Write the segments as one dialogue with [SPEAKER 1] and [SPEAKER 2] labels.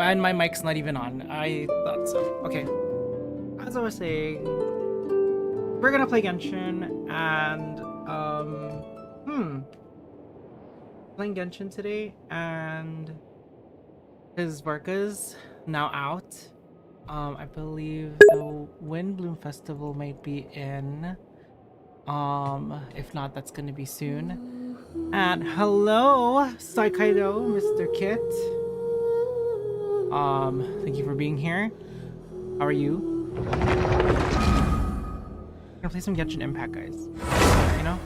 [SPEAKER 1] And my mic's not even on. I thought so. Okay. As I was saying, we're gonna play Genshin and playing Genshin today, and his Varka's now out. I believe the Wind Bloom Festival might be in. If not, that's gonna be soon. And hello, Saikaido, Mr. Kit. Thank you for being here. How are you? I'm gonna play some Genshin Impact, guys. You know?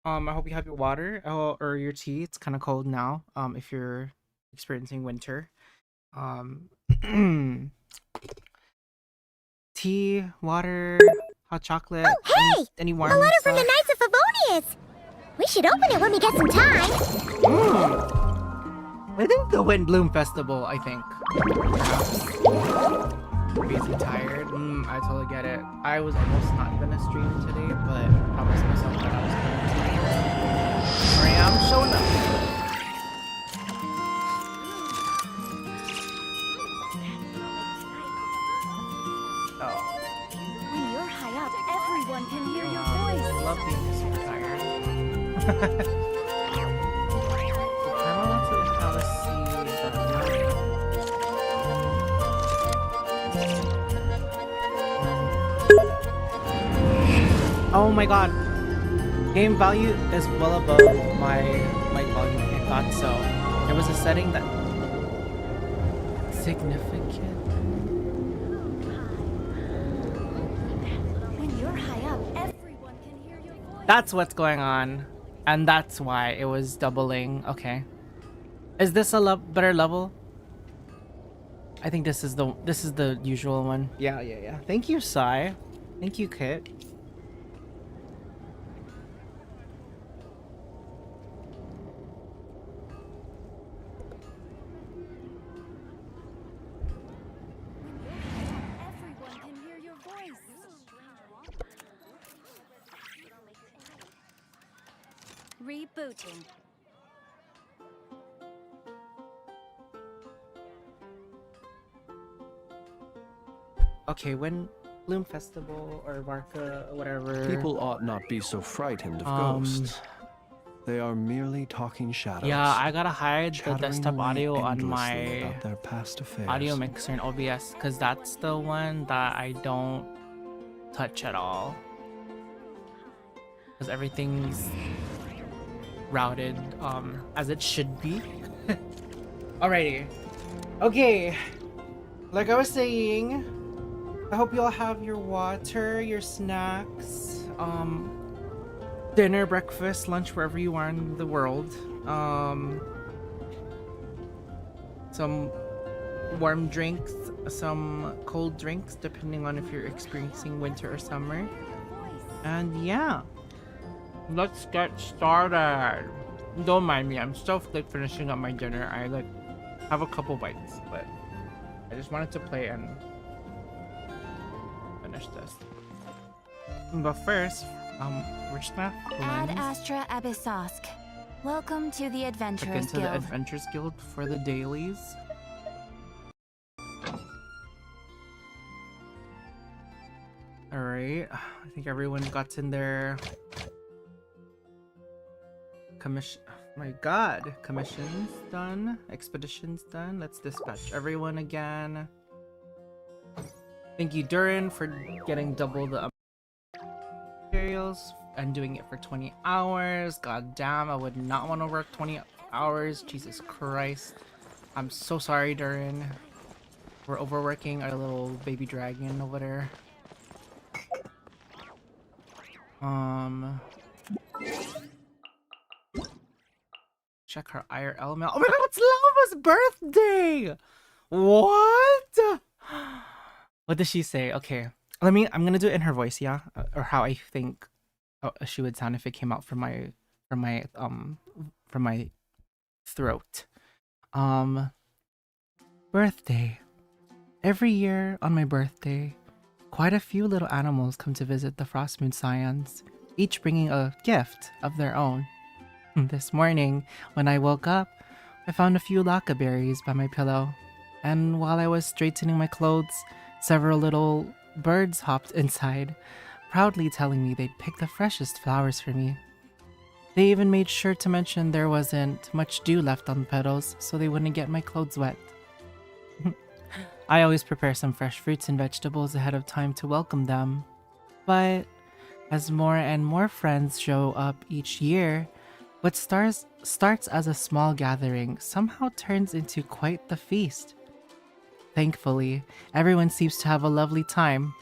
[SPEAKER 1] I hope you have your water or your tea. It's kind of cold now. If you're experiencing winter. Tea, water, hot chocolate.
[SPEAKER 2] Oh, hey!
[SPEAKER 1] Any warm
[SPEAKER 2] a letter
[SPEAKER 1] stuff?
[SPEAKER 2] from the Knights of Favonius! We should open it when we get some time.
[SPEAKER 1] I think the Wind Bloom Festival, I think. Busy, tired. I totally get it. I was almost not gonna stream today, but I promised myself that I was going to. Here I am showing up. Oh.
[SPEAKER 3] When you're high up, everyone can hear your
[SPEAKER 1] I
[SPEAKER 3] voice.
[SPEAKER 1] love being super tired. I want to have a Oh my god. Game value is well above my volume. I thought so. There was a setting that significant.
[SPEAKER 3] When you're high up, everyone can hear your voice.
[SPEAKER 1] That's what's going on. And that's why it was doubling. Okay. Is this a better level? I think this is the usual one. Yeah. Thank you, Sai. Thank you, Kit.
[SPEAKER 3] Everyone can hear your voice. Rebooting.
[SPEAKER 1] Okay, when Bloom Festival or Varka or whatever.
[SPEAKER 4] People ought not be so frightened of ghosts. They are merely talking shadows.
[SPEAKER 1] Yeah, I gotta hide the
[SPEAKER 4] chattering
[SPEAKER 1] desktop
[SPEAKER 4] away
[SPEAKER 1] audio on
[SPEAKER 4] endlessly
[SPEAKER 1] my
[SPEAKER 4] about their past affairs.
[SPEAKER 1] audio mixer in OBS because that's the one that I don't touch at all. Because everything's routed as it should be. Alrighty. Okay. Like I was saying, I hope you all have your water, your snacks, dinner, breakfast, lunch, wherever you are in the world. Some warm drinks, some cold drinks, depending on if you're experiencing winter or summer. And yeah, let's get started. Don't mind me, I'm still like finishing up my dinner. I like have a couple bites, but I just wanted to play and finish this. But first, we're just gonna
[SPEAKER 3] Ad
[SPEAKER 1] cleanse,
[SPEAKER 3] Astra Abyssosk. Welcome to the
[SPEAKER 1] check
[SPEAKER 3] Adventurers
[SPEAKER 1] into the
[SPEAKER 3] Guild.
[SPEAKER 1] Adventurers Guild for the dailies. Alright, I think everyone got in their commission. My god, commissions done, expeditions done. Let's dispatch everyone again. Thank you, Durin, for getting double the materials and doing it for 20 hours. God damn, I would not want to work 20 hours. Jesus Christ. I'm so sorry, Durin. We're overworking our little baby dragon over there. Check her IRL mail. Oh my god, it's Lava's birthday! What? What does she say? Okay, I'm gonna do it in her voice, yeah, or how I think she would sound if it came out from my throat. Birthday. Every year on my birthday, quite a few little animals come to visit the Frostmoon Scions, each bringing a gift of their own. This morning, when I woke up, I found a few laka berries by my pillow, and while I was straightening my clothes, several little birds hopped inside, proudly telling me they'd pick the freshest flowers for me. They even made sure to mention there wasn't much dew left on the petals so they wouldn't get my clothes wet. I always prepare some fresh fruits and vegetables ahead of time to welcome them. But as more and more friends show up each year, what starts as a small gathering somehow turns into quite the feast. Thankfully, everyone seems to have a lovely time.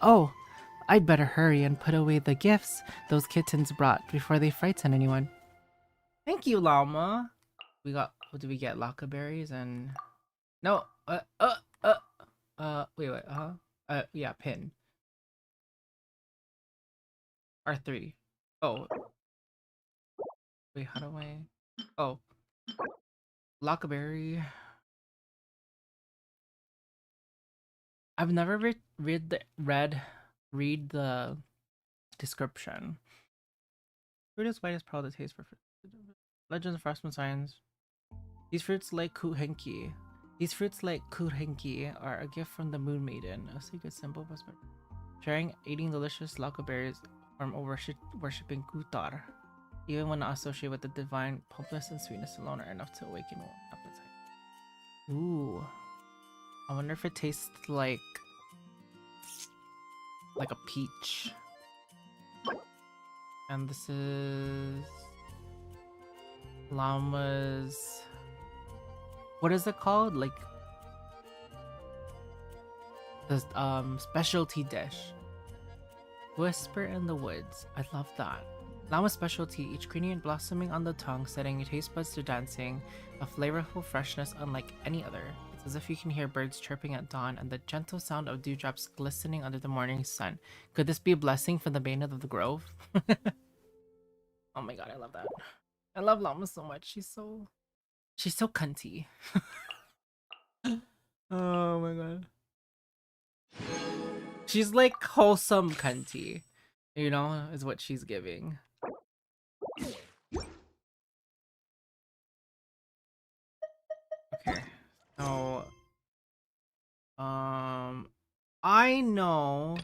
[SPEAKER 1] Oh, I'd better hurry and put away the gifts those kittens brought before they frighten anyone. Thank you, llama. What did we get? Laka berries and... No, wait, yeah, pin. R3. Oh. Wait, how do I... Oh. Laka berry. I've never read the description. Fruit is white as pearl that tastes for fruit. Legends of freshman science. These fruits like kuhenki. Are a gift from the Moon Maiden. A secret symbol was sharing, eating delicious laka berries from worshipping Kutar. Even when not associated with the divine, pulpness and sweetness alone are enough to awaken appetite. Ooh. I wonder if it tastes like a peach. And this is llama's, what is it called? Like the specialty dish. Whisper in the woods. I love that. Llama's specialty, each ingredient blossoming on the tongue, setting your taste buds to dancing, a flavorful freshness unlike any other. It's as if you can hear birds chirping at dawn and the gentle sound of dewdrops glistening under the morning sun. Could this be a blessing from the Bane of the Grove? Oh my god, I love that. I love Llama so much. She's so cunty. Oh my god. She's like wholesome cunty. You know, is what she's giving. Okay. So I know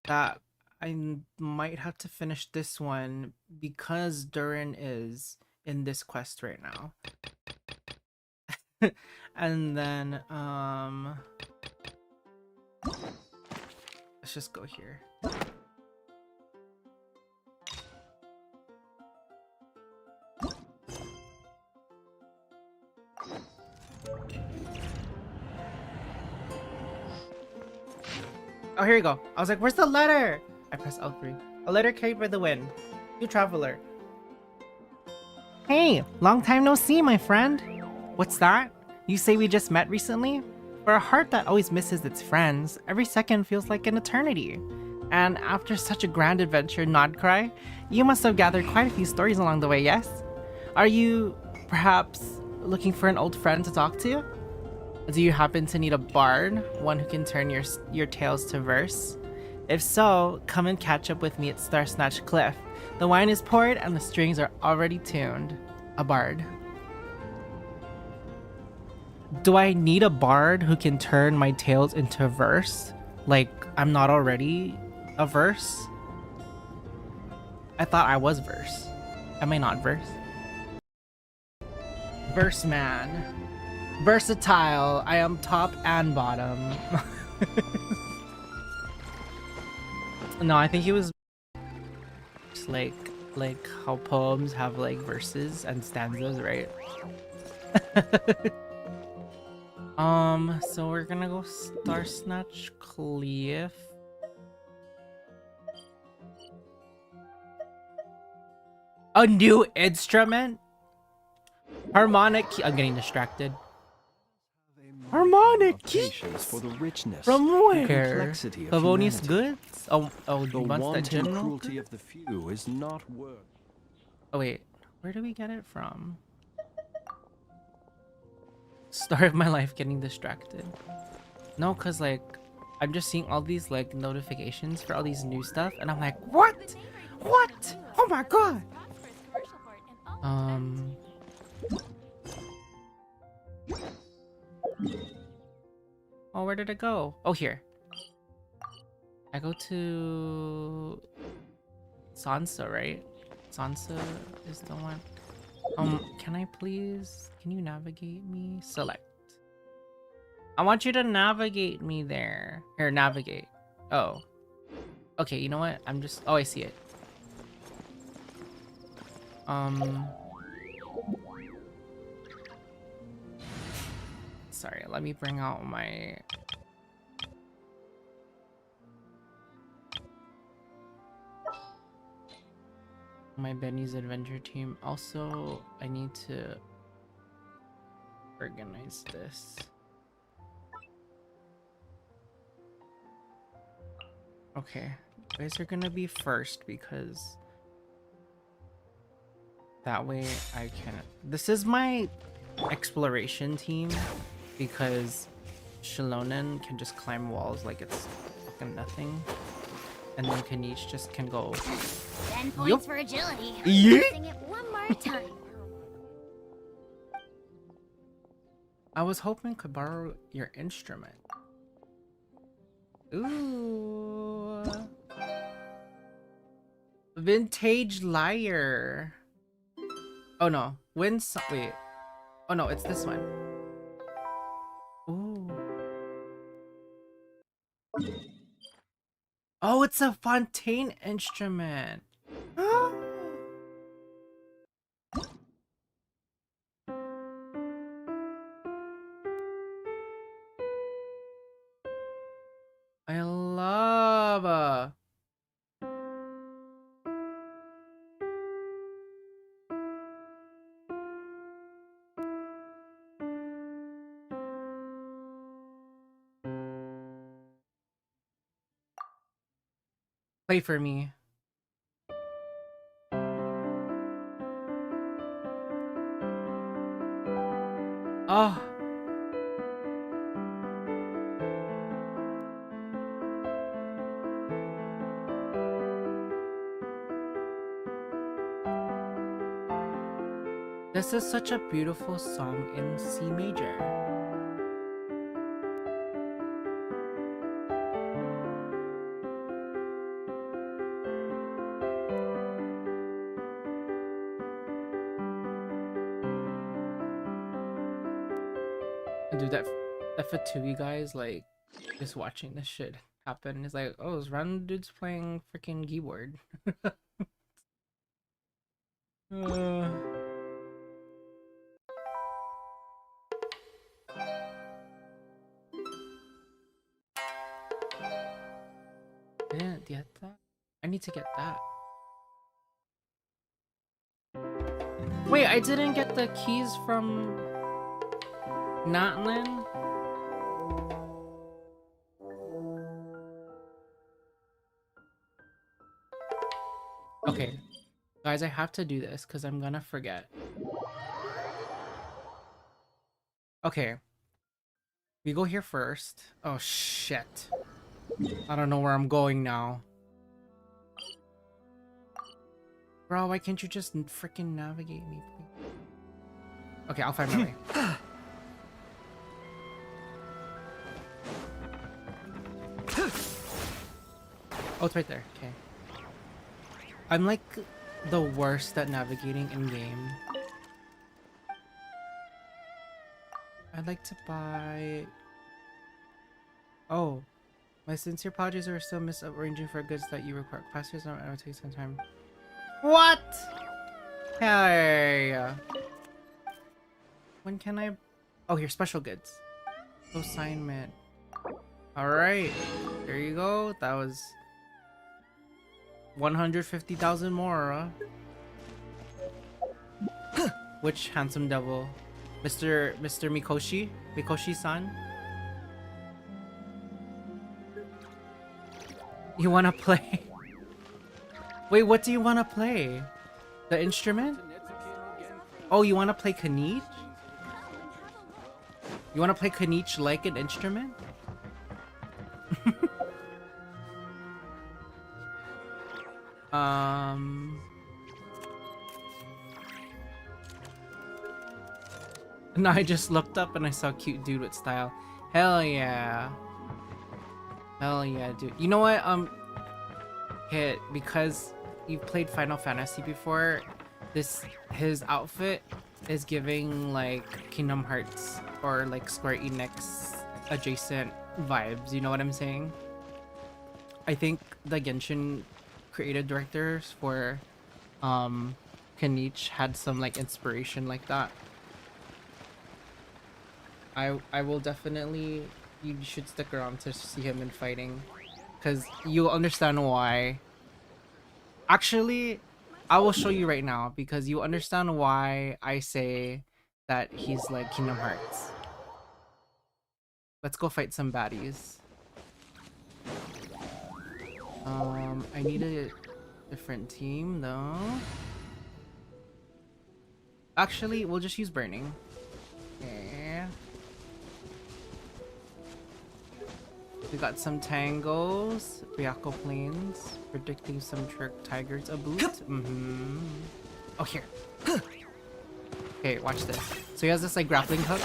[SPEAKER 1] that I might have to finish this one because Durin is in this quest right now. And then let's just go here. Oh, here you go. I was like, where's the letter? I press L3. A letter carried by the wind. You traveler. Hey, long time no see, my friend. What's that? You say we just met recently? For a heart that always misses its friends, every second feels like an eternity. And after such a grand adventure, Nod Cry, you must have gathered quite a few stories along the way, yes? Are you, perhaps, looking for an old friend to talk to? Do you happen to need a bard? One who can turn your tales to verse? If so, come and catch up with me at Star Snatch Cliff. The wine is poured and the strings are already tuned. A bard. Do I need a bard who can turn my tales into verse? Like, I'm not already a verse? I thought I was verse. Am I not verse? Verse man. Versatile. I am top and bottom. No, I think he was just like how poems have like verses and stanzas, right? So we're gonna go Star Snatch Cliff. A new instrument? Harmonic key. I'm getting distracted. Harmonic keys
[SPEAKER 4] for the richness,
[SPEAKER 1] from
[SPEAKER 4] and
[SPEAKER 1] where?
[SPEAKER 4] complexity of
[SPEAKER 1] Favonius
[SPEAKER 4] humanity.
[SPEAKER 1] goods? Oh,
[SPEAKER 4] The
[SPEAKER 1] you want the
[SPEAKER 4] wanton
[SPEAKER 1] general?
[SPEAKER 4] cruelty of the few is not worth.
[SPEAKER 1] Oh wait, where do we get it from? Start of my life getting distracted. No, cause like I'm just seeing all these like notifications for all these new stuff, and I'm like, what? What? Oh my god! Where did it go? Oh, here. I go to Sansa, right? Sansa is the one. Can I please? Can you navigate me? Select. I want you to navigate me there. Here, navigate. Oh. Okay, you know what? I'm just... Oh, I see it. Sorry, let me bring out my... Benny's Adventure team. Also, I need to organize this. Okay, you guys are gonna be first because that way I can... This is my exploration team because Shilonen can just climb walls like it's fucking nothing. And then Kanich just can go...
[SPEAKER 2] 10 points for agility.
[SPEAKER 1] Yeet.
[SPEAKER 2] Sing it one more time.
[SPEAKER 1] I was hoping I could borrow your instrument. Ooh. Vintage lyre. Oh no. Wait. Oh no, it's this one. Ooh. Oh, it's a Fontaine instrument. I love Play for me. Oh. This is such a beautiful song in C major. Dude, that Fatui guys, like, just watching this shit happen is like, oh, this random dude's playing freaking keyboard. I didn't get that. I need to get that. Wait, I didn't get the keys from Natlin? Okay. Guys, I have to do this because I'm gonna forget. Okay. We go here first. Oh, shit. I don't know where I'm going now. Bro, why can't you just freaking navigate me, please? Okay, I'll find my way. Oh, it's right there. Okay. I'm like the worst at navigating in game. I'd like to buy... Oh. My sincere apologies are still misarranging for goods that you require. Passengers don't ever take some time. What? Hey. When can I... Oh, here, special goods. Assignment. Alright. There you go. That was... 150,000 more, Which handsome devil? Mr. Mikoshi? Mikoshi-san? You wanna play? Wait, what do you wanna play? The instrument? Oh, you wanna play Kanich? You wanna play Kanich like an instrument? No, I just looked up and I saw a cute dude with style. Hell yeah. Hell yeah, dude. You know what? Hit, because you've played Final Fantasy before, his outfit is giving like Kingdom Hearts or like Square Enix adjacent vibes. You know what I'm saying? I think the Genshin creative directors for Kanich had some like inspiration like that. I will definitely, you should stick around to see him in fighting, because you'll understand why. Actually, I will show you right now, because you understand why I say that he's like Kingdom Hearts. Let's go fight some baddies. I need a different team though. Actually, we'll just use burning. Yeah. We got some tangos, Byakko Plains, predicting some Turk Tigers a boost. Oh, here. Okay, watch this. So he has this like grappling hook.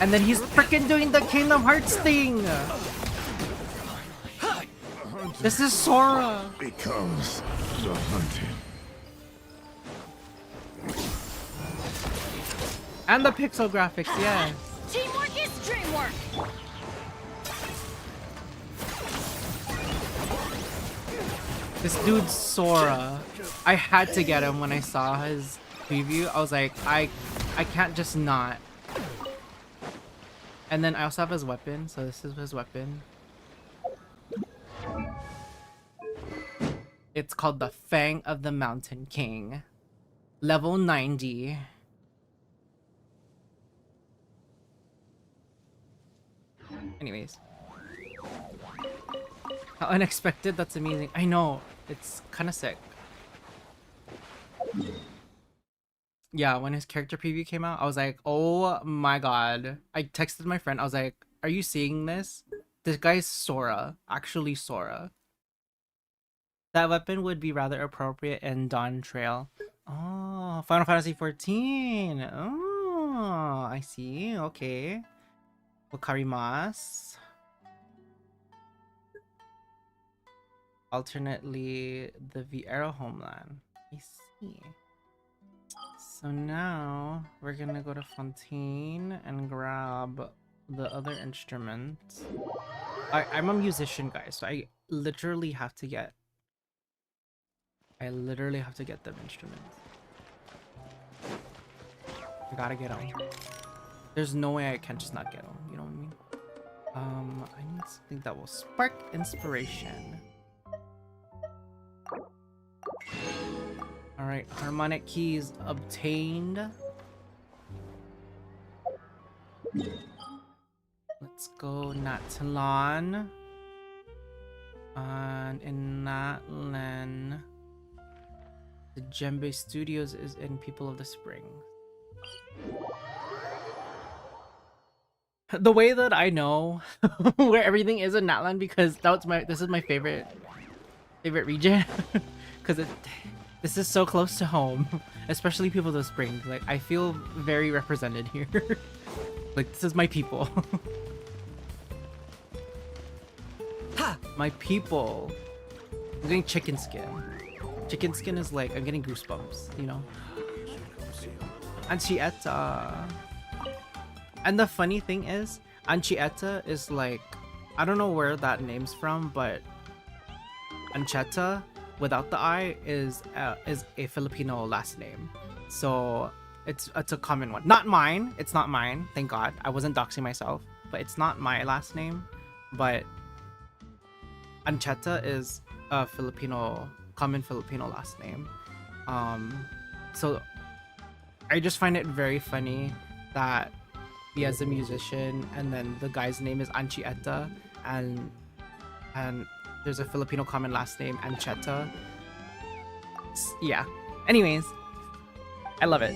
[SPEAKER 1] And then he's freaking doing the Kingdom Hearts thing! This is Sora!
[SPEAKER 5] Becomes the hunted.
[SPEAKER 1] And the pixel graphics, yes.
[SPEAKER 3] Teamwork is dreamwork.
[SPEAKER 1] This dude's Sora. I had to get him when I saw his preview. I was like, I can't just not. And then I also have his weapon, so this is his weapon. It's called the Fang of the Mountain King. Level 90. Anyways. How unexpected, that's amazing. I know, it's kind of sick. Yeah, when his character preview came out, I was like, oh my god. I texted my friend, I was like, are you seeing this? This guy's Sora, actually Sora. That weapon would be rather appropriate in Dawn Trail. Oh, Final Fantasy 14. Oh, I see, okay. Wakarimasu. Alternately, the Vieira homeland. I see. So now we're gonna go to Fontaine and grab the other instrument. I'm a musician, guys, so I literally have to get them instruments. I gotta get them. There's no way I can just not get them, you know what I mean? I need something that will spark inspiration. Alright, harmonic keys obtained. Let's go Natalan. And in Natlan, the Djembe Studios is in People of the Spring. The way that I know where everything is in Natlan, because this is my favorite region, because this is so close to home, especially People of the Spring. Like, I feel very represented here. Like, this is my people. My people. I'm getting chicken skin. Chicken skin is like, I'm getting goosebumps, you know? Anchieta. And the funny thing is, Anchieta is like, I don't know where that name's from, but Ancheta without the I is a Filipino last name. So it's a common one. Not mine. It's not mine. Thank God. I wasn't doxing myself. But it's not my last name. But Ancheta is a common Filipino last name. So I just find it very funny that he has a musician and then the guy's name is Anchieta and there's a Filipino common last name, Ancheta. Yeah. Anyways, I love it.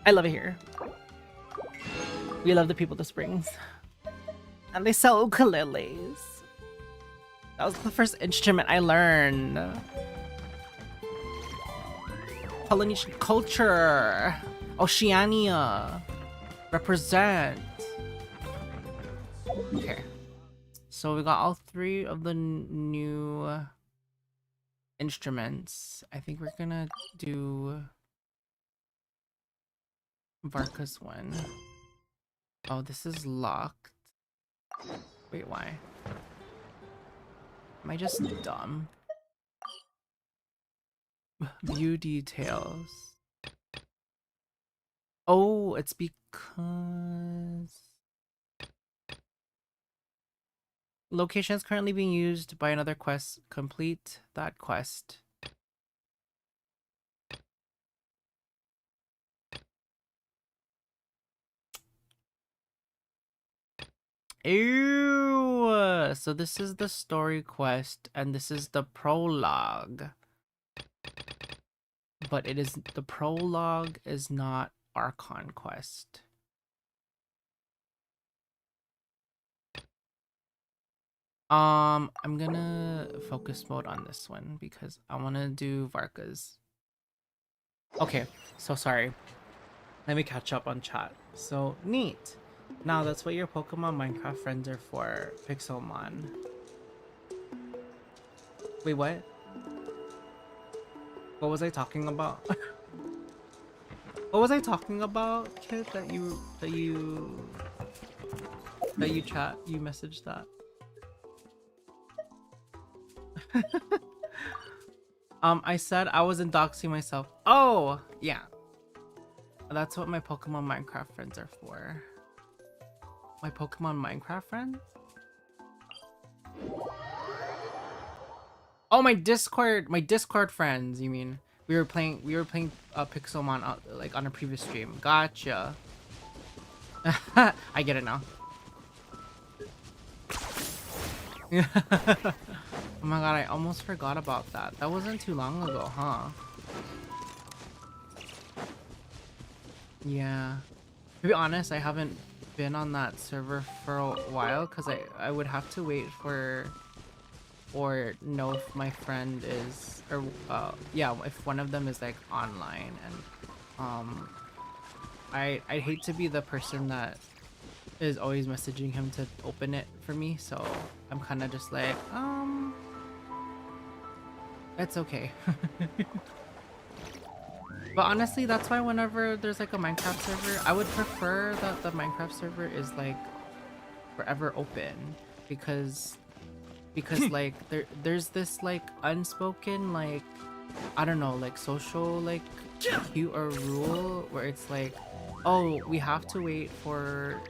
[SPEAKER 1] I love it here. We love the People of the Springs. And they sell ukuleles. That was the first instrument I learned. Polynesian culture. Oceania. Represent. Okay. So we got all 3 of the new instruments. I think we're gonna do Varka's one. Oh, this is locked. Wait, why? Am I just dumb? View details. Oh, it's because location is currently being used by another quest. Complete that quest. Ew! So this is the story quest, and this is the prologue. But it is the prologue is not Archon quest. I'm gonna focus mode on this one because I wanna do Varka's. Okay, so sorry. Let me catch up on chat. So neat. Now that's what your Pokemon Minecraft friends are for, Pixelmon. Wait, what? What was I talking about? What was I talking about, kid? That you messaged that? I said I wasn't doxing myself. Oh, yeah. That's what my Pokemon Minecraft friends are for. My Pokemon Minecraft friends? Oh, my Discord friends, you mean? We were playing Pixelmon like on a previous stream. Gotcha. I get it now. Oh my god, I almost forgot about that. That wasn't too long ago, huh? Yeah. To be honest, I haven't been on that server for a while because I would have to wait or know if my friend is, or yeah, if one of them is like online, and I'd hate to be the person that is always messaging him to open it for me, so I'm kind of just like, it's okay. But honestly, that's why whenever there's like a Minecraft server, I would prefer that the Minecraft server is like forever open, because like there's this like unspoken, like, I don't know, like social like cue or rule where it's like, oh, we have to wait for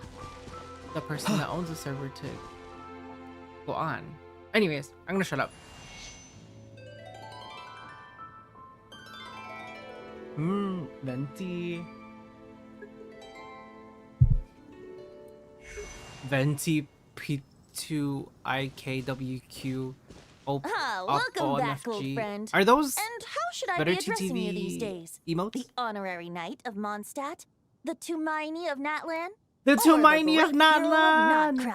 [SPEAKER 1] the person that owns the server to go on. Anyways, I'm gonna shut up. Venti. Venti P2IKWQ.
[SPEAKER 3] Welcome back, old friend.
[SPEAKER 1] Are those
[SPEAKER 3] And how should I
[SPEAKER 1] better
[SPEAKER 3] be addressing you these
[SPEAKER 1] TTV
[SPEAKER 3] days?
[SPEAKER 1] emotes?
[SPEAKER 3] The honorary knight of Mondstadt? The Tumaini of Natlan?
[SPEAKER 1] The
[SPEAKER 3] Or
[SPEAKER 1] Tumaini of
[SPEAKER 3] great hero
[SPEAKER 1] Natlan!
[SPEAKER 3] Notcry?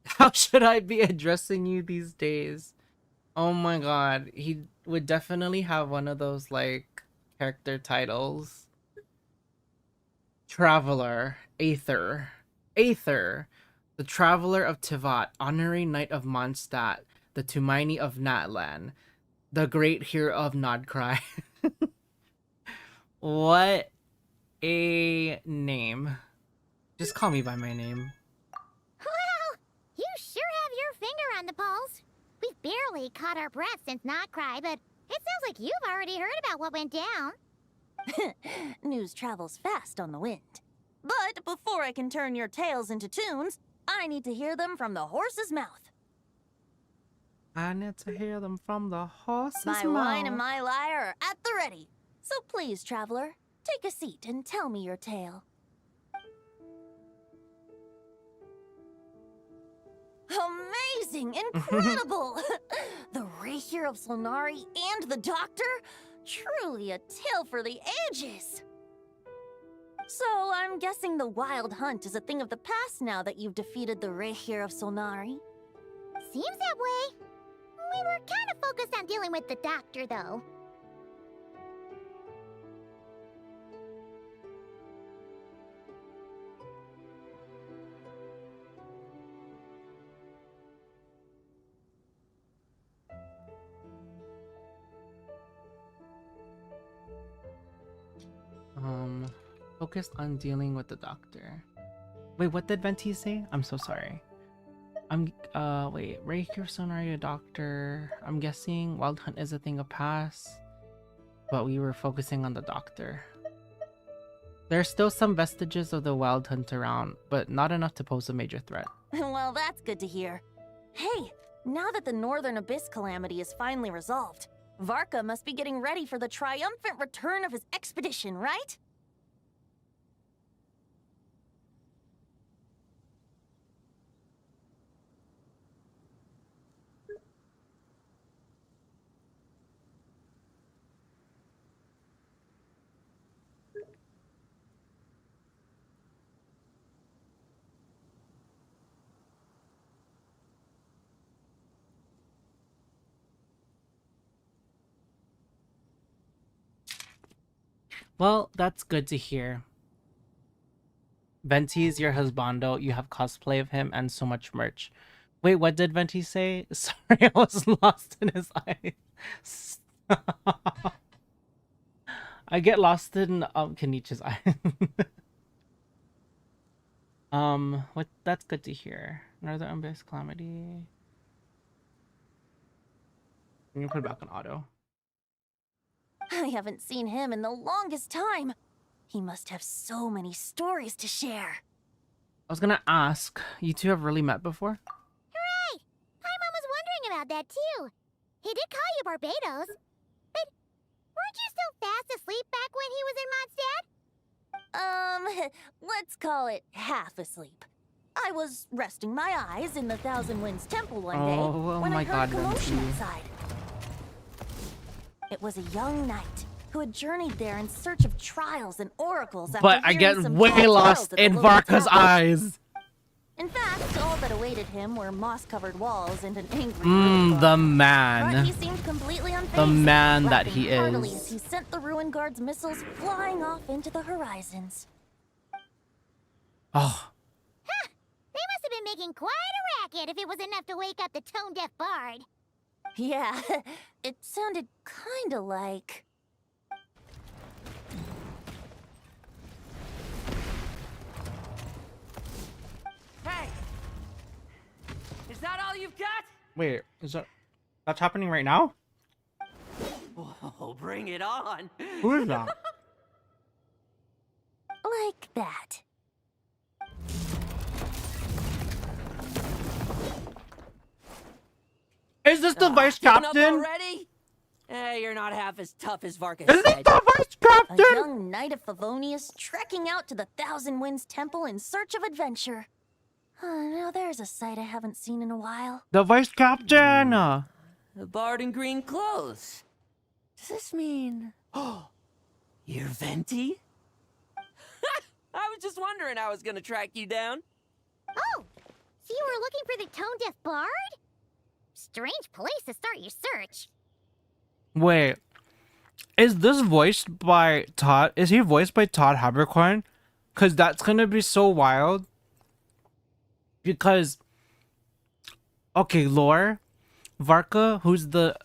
[SPEAKER 1] How should I be addressing you these days? Oh my god, he would definitely have one of those like character titles. Traveler, Aether, the Traveler of Tivat, Honorary Knight of Mondstadt, the Tumaini of Natlan, the Great Hero of Nodcry. What a name. Just call me by my name.
[SPEAKER 2] Well, you sure have your finger on the pulse. We've barely caught our breath since Not Cry, but it sounds like you've already heard about what went down.
[SPEAKER 3] News travels fast on the wind. But before I can turn your tales into tunes, I need to hear them from the horse's mouth.
[SPEAKER 1] I need to hear them from the horse's
[SPEAKER 3] My
[SPEAKER 1] mouth.
[SPEAKER 3] wine and my lyre are at the ready. So please, traveler, take a seat and tell me your tale. Amazing! Incredible! The Rahier of Solnari and the Doctor? Truly a tale for the ages! So, I'm guessing the wild hunt is a thing of the past now that you've defeated the Rahier of Solnari?
[SPEAKER 2] Seems that way. We were kind of focused on dealing with the Doctor, though.
[SPEAKER 1] Focused on dealing with the doctor. Wait, what did Venti say? I'm so sorry. Wait, Reiki Sonaria doctor. I'm guessing Wild Hunt is a thing of past, but we were focusing on the doctor. There's still some vestiges of the Wild Hunt around, but not enough to pose a major threat.
[SPEAKER 3] Well, that's good to hear. Hey, now that the Northern Abyss calamity is finally resolved, Varka must be getting ready for the triumphant return of his expedition, right?
[SPEAKER 1] Well, that's good to hear. Venti is your husbando. You have cosplay of him and so much merch. Wait, what did Venti say? Sorry, I was lost in his eyes. I get lost in Kenichi's eyes. What? That's good to hear. Northern Abyss calamity. I'm gonna put it back on auto.
[SPEAKER 3] I haven't seen him in the longest time. He must have so many stories to share.
[SPEAKER 1] I was gonna ask, you two have really met before?
[SPEAKER 2] Hooray! Paimon was wondering about that too. He did call you Barbados. But weren't you still fast asleep back when he was in Mondstadt?
[SPEAKER 3] Let's call it half asleep. I was resting my eyes in the Thousand Winds Temple one day
[SPEAKER 1] Oh
[SPEAKER 3] when
[SPEAKER 1] my
[SPEAKER 3] I heard
[SPEAKER 1] God,
[SPEAKER 3] a commotion
[SPEAKER 1] Venti.
[SPEAKER 3] outside. It was a young knight who had journeyed there in search of trials and oracles after
[SPEAKER 1] But I
[SPEAKER 3] hearing
[SPEAKER 1] get
[SPEAKER 3] some
[SPEAKER 1] way
[SPEAKER 3] tall
[SPEAKER 1] lost
[SPEAKER 3] tales at the
[SPEAKER 1] in
[SPEAKER 3] local
[SPEAKER 1] Varka's
[SPEAKER 3] tavern.
[SPEAKER 1] eyes.
[SPEAKER 3] In fact, all that awaited him were moss-covered walls and an angry
[SPEAKER 1] The
[SPEAKER 3] But he
[SPEAKER 1] man.
[SPEAKER 3] seemed completely unfazed,
[SPEAKER 1] The man that
[SPEAKER 3] laughing
[SPEAKER 1] he
[SPEAKER 3] heartily
[SPEAKER 1] is.
[SPEAKER 3] as he sent the ruin guard's missiles flying off into the horizons.
[SPEAKER 1] Oh,
[SPEAKER 2] They must have been making quite a racket if it was enough to wake up the tone-deaf bard.
[SPEAKER 3] Yeah, it sounded kinda like...
[SPEAKER 6] Hey! Is that all you've got?
[SPEAKER 1] wait, that's happening right now?
[SPEAKER 6] Whoa, bring it on!
[SPEAKER 1] Who is that?
[SPEAKER 3] like that.
[SPEAKER 1] Is this the vice
[SPEAKER 6] Giving up
[SPEAKER 1] captain?
[SPEAKER 6] already? Hey, you're not half as tough as Varka
[SPEAKER 1] Is this
[SPEAKER 6] said.
[SPEAKER 1] the vice
[SPEAKER 3] A
[SPEAKER 1] captain?
[SPEAKER 3] young knight of Favonius trekking out to the Thousand Winds Temple in search of adventure. Now there's a sight I haven't seen in a while.
[SPEAKER 1] The vice captain.
[SPEAKER 6] A bard in green clothes. Does this mean... Oh, you're Venti? I was just wondering how I was gonna track you down.
[SPEAKER 2] Oh, so you were looking for the tone-deaf bard? Strange place to start your search.
[SPEAKER 1] Wait, is this voiced by Todd? Is he voiced by Todd Habercorn? Cause that's gonna be so wild. Because, okay, lore, Varka, who's the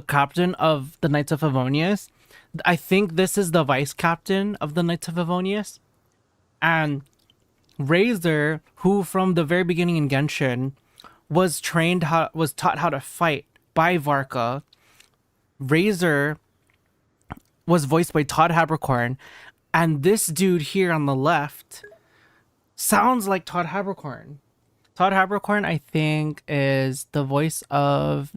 [SPEAKER 1] captain of the Knights of Favonius. I think this is the vice captain of the Knights of Favonius. And Razor, who from the very beginning in Genshin was taught how to fight by Varka. Razor was voiced by Todd Habercorn, and this dude here on the left sounds like Todd Habercorn. Todd Habercorn, I think, is the voice of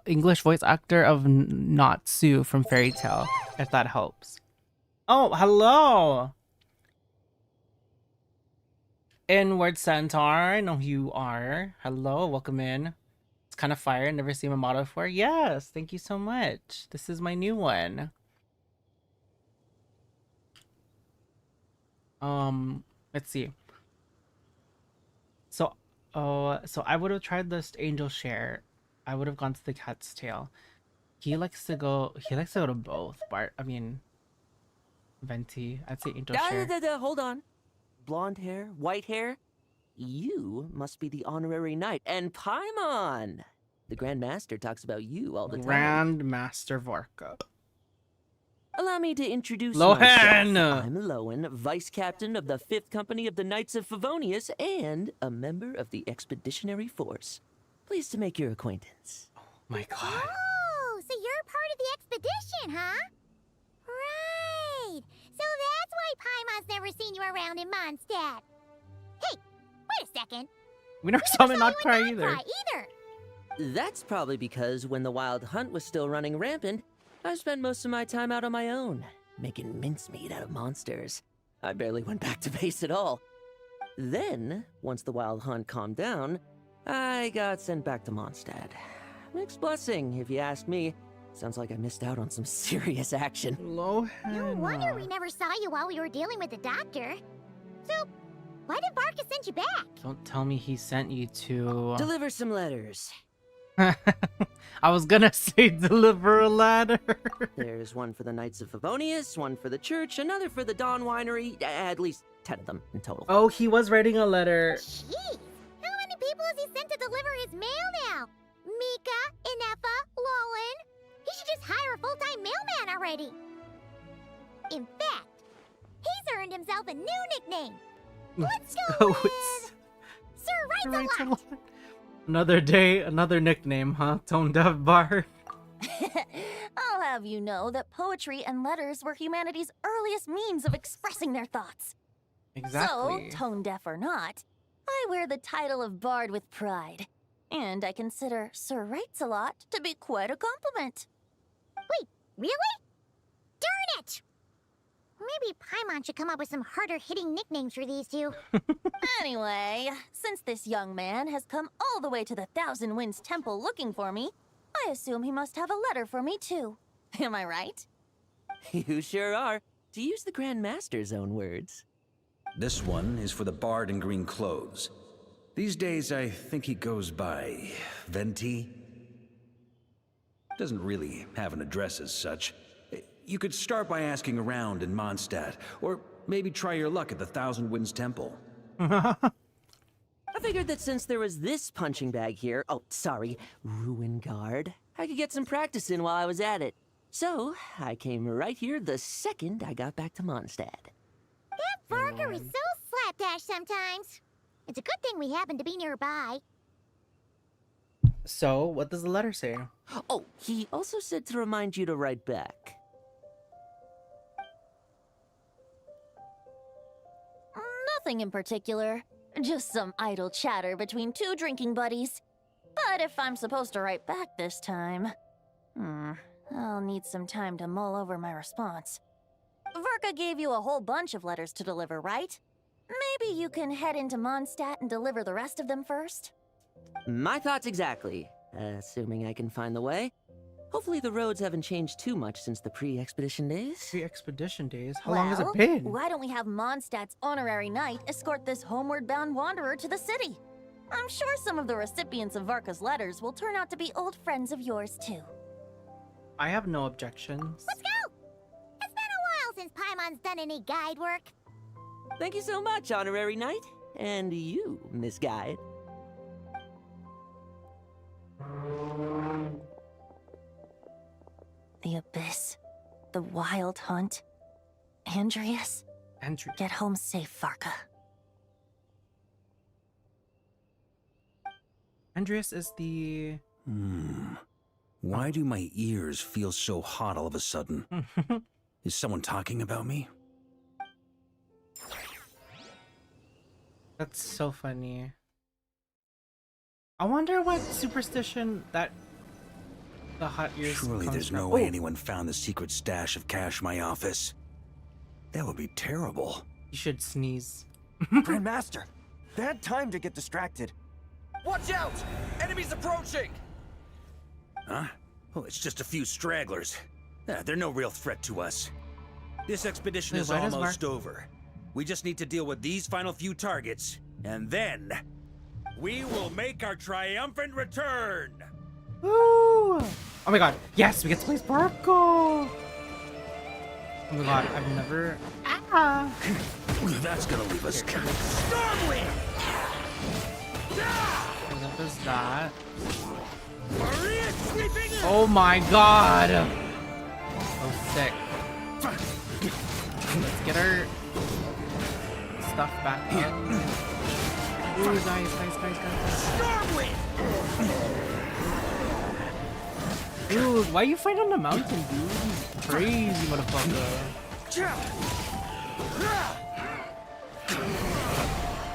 [SPEAKER 1] English voice actor of Natsu from Fairy Tail, if that helps. Oh, hello! Inward Centaur, I know who you are. Hello, welcome in. It's kind of fire, never seen my motto before. Yes, thank you so much. This is my new one. Let's see. So I would have tried this angel share. I would have gone to the cat's tail. He likes to go to both. Venti. I'd say angel share.
[SPEAKER 6] Hold on. Blonde hair, white hair. You must be the honorary knight. And Paimon. The Grand Master talks about you all the time.
[SPEAKER 1] Grand Master Varka.
[SPEAKER 6] Allow me to introduce
[SPEAKER 1] Lohan!
[SPEAKER 6] myself. I'm Lohan, Vice Captain of the 5th Company of the Knights of Favonius and a member of the Expeditionary Force. Pleased to make your acquaintance.
[SPEAKER 1] My God.
[SPEAKER 2] Oh, so you're part of the expedition, huh? Right. So that's why Paimon's never seen you around in Mondstadt. Hey, wait a second.
[SPEAKER 1] We never saw
[SPEAKER 2] We
[SPEAKER 1] him
[SPEAKER 2] never
[SPEAKER 1] not
[SPEAKER 2] saw
[SPEAKER 1] cry
[SPEAKER 2] you in
[SPEAKER 1] either.
[SPEAKER 2] Not cry either.
[SPEAKER 6] That's probably because when the Wild Hunt was still running rampant, I spent most of my time out on my own, making mincemeat out of monsters. I barely went back to base at all. Then, once the Wild Hunt calmed down, I got sent back to Mondstadt. Mixed blessing, if you ask me. Sounds like I missed out on some serious action.
[SPEAKER 1] Lohan.
[SPEAKER 2] No wonder we never saw you while we were dealing with the doctor. So, why did Varka send you back?
[SPEAKER 1] Don't tell me he sent you to...
[SPEAKER 6] Deliver some letters.
[SPEAKER 1] I was gonna say deliver a ladder.
[SPEAKER 6] There's one for the Knights of Favonius, one for the church, another for the Dawn Winery, at least 10 of them in total.
[SPEAKER 1] Oh, he was writing a letter.
[SPEAKER 2] Jeez, how many people has he sent to deliver his mail now? Mika, Inefa, Lolan. He should just hire a full-time mailman already. In fact, he's earned himself a new nickname. Let's go with Sir Writes a Lot.
[SPEAKER 1] Another day, another nickname, huh? Tone Deaf Bard.
[SPEAKER 3] I'll have you know that poetry and letters were humanity's earliest means of expressing their thoughts.
[SPEAKER 1] Exactly.
[SPEAKER 3] So, tone deaf or not, I wear the title of Bard with pride. And I consider Sir Writes a Lot to be quite a compliment.
[SPEAKER 2] Wait, really? Darn it! Maybe Paimon should come up with some harder-hitting nicknames for these two.
[SPEAKER 3] Anyway, since this young man has come all the way to the Thousand Winds Temple looking for me, I assume he must have a letter for me too. Am I right?
[SPEAKER 6] You sure are, to use the Grand Master's own words.
[SPEAKER 7] This one is for the bard in green clothes. These days, I think he goes by Venti. Doesn't really have an address as such. You could start by asking around in Mondstadt, or maybe try your luck at the Thousand Winds Temple.
[SPEAKER 6] I figured that since there was this punching bag here, Ruin Guard, I could get some practice in while I was at it. So, I came right here the second I got back to Mondstadt.
[SPEAKER 2] That Varka is so slapdash sometimes. It's a good thing we happen to be nearby.
[SPEAKER 1] So, what does the letter say?
[SPEAKER 6] Oh, he also said to remind you to write back.
[SPEAKER 3] Nothing in particular. Just some idle chatter between two drinking buddies. But if I'm supposed to write back this time... I'll need some time to mull over my response. Varka gave you a whole bunch of letters to deliver, right? Maybe you can head into Mondstadt and deliver the rest of them first?
[SPEAKER 6] My thoughts exactly, assuming I can find the way. Hopefully the roads haven't changed too much since the pre-expedition days.
[SPEAKER 1] Pre-expedition days? How long has it
[SPEAKER 3] Well,
[SPEAKER 1] been?
[SPEAKER 3] why don't we have Mondstadt's honorary knight escort this homeward-bound wanderer to the city? I'm sure some of the recipients of Varka's letters will turn out to be old friends of yours, too.
[SPEAKER 1] I have no objections.
[SPEAKER 2] Let's go! It's been a while since Paimon's done any guide work.
[SPEAKER 6] Thank you so much, honorary knight. And you, Miss Guide.
[SPEAKER 3] The Abyss. The Wild Hunt. Andreas.
[SPEAKER 1] Andrew.
[SPEAKER 3] Get home safe, Varka.
[SPEAKER 1] Andreas is the...
[SPEAKER 7] Why do my ears feel so hot all of a sudden? Is someone talking about me?
[SPEAKER 1] That's so funny. I wonder what superstition that the hot ears
[SPEAKER 7] Surely
[SPEAKER 1] comes
[SPEAKER 7] there's
[SPEAKER 1] from.
[SPEAKER 7] no way anyone found the secret stash of cash in my office. That would be terrible.
[SPEAKER 1] You should sneeze.
[SPEAKER 8] Grandmaster, bad time to get distracted.
[SPEAKER 9] Watch out! Enemies approaching!
[SPEAKER 7] Huh? Oh, it's just a few stragglers. They're no real threat to us. This expedition
[SPEAKER 1] Wait,
[SPEAKER 7] is
[SPEAKER 1] why does
[SPEAKER 7] almost over. We just need to deal with these final few targets, and then we will make our triumphant return!
[SPEAKER 1] Woo! Oh my god. Yes, we get to play Sparkle! Oh my god, I've never... Ah!
[SPEAKER 7] That's gonna leave us...
[SPEAKER 1] What is that? Oh my god! Oh, sick. Let's get our stuff back up. Ooh, guys. Dude, why you fight on the mountain, dude? Crazy motherfucker.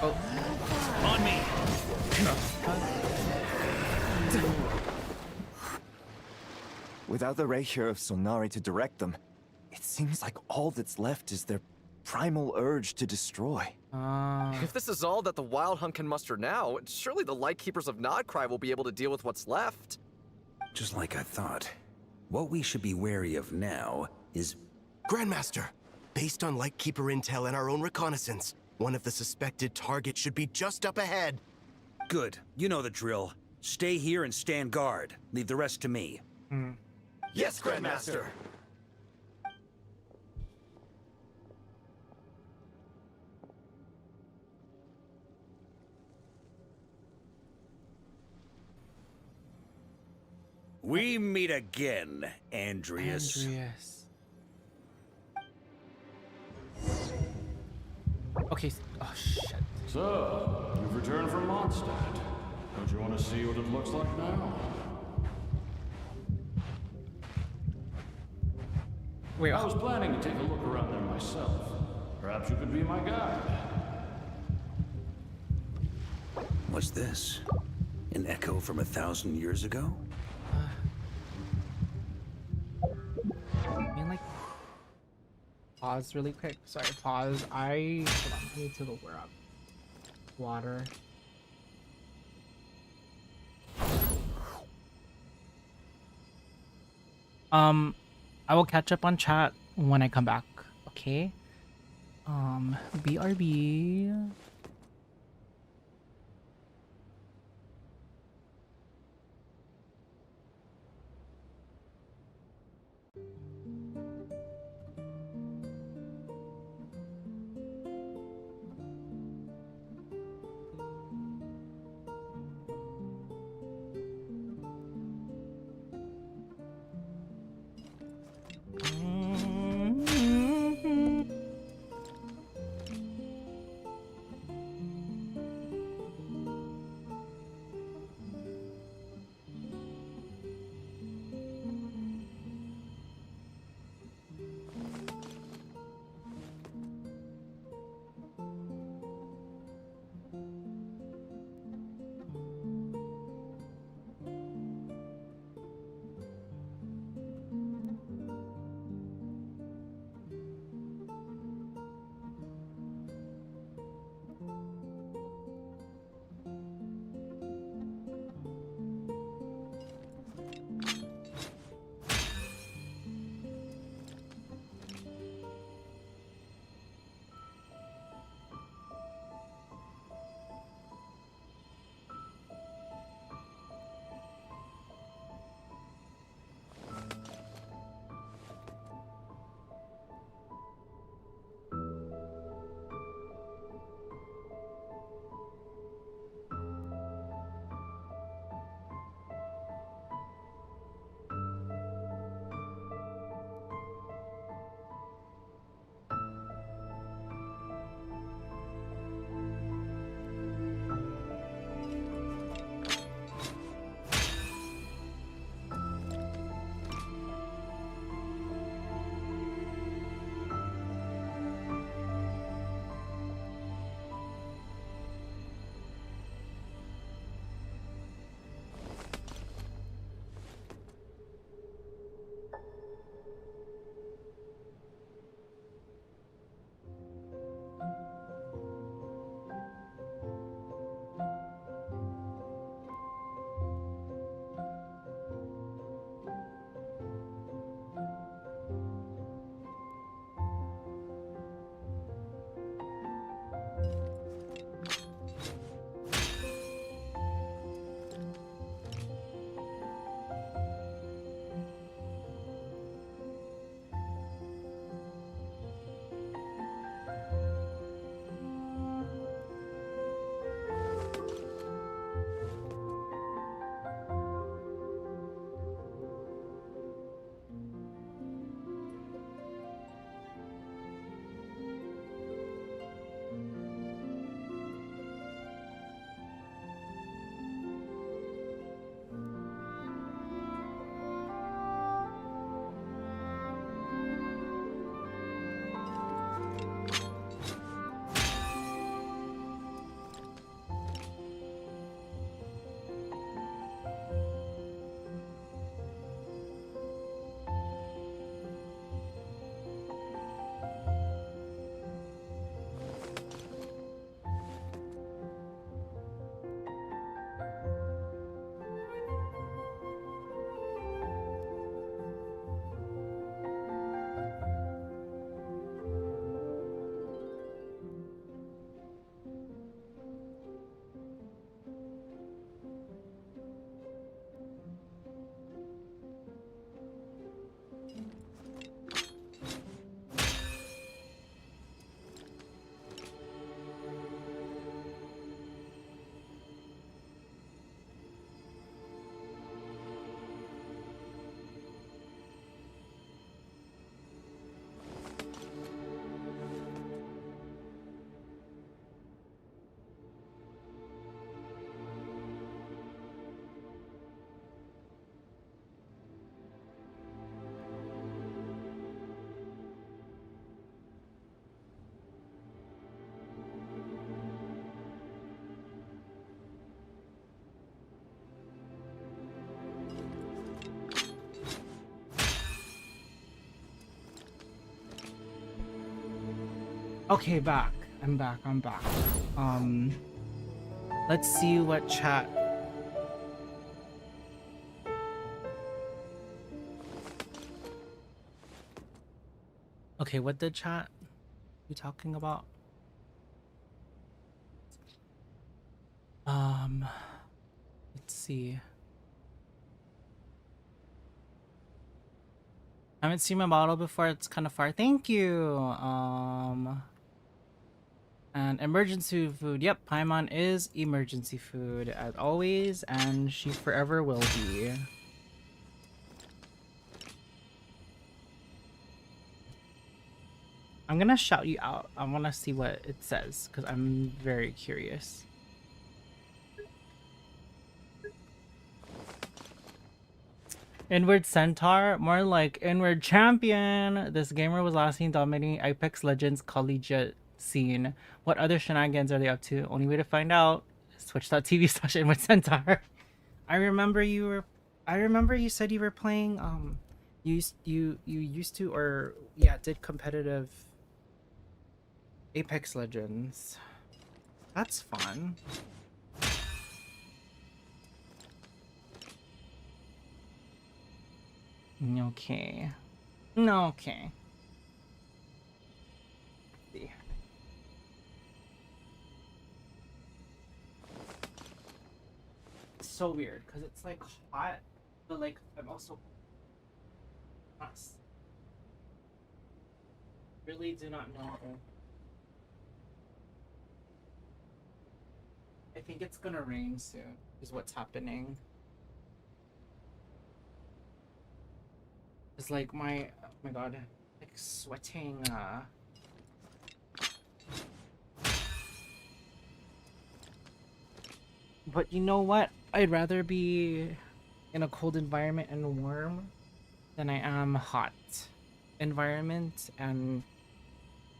[SPEAKER 1] Oh.
[SPEAKER 7] On me.
[SPEAKER 8] Without the Rahier of Solnari to direct them, it seems like all that's left is their primal urge to destroy.
[SPEAKER 9] If this is all that the Wild Hunt can muster now, surely the Lightkeepers of Nodcry will be able to deal with what's left.
[SPEAKER 7] Just like I thought. What we should be wary of now is...
[SPEAKER 10] Grandmaster, based on Lightkeeper intel and our own reconnaissance, one of the suspected targets should be just up ahead.
[SPEAKER 7] Good. You know the drill. Stay here and stand guard. Leave the rest to me.
[SPEAKER 10] Yes, Grandmaster!
[SPEAKER 7] We meet again, Andreas.
[SPEAKER 1] Okay, oh shit.
[SPEAKER 5] So, you've returned from Mondstadt. Don't you want to see what it looks like now?
[SPEAKER 1] Wait,
[SPEAKER 5] I was planning to take a look around there myself. Perhaps you could be my guide.
[SPEAKER 7] What's this? An echo from 1,000 years ago?
[SPEAKER 1] I mean, like, pause really quick. Sorry, pause. Hold on, I need to look where up. Water. I will catch up on chat when I come back. Okay. BRB. Okay, back. I'm back. I'm back. Let's see what chat. Okay, what did chat you talking about? Let's see. I haven't seen my model before. It's kind of far. Thank you. And emergency food. Yep, Paimon is emergency food as always, and she forever will be. I'm gonna shout you out. I want to see what it says because I'm very curious. Inward Centaur, more like Inward Champion. This gamer was last seen dominating Apex Legends collegiate scene. What other shenanigans are they up to? Only way to find out is twitch.tv/Inward Centaur. I remember you said you were playing you used to, or yeah, did competitive Apex Legends. That's fun. Okay. No, okay. Let's see. It's so weird because it's like hot, but like I'm also really do not know. I think it's gonna rain soon, is what's happening. It's like oh my god, like sweating. But you know what? I'd rather be in a cold environment and warm than I am hot environment and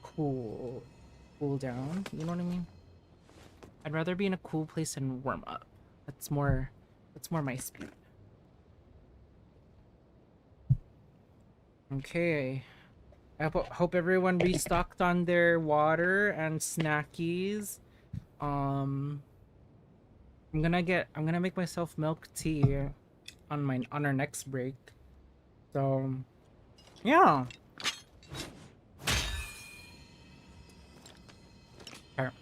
[SPEAKER 1] cool down. You know what I mean? I'd rather be in a cool place and warm up. That's more my speed. Okay. I hope everyone restocked on their water and snackies. I'm gonna make myself milk tea on our next break. So yeah. Here.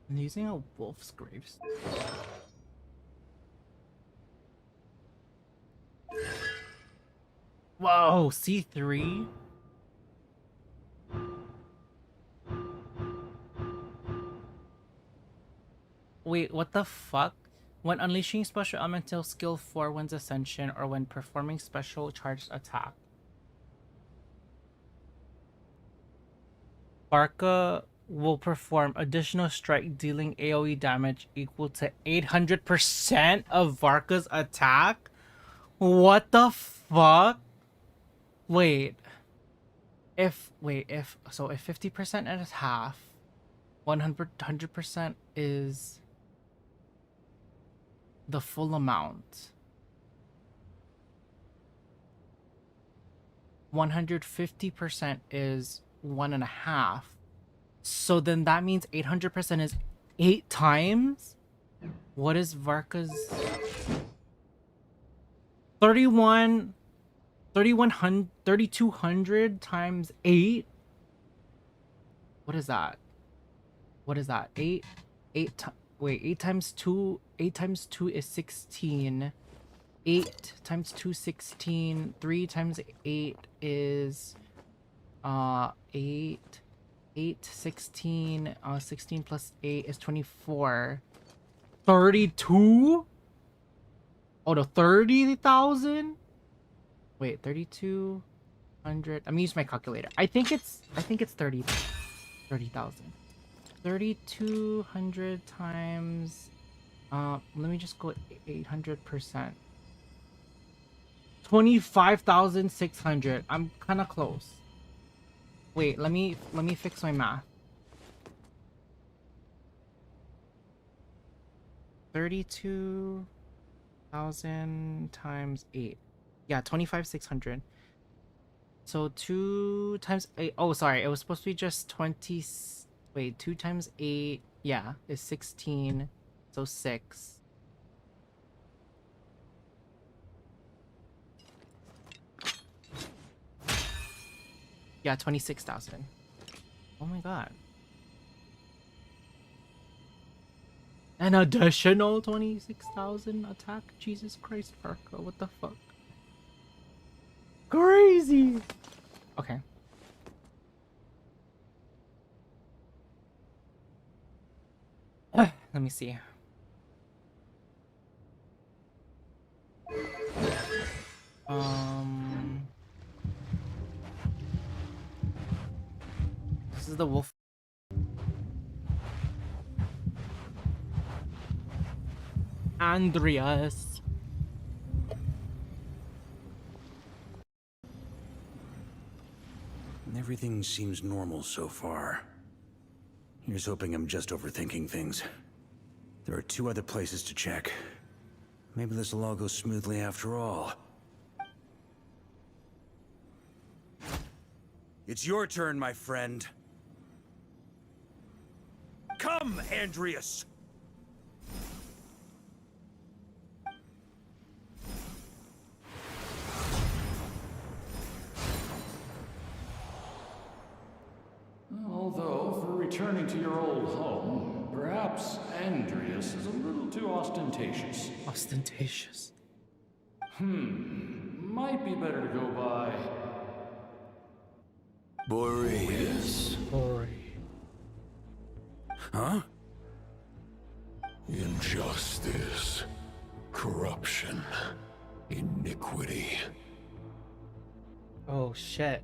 [SPEAKER 1] I'm using a wolf's graves. Whoa, C3? Wait, what the fuck? When unleashing special elemental skill 4 wins ascension, or when performing special charged attack. Barca will perform additional strike dealing AoE damage equal to 800% of Varka's attack? What the fuck? Wait. If 50% is half, 100% is the full amount. 150% is 1.5. So then that means 800% is 8 times? What is Varka's 3200 times 8? What is that? 8 times 2 is 16. 8 times 2 16. 3 times 8 is 8 16. 16 plus 8 is 24. 32? Oh no, 30,000? Wait, 3,200. I'm gonna use my calculator. I think it's 30,000. 3,200 times let me just go 800%. 25,600. I'm kind of close. Wait, let me fix my math. 32,000 times 8. Yeah, 25,600. So 2 times 8. Oh, sorry. It was supposed to be just 20. Wait, 2 times 8. Yeah, is 16. So 6. Yeah, 26,000. Oh my god. An additional 26,000 attack? Jesus Christ, Parker. What the fuck? Crazy! Okay. Let me see. This is the wolf. Andreas.
[SPEAKER 7] Everything seems normal so far. Here's hoping I'm just overthinking things. There are 2 other places to check. Maybe this will all go smoothly after all. It's your turn, my friend. Come, Andreas!
[SPEAKER 5] Although, for returning to your old home, perhaps Andreas is a little too ostentatious.
[SPEAKER 1] Ostentatious.
[SPEAKER 5] Might be better to go by
[SPEAKER 10] Boreas.
[SPEAKER 1] Glory.
[SPEAKER 7] Huh?
[SPEAKER 10] Injustice. Corruption. Iniquity.
[SPEAKER 1] Oh shit.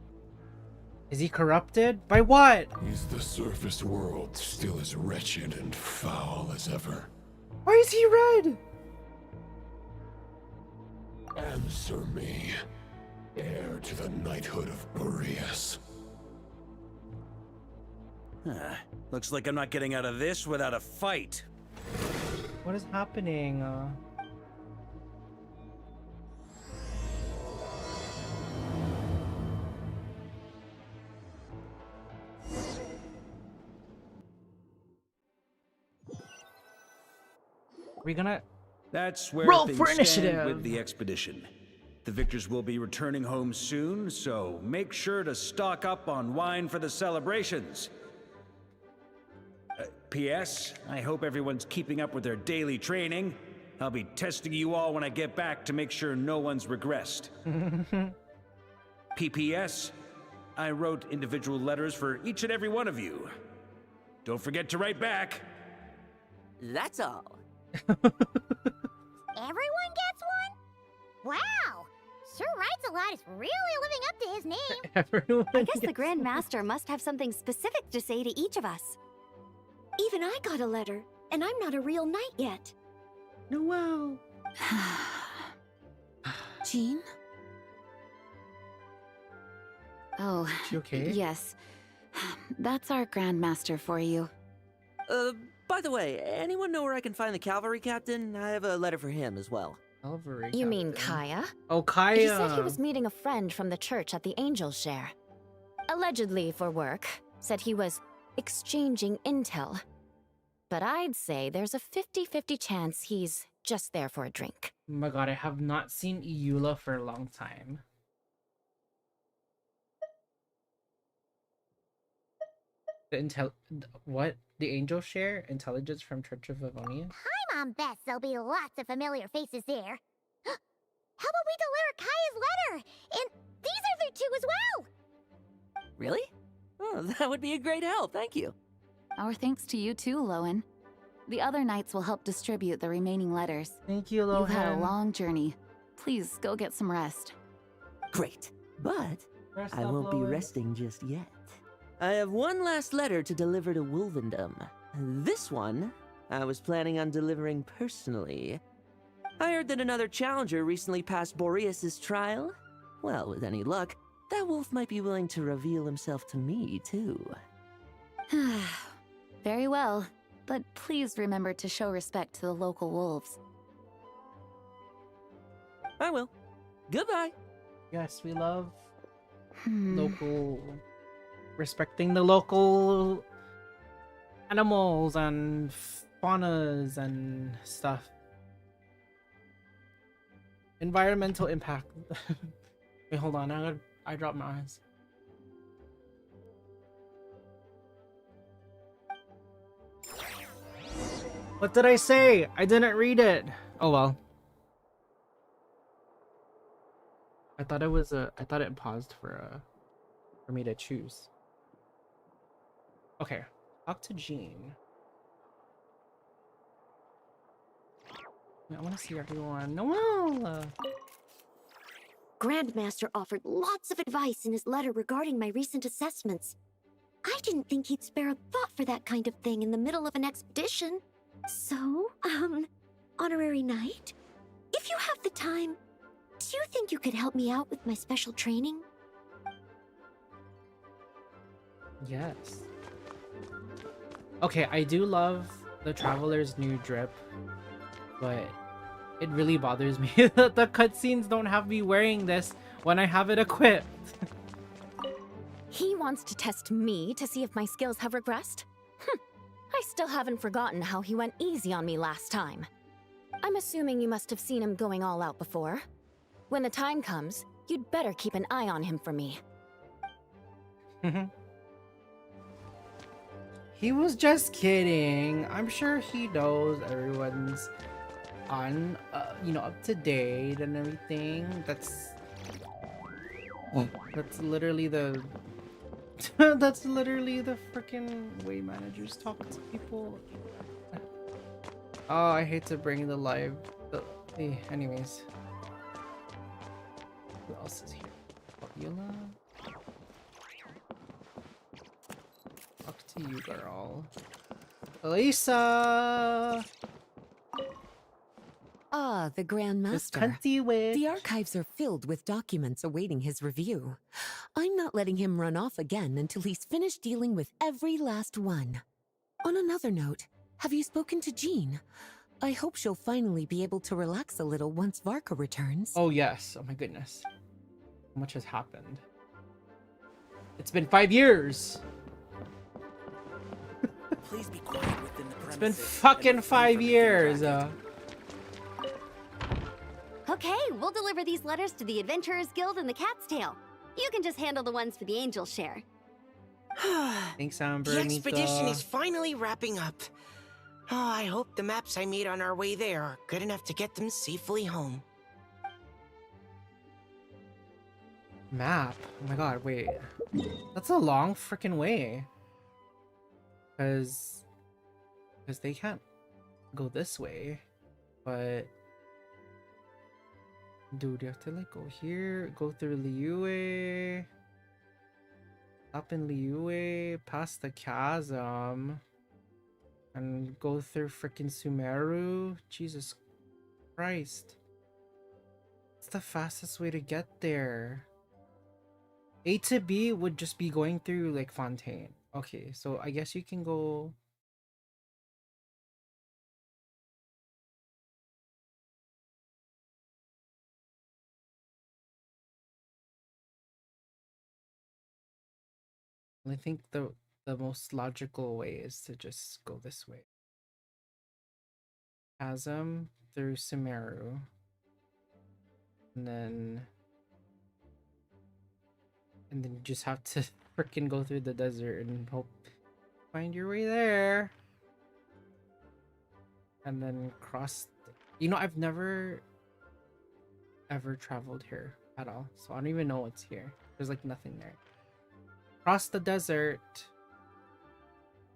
[SPEAKER 1] Is he corrupted? By what?
[SPEAKER 10] Is the surface world still as wretched and foul as ever?
[SPEAKER 1] Why is he red?
[SPEAKER 10] Answer me, heir to the knighthood of Boreas.
[SPEAKER 7] Looks like I'm not getting out of this without a fight.
[SPEAKER 1] What is happening? Are we gonna
[SPEAKER 7] That's where
[SPEAKER 1] roll
[SPEAKER 7] things
[SPEAKER 1] for
[SPEAKER 7] stand
[SPEAKER 1] initiative
[SPEAKER 7] with the expedition. The victors will be returning home soon, so make sure to stock up on wine for the celebrations. P.S. I hope everyone's keeping up with their daily training. I'll be testing you all when I get back to make sure no one's regressed. P.P.S. I wrote individual letters for each and every one of you. Don't forget to write back.
[SPEAKER 6] That's all.
[SPEAKER 2] Everyone gets one? Wow! Sir Writes a Lot is really living up to his name.
[SPEAKER 1] Everyone.
[SPEAKER 11] I guess the Grand Master must have something specific to say to each of us. Even I got a letter, and I'm not a real knight yet.
[SPEAKER 1] Noel.
[SPEAKER 11] Jean? Oh,
[SPEAKER 1] She okay?
[SPEAKER 11] yes. That's our Grand Master for you.
[SPEAKER 6] By the way, anyone know where I can find the cavalry captain? I have a letter for him as well.
[SPEAKER 1] Calvary
[SPEAKER 11] You mean
[SPEAKER 1] captain.
[SPEAKER 11] Kaya?
[SPEAKER 1] Oh, Kaya.
[SPEAKER 11] He said he was meeting a friend from the church at the Angel Share. Allegedly for work. Said he was exchanging intel. But I'd say there's a 50-50 chance he's just there for a drink.
[SPEAKER 1] Oh my god, I have not seen Iula for a long time. What? The Angel Share? Intelligence from Church of Avonia?
[SPEAKER 2] I'm on Beth, there'll be lots of familiar faces there. How about we deliver Kaya's letter? And these other 2 as well!
[SPEAKER 6] Really? Oh, that would be a great help, thank you.
[SPEAKER 11] Our thanks to you too, Lowen. The other knights will help distribute the remaining letters.
[SPEAKER 1] Thank you, Lohan.
[SPEAKER 11] You've had a long journey. Please go get some rest.
[SPEAKER 6] Great, but
[SPEAKER 1] Rest
[SPEAKER 6] I
[SPEAKER 1] up,
[SPEAKER 6] won't be
[SPEAKER 1] Lowen.
[SPEAKER 6] resting just yet. I have one last letter to deliver to Wolvendom. This one, I was planning on delivering personally. I heard that another challenger recently passed Boreas' trial. Well, with any luck, that wolf might be willing to reveal himself to me, too.
[SPEAKER 11] Very well, but please remember to show respect to the local wolves.
[SPEAKER 6] I will. Goodbye.
[SPEAKER 1] Yes, we love local, respecting the local animals and faunas and stuff. Environmental impact. Wait, hold on. I dropped my eyes. What did I say? I didn't read it. Oh well. I thought it was I thought it paused for me to choose. Okay. Talk to Jean. I want to see everyone. Noel!
[SPEAKER 2] Grandmaster offered lots of advice in his letter regarding my recent assessments. I didn't think he'd spare a thought for that kind of thing in the middle of an expedition. So, honorary knight, if you have the time, do you think you could help me out with my special training?
[SPEAKER 1] Yes. Okay, I do love the Traveler's new drip, but it really bothers me that the cutscenes don't have me wearing this when I have it equipped.
[SPEAKER 11] He wants to test me to see if my skills have regressed? I still haven't forgotten how he went easy on me last time. I'm assuming you must have seen him going all out before. When the time comes, you'd better keep an eye on him for me.
[SPEAKER 1] He was just kidding. I'm sure he knows everyone's on, up to date and everything. That's literally the that's literally the freaking way managers talk to people. Oh, I hate to bring the live. Anyways, who else is here? Fabiola. Talk to you, girl. Elisa.
[SPEAKER 12] Ah, the Grand
[SPEAKER 1] This
[SPEAKER 12] Master.
[SPEAKER 1] cunty witch.
[SPEAKER 12] The archives are filled with documents awaiting his review. I'm not letting him run off again until he's finished dealing with every last one. On another note, have you spoken to Jean? I hope she'll finally be able to relax a little once Varka returns.
[SPEAKER 1] Oh yes, oh my goodness. How much has happened? It's been 5 years!
[SPEAKER 13] Please be quiet within the premises.
[SPEAKER 1] It's been fucking 5 years!
[SPEAKER 2] Okay, we'll deliver these letters to the Adventurers Guild and the Cat's Tail. You can just handle the ones for the Angel Share.
[SPEAKER 1] Thanks, Amber.
[SPEAKER 13] The expedition
[SPEAKER 1] Nita.
[SPEAKER 13] is finally wrapping up. Oh, I hope the maps I made on our way there are good enough to get them safely home.
[SPEAKER 1] Map? Oh my god, wait. That's a long freaking way. Because they can't go this way. But dude, you have to like go here, go through Liyue, up in Liyue, past the chasm, and go through freaking Sumeru. Jesus Christ. It's the fastest way to get there. A to B would just be going through like Fontaine. Okay, so I guess you can go. I think the most logical way is to just go this way. Chasm through Sumeru. And then you just have to freaking go through the desert and hope find your way there. And then cross I've never ever traveled here at all, so I don't even know what's here. There's like nothing there. Cross the desert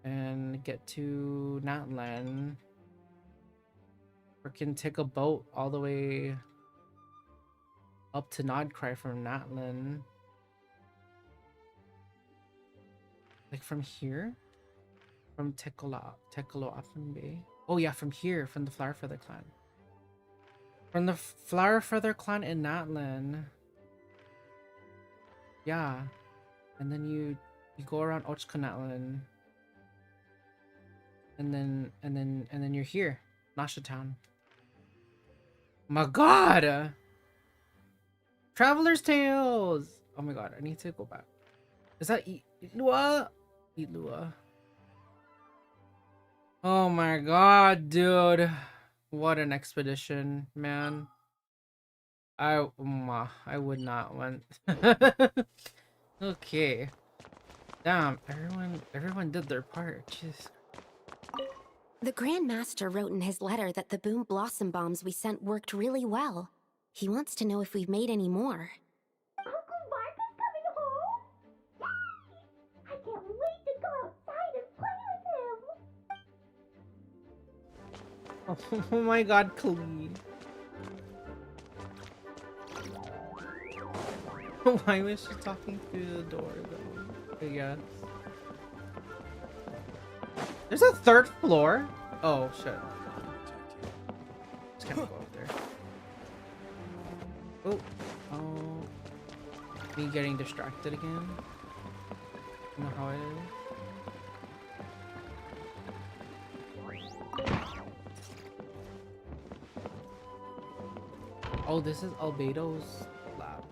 [SPEAKER 1] and get to Natlan. Freaking take a boat all the way up to Nodcry from Natlan. Like from here? From Tekolo Bay? Oh yeah, from here, from the Flower Feather Clan. From the Flower Feather Clan in Natlan. Yeah. And then you go around Ochkanatlan. And then you're here. Nasha Town. My god! Traveler's Tales! Oh my god, I need to go back. Is that Ilua? Ilua. Oh my god, dude. What an expedition, man. I would not want. Okay. Damn, everyone did their part. Jeez.
[SPEAKER 14] The Grand Master wrote in his letter that the Boom Blossom bombs we sent worked really well. He wants to know if we've made any more.
[SPEAKER 2] Uncle Mark is coming home? Yay! I can't wait to go outside and play with him.
[SPEAKER 1] Oh my god, Klee. Why was she talking through the door though? I guess. There's a third floor? Oh shit. Just can't go up there. Oh. Me getting distracted again. You know how it is. Oh, this is Albedo's lab.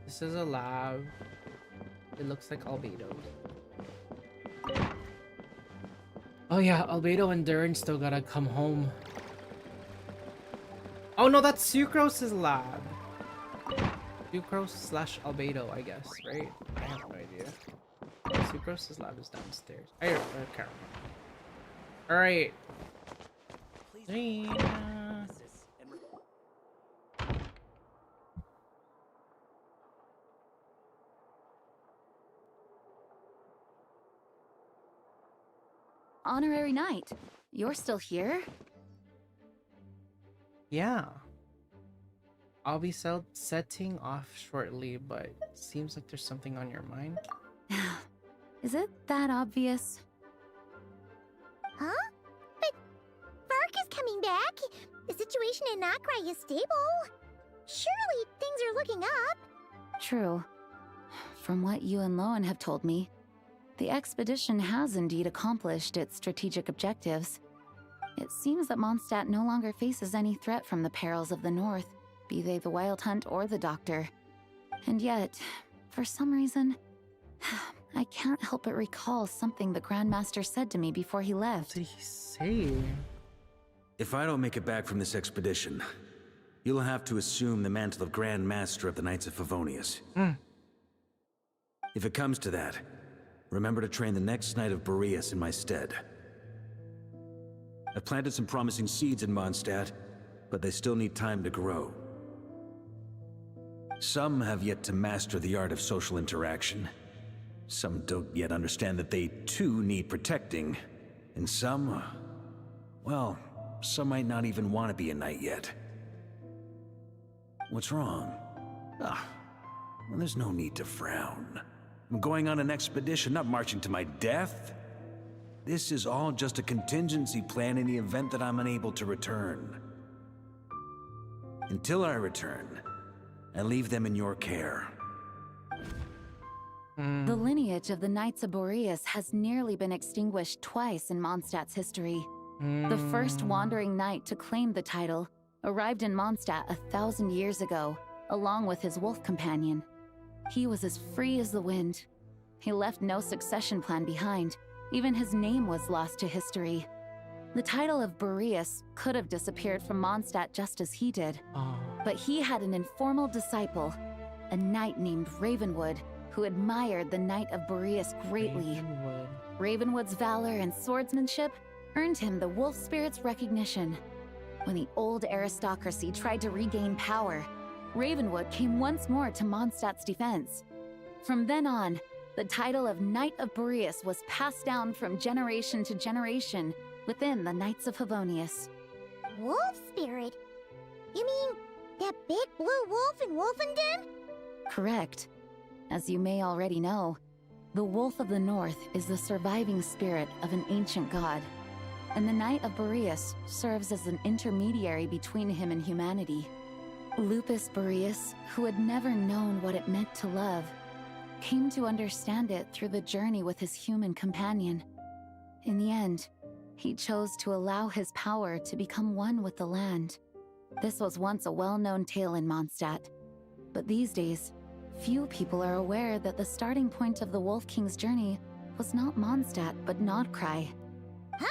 [SPEAKER 1] This is a lab. It looks like Albedo's. Oh yeah, Albedo and Durin still gotta come home. Oh no, that's Sucrose's lab. Sucrose slash Albedo, I guess, right? I have no idea. Sucrose's lab is downstairs. I can't remember. Alright.
[SPEAKER 11] Honorary Knight, you're still here?
[SPEAKER 1] Yeah. I'll be setting off shortly, but seems like there's something on your mind.
[SPEAKER 11] Is it that obvious?
[SPEAKER 2] Huh? But Vark is coming back. The situation in Nokrai is stable. Surely things are looking up.
[SPEAKER 11] True. From what you and Lowen have told me, the expedition has indeed accomplished its strategic objectives. It seems that Mondstadt no longer faces any threat from the perils of the North, be they the Wild Hunt or the Doctor. And yet, for some reason, I can't help but recall something the Grandmaster said to me before he left.
[SPEAKER 1] What did he say?
[SPEAKER 7] If I don't make it back from this expedition, you'll have to assume the mantle of Grand Master of the Knights of Favonius. If it comes to that, remember to train the next Knight of Boreas in my stead. I've planted some promising seeds in Mondstadt, but they still need time to grow. Some have yet to master the art of social interaction. Some don't yet understand that they too need protecting. And some, well, some might not even want to be a knight yet. What's wrong? Well, there's no need to frown. I'm going on an expedition, not marching to my death. This is all just a contingency plan in the event that I'm unable to return. Until I return, I leave them in your care.
[SPEAKER 11] The lineage of the Knights of Boreas has nearly been extinguished twice in Mondstadt's history. The first wandering knight to claim the title arrived in Mondstadt 1,000 years ago, along with his wolf companion. He was as free as the wind. He left no succession plan behind. Even his name was lost to history. The title of Boreas could have disappeared from Mondstadt just as he did. But he had an informal disciple, a knight named Ravenwood, who admired the Knight of Boreas greatly. Ravenwood's valor and swordsmanship earned him the wolf spirit's recognition. When the old aristocracy tried to regain power, Ravenwood came once more to Mondstadt's defense. From then on, the title of Knight of Boreas was passed down from generation to generation within the Knights of Favonius.
[SPEAKER 2] Wolf spirit? You mean that big blue wolf in Wolfenden?
[SPEAKER 11] Correct. As you may already know, the Wolf of the North is the surviving spirit of an ancient god, and the Knight of Boreas serves as an intermediary between him and humanity. Lupus Boreas, who had never known what it meant to love,
[SPEAKER 15] came to understand it through the journey with his human companion. In the end, he chose to allow his power to become one with the land. This was once a well-known tale in Mondstadt, but these days, few people are aware that the starting point of the Wolf King's journey was not Mondstadt, but Nodcry.
[SPEAKER 2] Huh?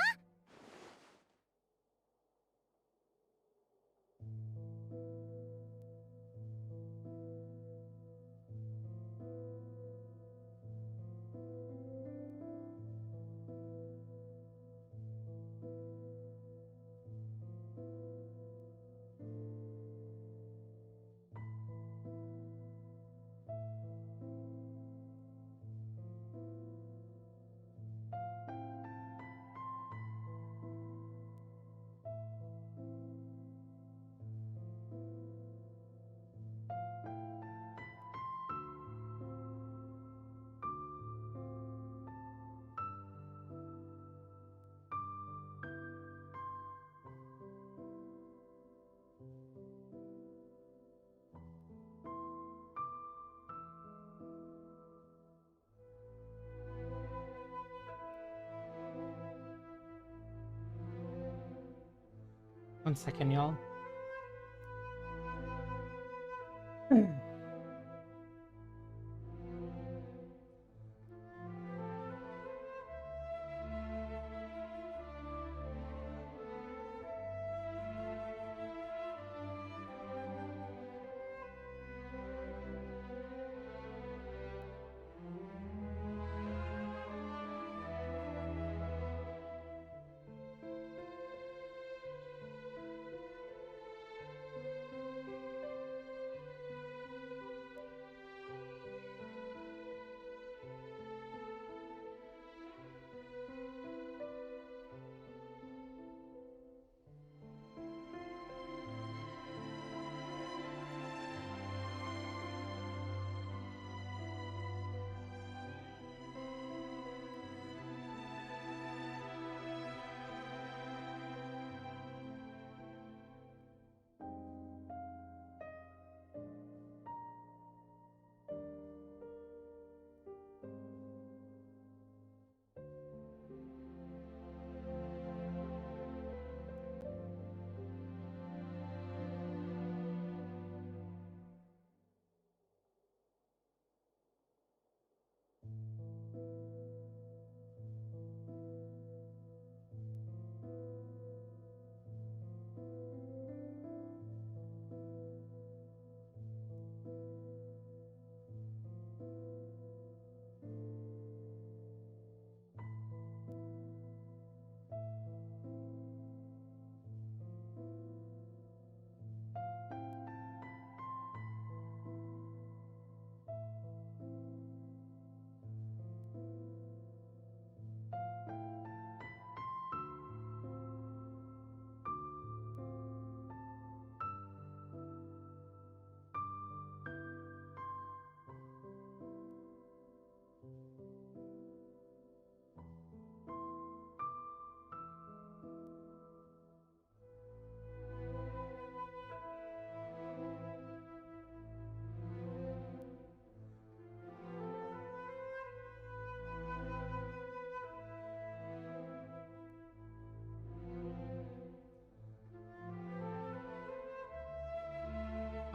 [SPEAKER 1] One second, y'all.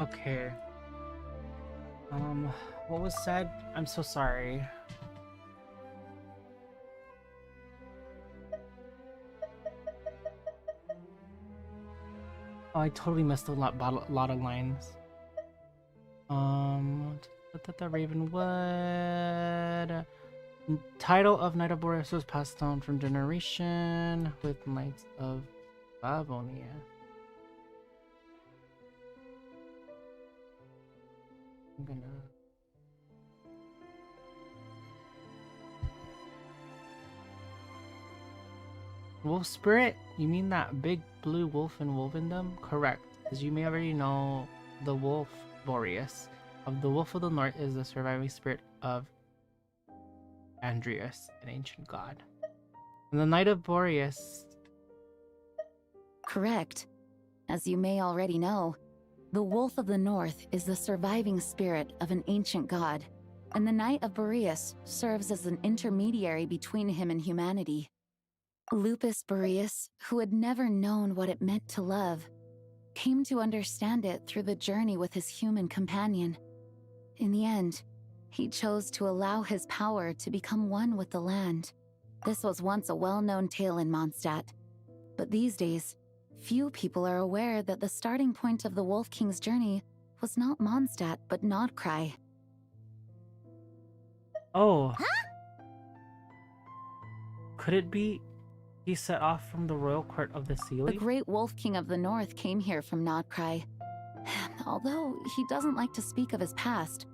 [SPEAKER 1] Okay. What was said? I'm so sorry. Oh, I totally missed a lot of lines. The Ravenwood. Title of Knight of Boreas was passed down from generation with Knights of Bavonia. I'm gonna... Wolf Spirit? You mean that big blue wolf in Wolvendom? Correct. As you may already know, the Wolf Boreas of the Wolf of the North is the surviving spirit of Andreas, an ancient god. And the Knight of Boreas...
[SPEAKER 15] Correct. As you may already know, the Wolf of the North is the surviving spirit of an ancient god. and the Knight of Boreas serves as an intermediary between him and humanity. Lupus Boreas, who had never known what it meant to love, came to understand it through the journey with his human companion. In the end, he chose to allow his power to become one with the land. This was once a well-known tale in Mondstadt, but these days, few people are aware that the starting point of the Wolf King's journey was not Mondstadt, but Nodcry.
[SPEAKER 1] Oh. Could it be he set off from the royal court of the Sealy?
[SPEAKER 15] The great Wolf King of the North came here from Nodcry. Although he doesn't like to speak of his past.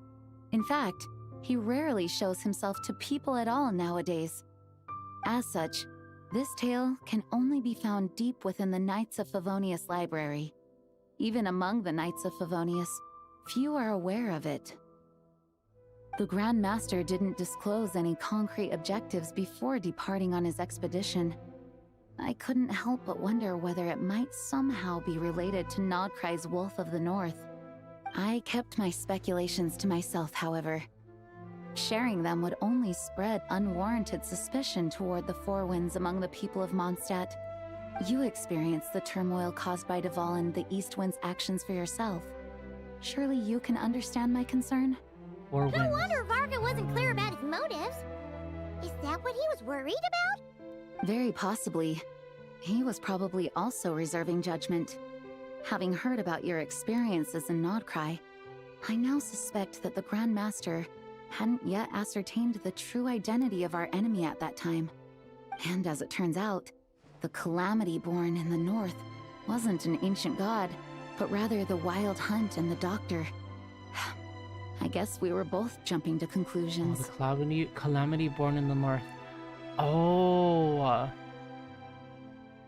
[SPEAKER 15] In fact, he rarely shows himself to people at all nowadays. As such, this tale can only be found deep within the Knights of Favonius library. Even among the Knights of Favonius, few are aware of it. The Grand Master didn't disclose any concrete objectives before departing on his expedition. I couldn't help but wonder whether it might somehow be related to Nodcry's Wolf of the North. I kept my speculations to myself, however. Sharing them would only spread unwarranted suspicion toward the Four Winds among the people of Mondstadt. You experienced the turmoil caused by Duval and the East Wind's actions for yourself. Surely you can understand my concern?
[SPEAKER 1] Or
[SPEAKER 2] No wonder Varga wasn't clear about his motives. Is that what he was worried about?
[SPEAKER 15] Very possibly. He was probably also reserving judgment. Having heard about your experiences in Nodcry, I now suspect that the Grand Master hadn't yet ascertained the true identity of our enemy at that time. And as it turns out, the Calamity born in the north wasn't an ancient god, but rather the Wild Hunt and the Doctor. I guess we were both jumping to conclusions.
[SPEAKER 1] Oh, the calamity born in the north. Oh.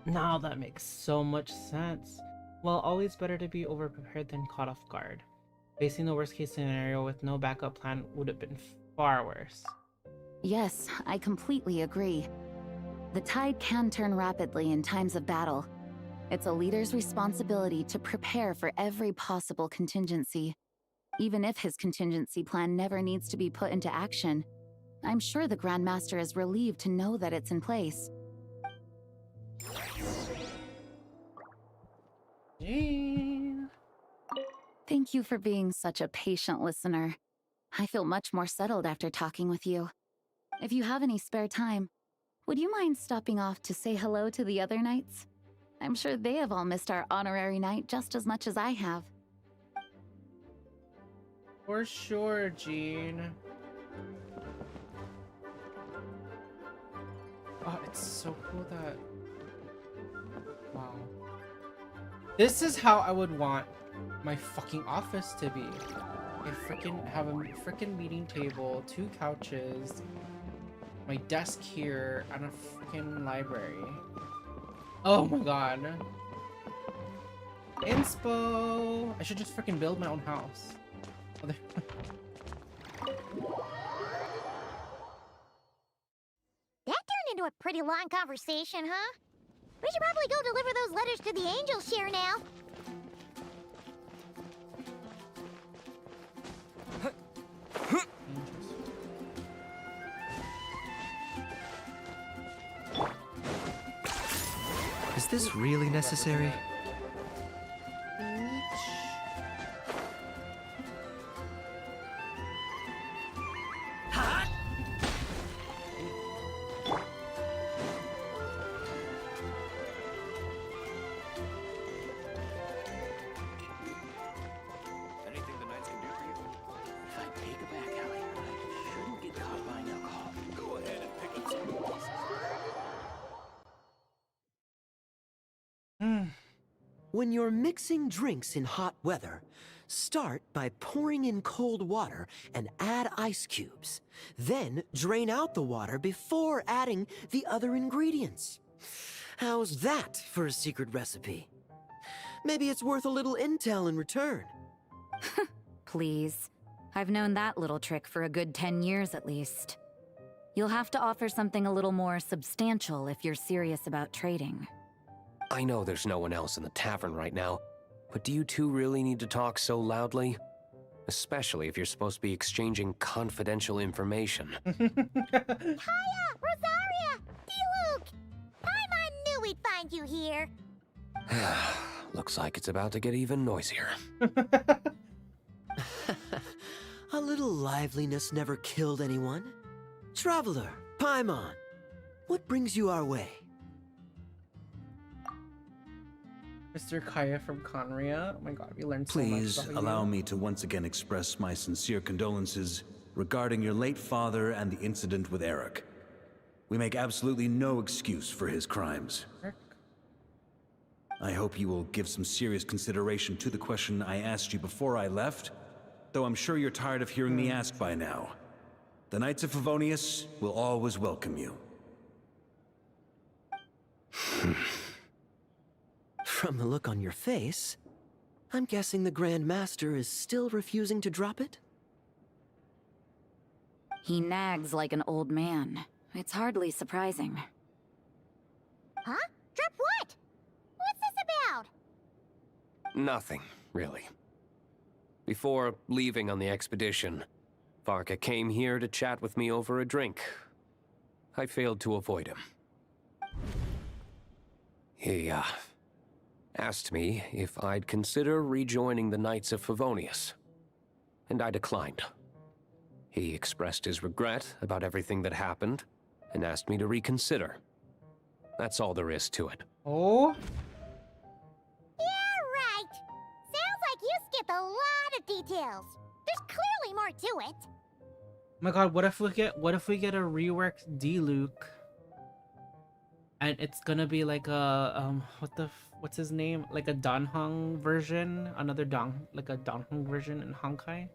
[SPEAKER 1] Now that makes so much sense. Well, always better to be overprepared than caught off guard. Facing the worst case scenario with no backup plan would have been far worse.
[SPEAKER 15] Yes, I completely agree. The tide can turn rapidly in times of battle. It's a leader's responsibility to prepare for every possible contingency. Even if his contingency plan never needs to be put into action, I'm sure the Grand Master is relieved to know that it's in place.
[SPEAKER 1] Jean.
[SPEAKER 15] Thank you for being such a patient listener. I feel much more settled after talking with you. If you have any spare time, would you mind stopping off to say hello to the other knights? I'm sure they have all missed our honorary knight just as much as I have.
[SPEAKER 1] For sure, Jean. Oh, it's so cool that... Wow. This is how I would want my fucking office to be. Have a freaking meeting table, 2 couches, my desk here, and a freaking library. Oh my god. Inspo! I should just freaking build my own house.
[SPEAKER 2] That turned into a pretty long conversation, huh? We should probably go deliver those letters to the Angel Share now.
[SPEAKER 10] Is this really necessary?
[SPEAKER 6] When you're mixing drinks in hot weather, start by pouring in cold water and add ice cubes. Then drain out the water before adding the other ingredients. How's that for a secret recipe? Maybe it's worth a little intel in return.
[SPEAKER 11] Please. I've known that little trick for a good 10 years at least. You'll have to offer something a little more substantial if you're serious about trading.
[SPEAKER 10] I know there's no one else in the tavern right now, but do you two really need to talk so loudly?
[SPEAKER 16] Especially if you're supposed to be exchanging confidential information.
[SPEAKER 2] Kaya! Rosaria! D-Luke! Paimon knew we'd find you here.
[SPEAKER 16] Looks like it's about to get even noisier.
[SPEAKER 17] A little liveliness never killed anyone. Traveler, Paimon, what brings you our way?
[SPEAKER 1] Mr. Kaya from Conria. Oh my god, we learned so
[SPEAKER 7] Please
[SPEAKER 1] much about
[SPEAKER 7] allow
[SPEAKER 1] you.
[SPEAKER 7] me to once again express my sincere condolences regarding your late father and the incident with Eric. We make absolutely no excuse for his crimes. I hope you will give some serious consideration to the question I asked you before I left, though I'm sure you're tired of hearing me ask by now. The Knights of Favonius will always welcome you.
[SPEAKER 17] From the look on your face, I'm guessing the Grand Master is still refusing to drop it?
[SPEAKER 15] He nags like an old man. It's hardly surprising.
[SPEAKER 2] Huh? Drop what? What's this about?
[SPEAKER 16] Nothing, really. Before leaving on the expedition, Varka came here to chat with me over a drink. I failed to avoid him. He, asked me if I'd consider rejoining the Knights of Favonius, and I declined. He expressed his regret about everything that happened, and asked me to reconsider. That's all there is to it.
[SPEAKER 1] Oh?
[SPEAKER 2] Yeah, right. Sounds like you skipped a lot of details. There's clearly more to it.
[SPEAKER 1] Oh my god, what if we get a reworked D-Luke? And it's gonna be like a what's his name? Like a Danhong version, like a Danhong version in Honkai.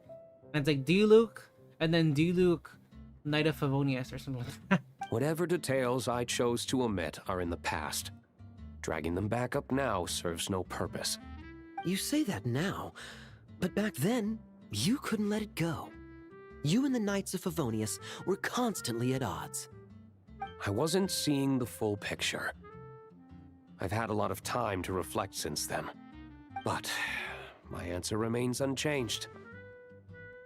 [SPEAKER 1] And it's like D-Luke and then D-Luke Knight of Favonius or something like that.
[SPEAKER 16] Whatever details I chose to omit are in the past. Dragging them back up now serves no purpose.
[SPEAKER 17] You say that now, but back then, you couldn't let it go. You and the Knights of Favonius were constantly at odds.
[SPEAKER 16] I wasn't seeing the full picture. I've had a lot of time to reflect since then. But my answer remains unchanged.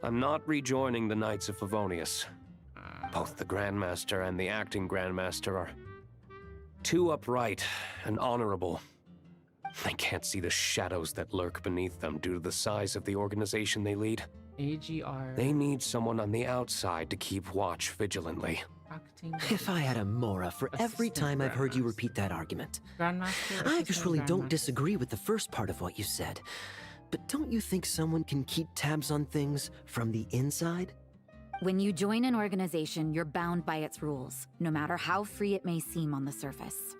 [SPEAKER 16] I'm not rejoining the Knights of Favonius. Both the Grandmaster and the acting Grandmaster are too upright and honorable. I can't see the shadows that lurk beneath them due to the size of the organization they lead.
[SPEAKER 1] AGR.
[SPEAKER 16] They need someone on the outside to keep watch vigilantly.
[SPEAKER 17] If I had a Mora for every time I've heard you repeat that argument.
[SPEAKER 1] Grandmaster,
[SPEAKER 17] I actually don't disagree with the first part of what you said. But don't you think someone can keep tabs on things from the inside?
[SPEAKER 15] When you join an organization, you're bound by its rules, no matter how free it may seem on the surface.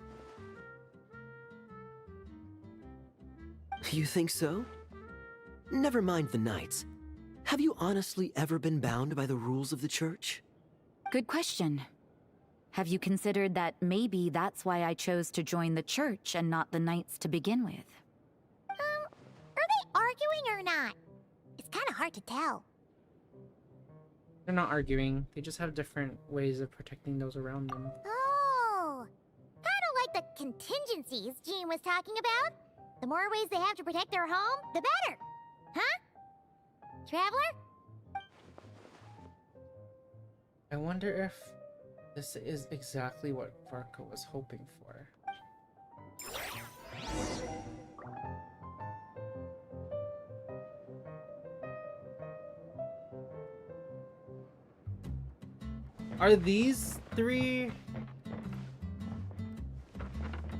[SPEAKER 17] You think so? Never mind the Knights. Have you honestly ever been bound by the rules of the Church?
[SPEAKER 15] Good question. Have you considered that maybe that's why I chose to join the Church and not the Knights to begin with?
[SPEAKER 2] Are they arguing or not? It's kind of hard to tell.
[SPEAKER 1] They're not arguing. They just have different ways of protecting those around them.
[SPEAKER 2] Oh, kind of like the contingencies Jean was talking about. The more ways they have to protect their home, the better. Huh? Traveler?
[SPEAKER 1] I wonder if this is exactly what Varka was hoping for. Are these three?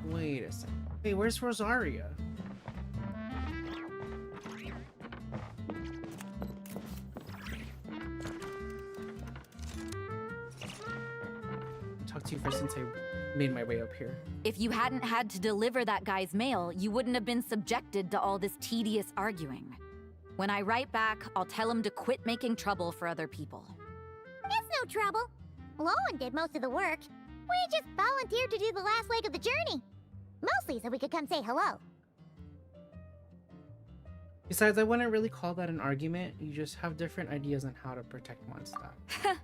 [SPEAKER 1] Wait a second. Hey, where's Rosaria? Talk to you first since I made my way up here.
[SPEAKER 15] If you hadn't had to deliver that guy's mail, you wouldn't have been subjected to all this tedious arguing. When I write back, I'll tell him to quit making trouble for other people.
[SPEAKER 2] It's no trouble. Lowen did most of the work. We just volunteered to do the last leg of the journey. Mostly so we could come say hello.
[SPEAKER 1] Besides, I wouldn't really call that an argument. You just have different ideas on how to protect Mondstadt.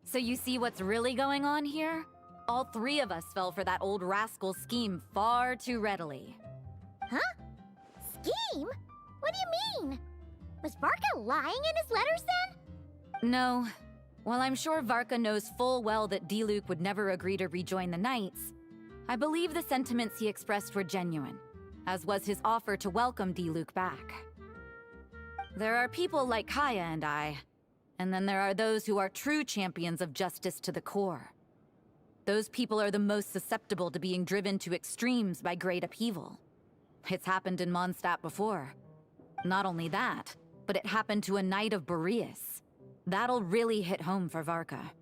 [SPEAKER 15] So you see what's really going on here? All three of us fell for that old rascal's scheme far too readily.
[SPEAKER 2] Huh? Scheme? What do you mean? Was Varka lying in his letters then?
[SPEAKER 15] No. While I'm sure Varka knows full well that Diluc would never agree to rejoin the Knights, I believe the sentiments he expressed were genuine, as was his offer to welcome Diluc back. There are people like Kaya and I, and then there are those who are true champions of justice to the core. Those people are the most susceptible to being driven to extremes by great upheaval. It's happened in Mondstadt before. Not only that, but it happened to a Knight of Boreas. That'll really hit home for Varka.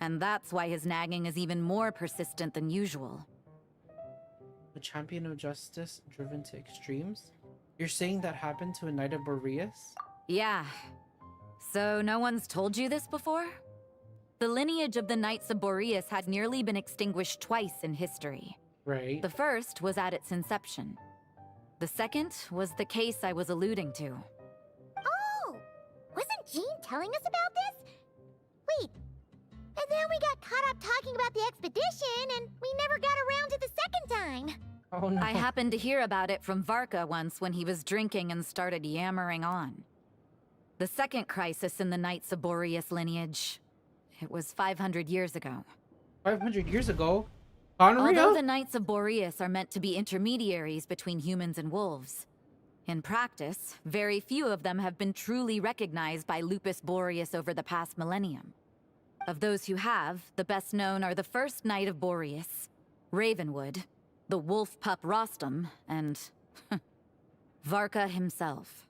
[SPEAKER 15] And that's why his nagging is even more persistent than usual.
[SPEAKER 1] A champion of justice driven to extremes? You're saying that happened to a Knight of Boreas?
[SPEAKER 15] Yeah. So no one's told you this before? The lineage of the Knights of Boreas had nearly been extinguished twice in history.
[SPEAKER 1] Right.
[SPEAKER 15] The first was at its inception. The second was the case I was alluding to.
[SPEAKER 2] Oh! Wasn't Jean telling us about this? Wait. And then we got caught up talking about the expedition, and we never got around to the second time.
[SPEAKER 1] Oh no.
[SPEAKER 15] I happened to hear about it from Varka once when he was drinking and started yammering on. The second crisis in the Knights of Boreas lineage. It was 500 years ago.
[SPEAKER 1] 500 years ago? Gonorrhea?
[SPEAKER 15] Although the Knights of Boreas are meant to be intermediaries between humans and wolves, in practice, very few of them have been truly recognized by Lupus Boreas over the past millennium. Of those who have, the best known are the first Knight of Boreas, Ravenwood, the wolf pup Rostam, and Varka himself.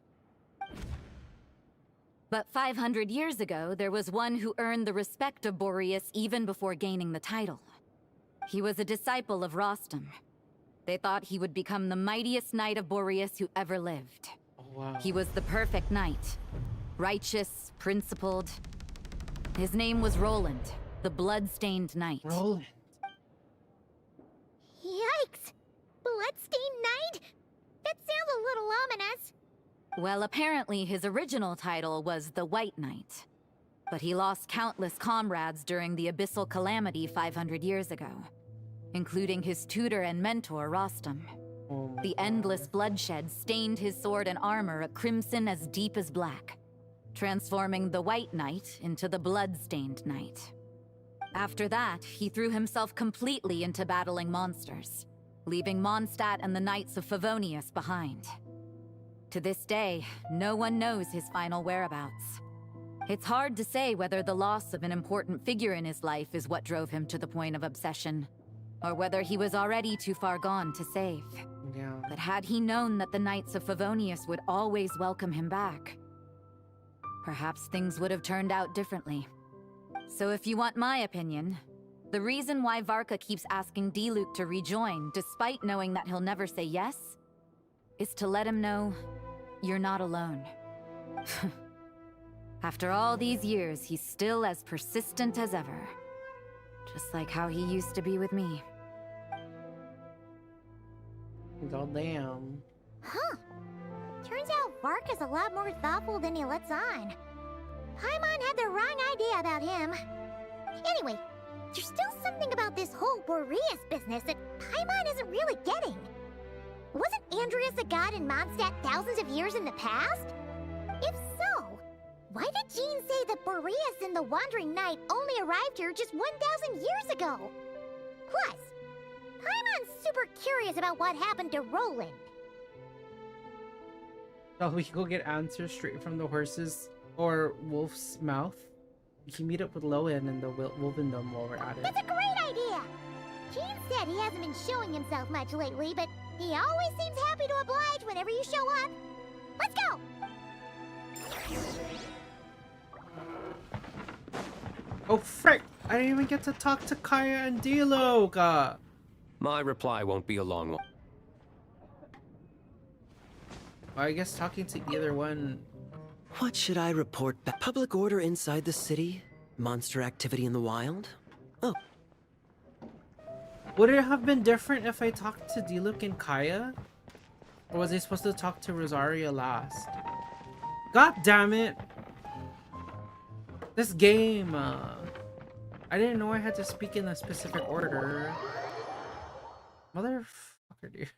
[SPEAKER 15] But 500 years ago, there was one who earned the respect of Boreas even before gaining the title. He was a disciple of Rostam. They thought he would become the mightiest Knight of Boreas who ever lived.
[SPEAKER 1] Oh, wow.
[SPEAKER 15] He was the perfect knight. Righteous, principled. His name was Roland, the blood-stained knight.
[SPEAKER 1] Roland.
[SPEAKER 2] Yikes! Bloodstained Knight? That sounds a little ominous.
[SPEAKER 15] Well, apparently his original title was the White Knight. But he lost countless comrades during the Abyssal Calamity 500 years ago, including his tutor and mentor, Rostam.
[SPEAKER 1] Oh
[SPEAKER 15] The endless bloodshed stained his sword and armor a crimson as deep as black, transforming the White Knight into the Blood-Stained Knight. After that, he threw himself completely into battling monsters, leaving Mondstadt and the Knights of Favonius behind. To this day, no one knows his final whereabouts. It's hard to say whether the loss of an important figure in his life is what drove him to the point of obsession, or whether he was already too far gone to save.
[SPEAKER 1] Yeah.
[SPEAKER 15] But had he known that the Knights of Favonius would always welcome him back, perhaps things would have turned out differently. So if you want my opinion, the reason why Varka keeps asking Diluc to rejoin, despite knowing that he'll never say yes, is to let him know you're not alone. After all these years, he's still as persistent as ever. Just like how he used to be with me.
[SPEAKER 1] Goddamn.
[SPEAKER 2] Huh. Turns out Varka's a lot more thoughtful than he lets on. Paimon had the wrong idea about him. Anyway, there's still something about this whole Boreas business that Paimon isn't really getting. Wasn't Andreas a god in Mondstadt thousands of years in the past? If so, why did Jean say that Boreas and the Wandering Knight only arrived here just 1,000 years ago? Plus, Paimon's super curious about what happened to Roland.
[SPEAKER 1] Shall we go get answers straight from the horse's or wolf's mouth? We can meet up with Lowen and the Wolvendom while we're at it.
[SPEAKER 2] That's a great idea! Jean said he hasn't been showing himself much lately, but he always seems happy to oblige whenever you show up. Let's go!
[SPEAKER 1] Oh frick! I didn't even get to talk to Kaya and Diluc!
[SPEAKER 16] My reply won't be a long one.
[SPEAKER 1] Well, I guess talking to either one.
[SPEAKER 17] What should I report back? Public order inside the city? Monster activity in the wild? Oh.
[SPEAKER 1] Would it have been different if I talked to Diluc and Kaya? Or was I supposed to talk to Rosaria last? God damn it! This game! I didn't know I had to speak in a specific order. Motherfucker, dude.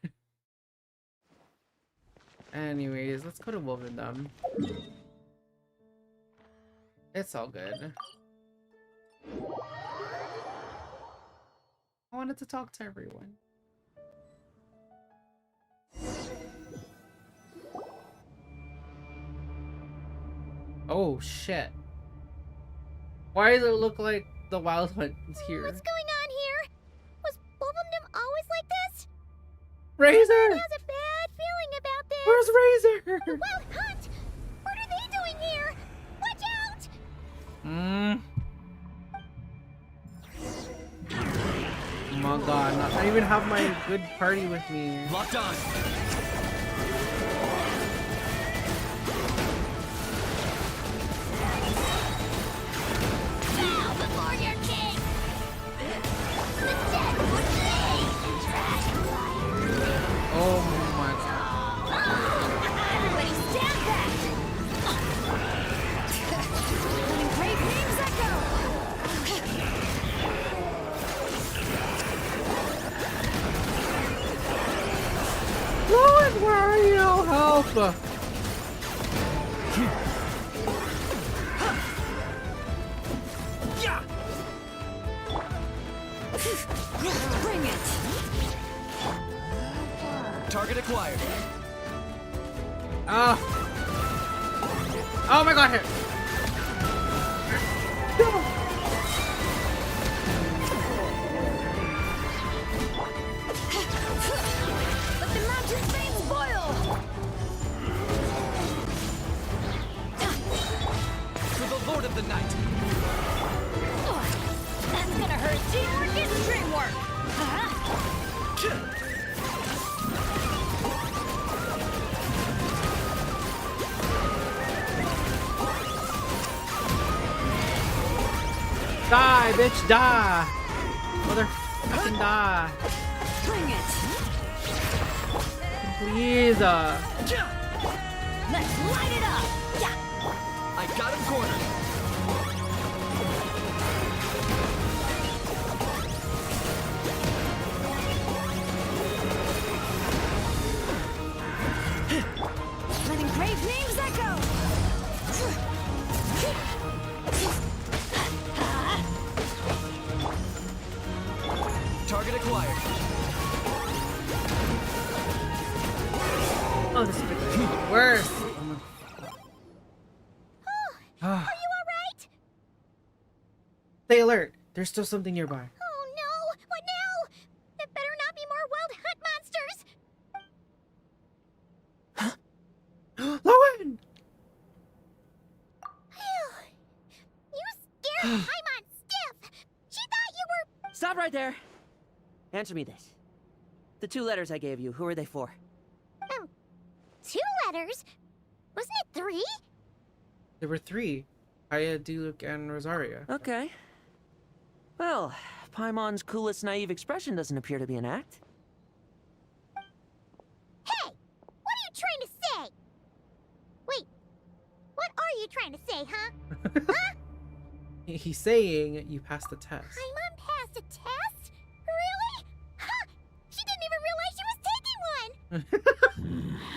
[SPEAKER 1] Anyways, let's go to Wolvendom. It's all good. I wanted to talk to everyone. Oh shit. Why does it look like the Wild Hunt is here?
[SPEAKER 2] What's going on here? Was Wolvendom always like this?
[SPEAKER 1] Razor!
[SPEAKER 2] Everyone has a bad feeling about this.
[SPEAKER 1] Where's Razor?
[SPEAKER 2] The Wild Hunt! What are they doing here? Watch out!
[SPEAKER 1] Oh my god, I don't even have my good party with me.
[SPEAKER 10] Locked on.
[SPEAKER 2] Bow before your king! The dead would bleed!
[SPEAKER 1] Oh my god.
[SPEAKER 2] Everybody stand back! Letting great names echo!
[SPEAKER 1] Lord, where are you? Help!
[SPEAKER 2] Bring it!
[SPEAKER 10] Target acquired.
[SPEAKER 1] Oh! Oh my god, here!
[SPEAKER 2] Let the mountain's veins boil!
[SPEAKER 10] For the Lord of the Night.
[SPEAKER 2] That's gonna hurt. Teamwork is dreamwork!
[SPEAKER 1] Die, bitch, die! Motherfucking die!
[SPEAKER 2] Bring it!
[SPEAKER 1] Please,
[SPEAKER 2] Let's light it up! Yeah!
[SPEAKER 10] I got him cornered.
[SPEAKER 2] Letting brave names echo!
[SPEAKER 10] Target acquired.
[SPEAKER 1] oh, this is getting worse.
[SPEAKER 2] Are you alright?
[SPEAKER 1] Stay alert. There's still something nearby.
[SPEAKER 2] Oh no! What now? There better not be more Wild Hunt monsters!
[SPEAKER 1] Lowen!
[SPEAKER 2] You scared Paimon stiff! She thought you were...
[SPEAKER 6] Stop right there. Answer me this. The 2 letters I gave you, who are they for?
[SPEAKER 2] 2 letters? Wasn't it 3?
[SPEAKER 1] There were 3. Aya, Diluc, and Rosaria.
[SPEAKER 6] Okay. Well, Paimon's coolest naive expression doesn't appear to be an act.
[SPEAKER 2] Hey! What are you trying to say? Wait. What are you trying to say, huh? Huh?
[SPEAKER 1] He's saying you passed the test.
[SPEAKER 2] Paimon passed a test? Really? Ha! She didn't even realize she was taking one!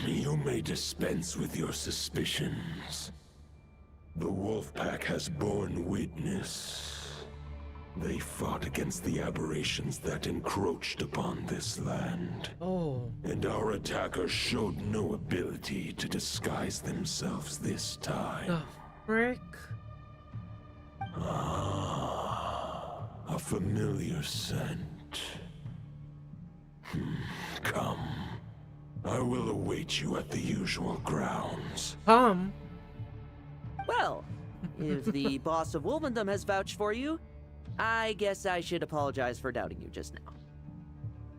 [SPEAKER 18] You may dispense with your suspicions. The Wolfpack has borne witness. They fought against the aberrations that encroached upon this land.
[SPEAKER 1] Oh.
[SPEAKER 18] And our attackers showed no ability to disguise themselves this time.
[SPEAKER 1] The frick?
[SPEAKER 18] Ah, a familiar scent. Come. I will await you at the usual grounds.
[SPEAKER 6] Well, if the boss of Wolvendom has vouched for you, I guess I should apologize for doubting you just now.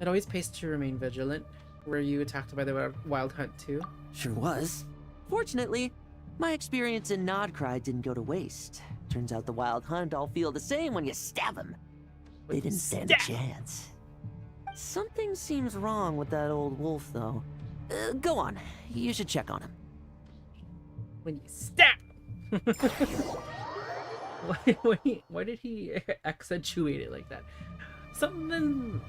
[SPEAKER 1] It always pays to remain vigilant. Were you attacked by the Wild Hunt too?
[SPEAKER 6] Sure was. Fortunately, my experience in Nodcry didn't go to waste. Turns out the Wild Hunt all feel the same when you stab them. They didn't stand a chance. Something seems wrong with that old wolf, though. Go on. You should check on him.
[SPEAKER 1] When you stab! Why did he accentuate it like that? Something...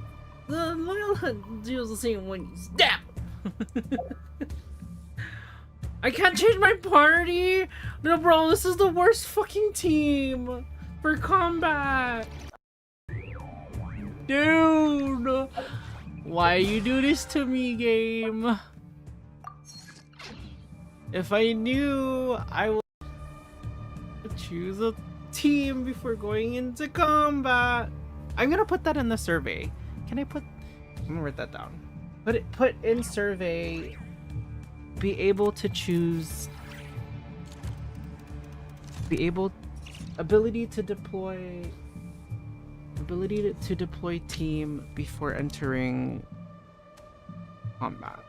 [SPEAKER 1] The Wild Hunt feels the same when you stab! I can't change my party! No, bro, this is the worst fucking team for combat! Dude! Why you do this to me, game? If I knew, I would choose a team before going into combat. I'm gonna put that in the survey. Can I put... I'm gonna write that down. Put in survey... Be able to choose... Ability to deploy team before entering combat.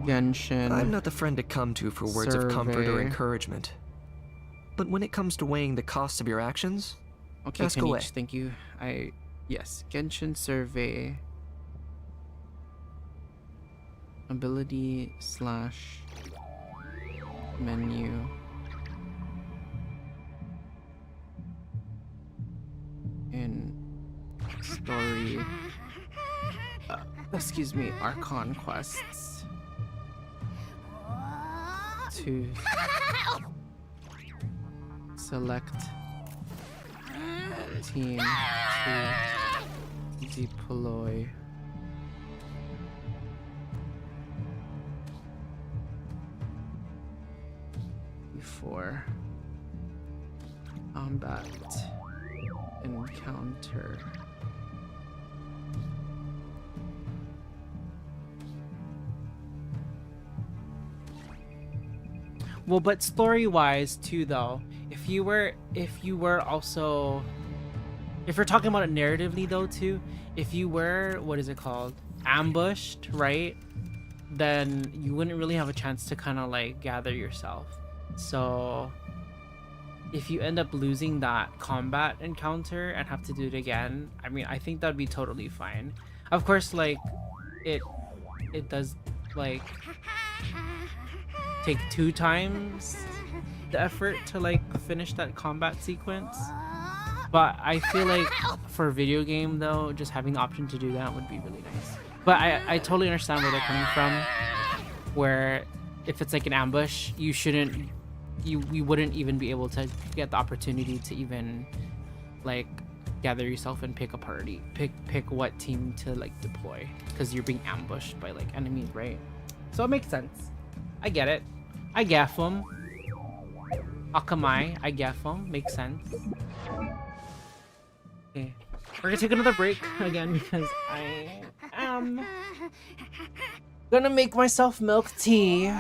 [SPEAKER 1] Genshin.
[SPEAKER 9] I'm not the friend to come to for words of comfort or
[SPEAKER 1] survey.
[SPEAKER 9] encouragement. But when it comes to weighing the costs of your actions,
[SPEAKER 1] Okay,
[SPEAKER 9] ask away.
[SPEAKER 1] Kanich, thank you. Yes, Genshin survey. Ability / menu. In story. Excuse me, Archon quests. To select team to deploy. Before combat encounter. Well, but story-wise too, though, if you were also, if we're talking about it narratively though too, if you were, what is it called, ambushed, right? Then you wouldn't really have a chance to kind of like gather yourself. So if you end up losing that combat encounter and have to do it again, I mean, I think that'd be totally fine. Of course, like it does like take 2 times the effort to like finish that combat sequence. But I feel like for a video game though, just having the option to do that would be really nice. But I totally understand where they're coming from, where if it's like an ambush, you wouldn't even be able to get the opportunity to even like gather yourself and pick a party, pick what team to like deploy, because you're being ambushed by like enemies, right? So it makes sense. I get it. I gaff them. Akamai, I gaff them. Makes sense. Okay. We're gonna take another break again because I am gonna make myself milk tea.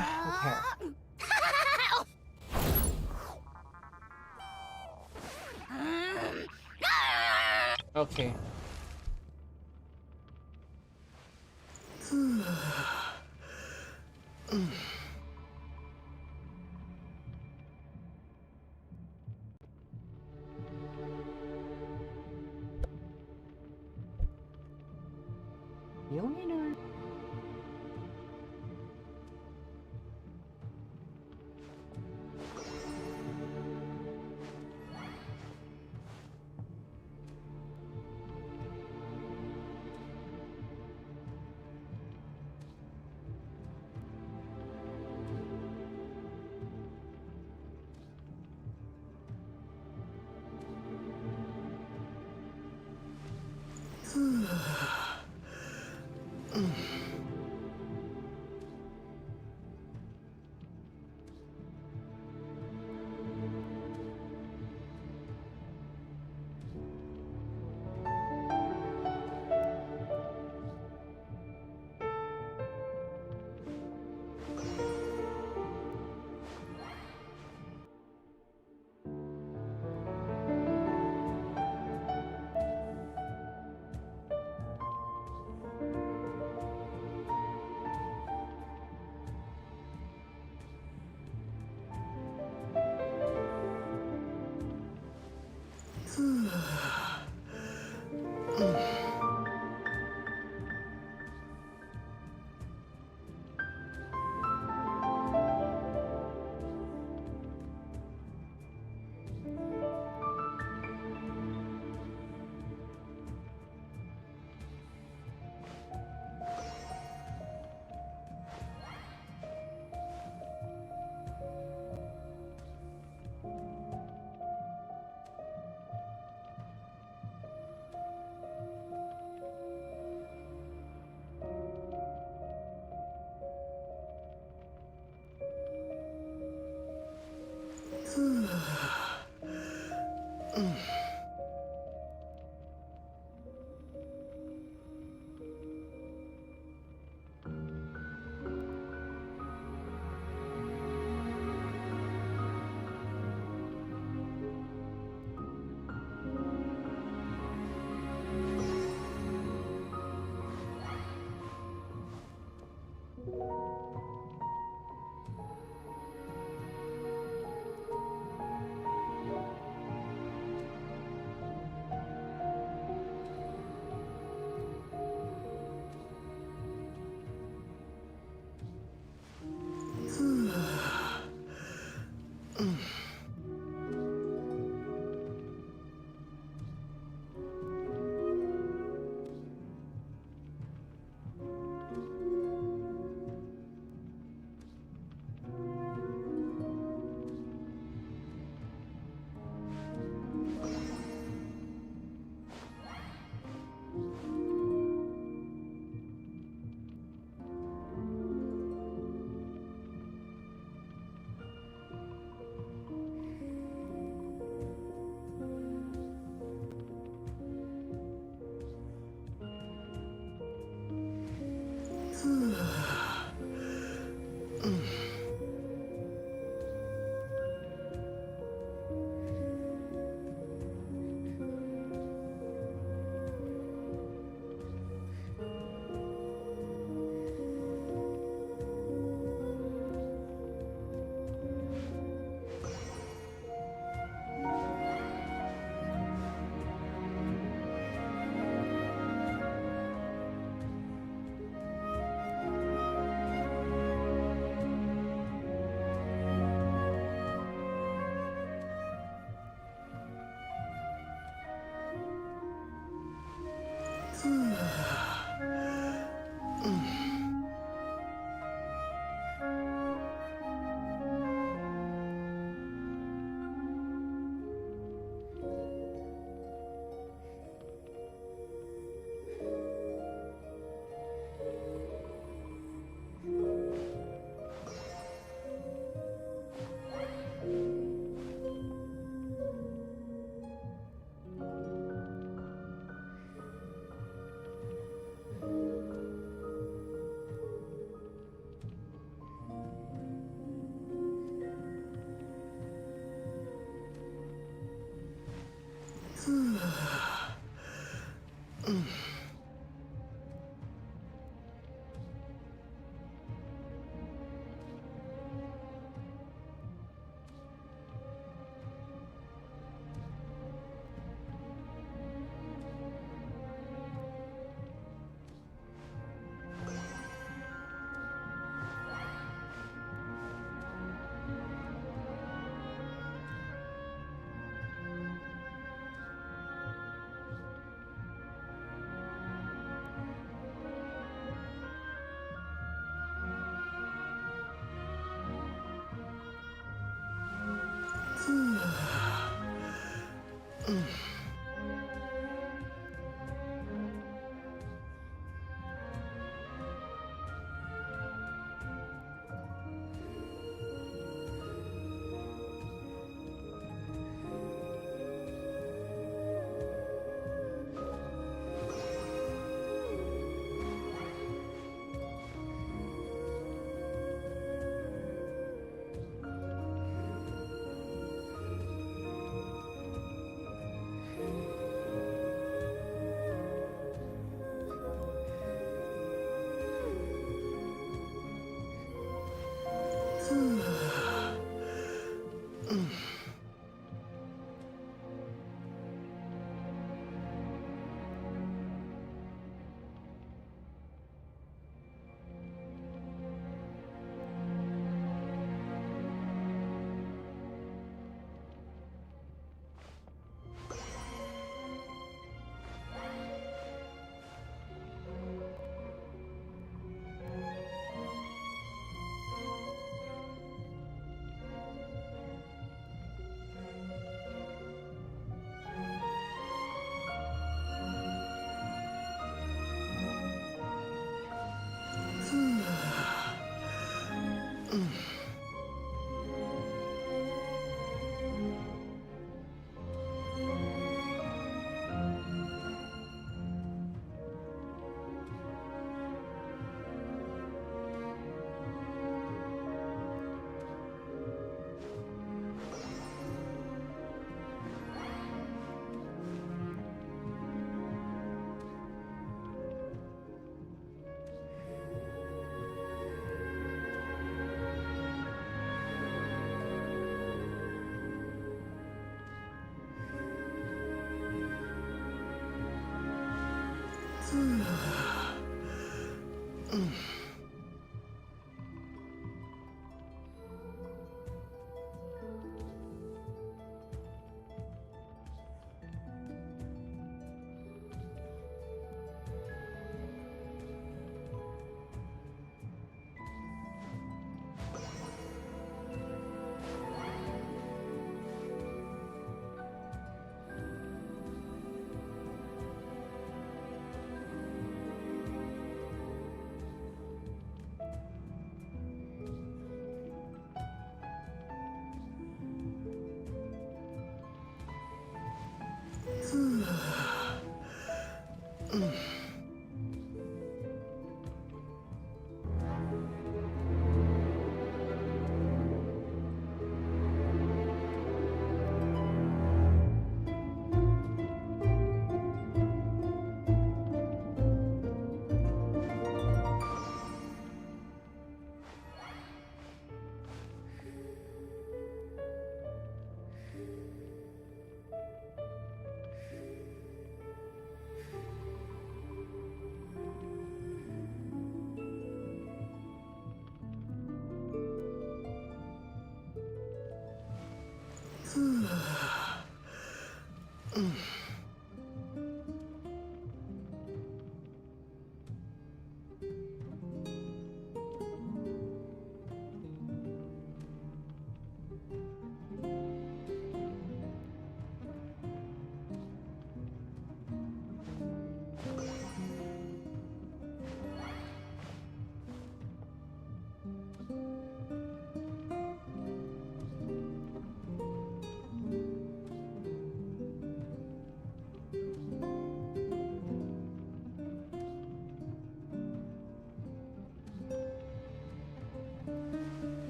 [SPEAKER 1] Okay. Okay. Millionaire.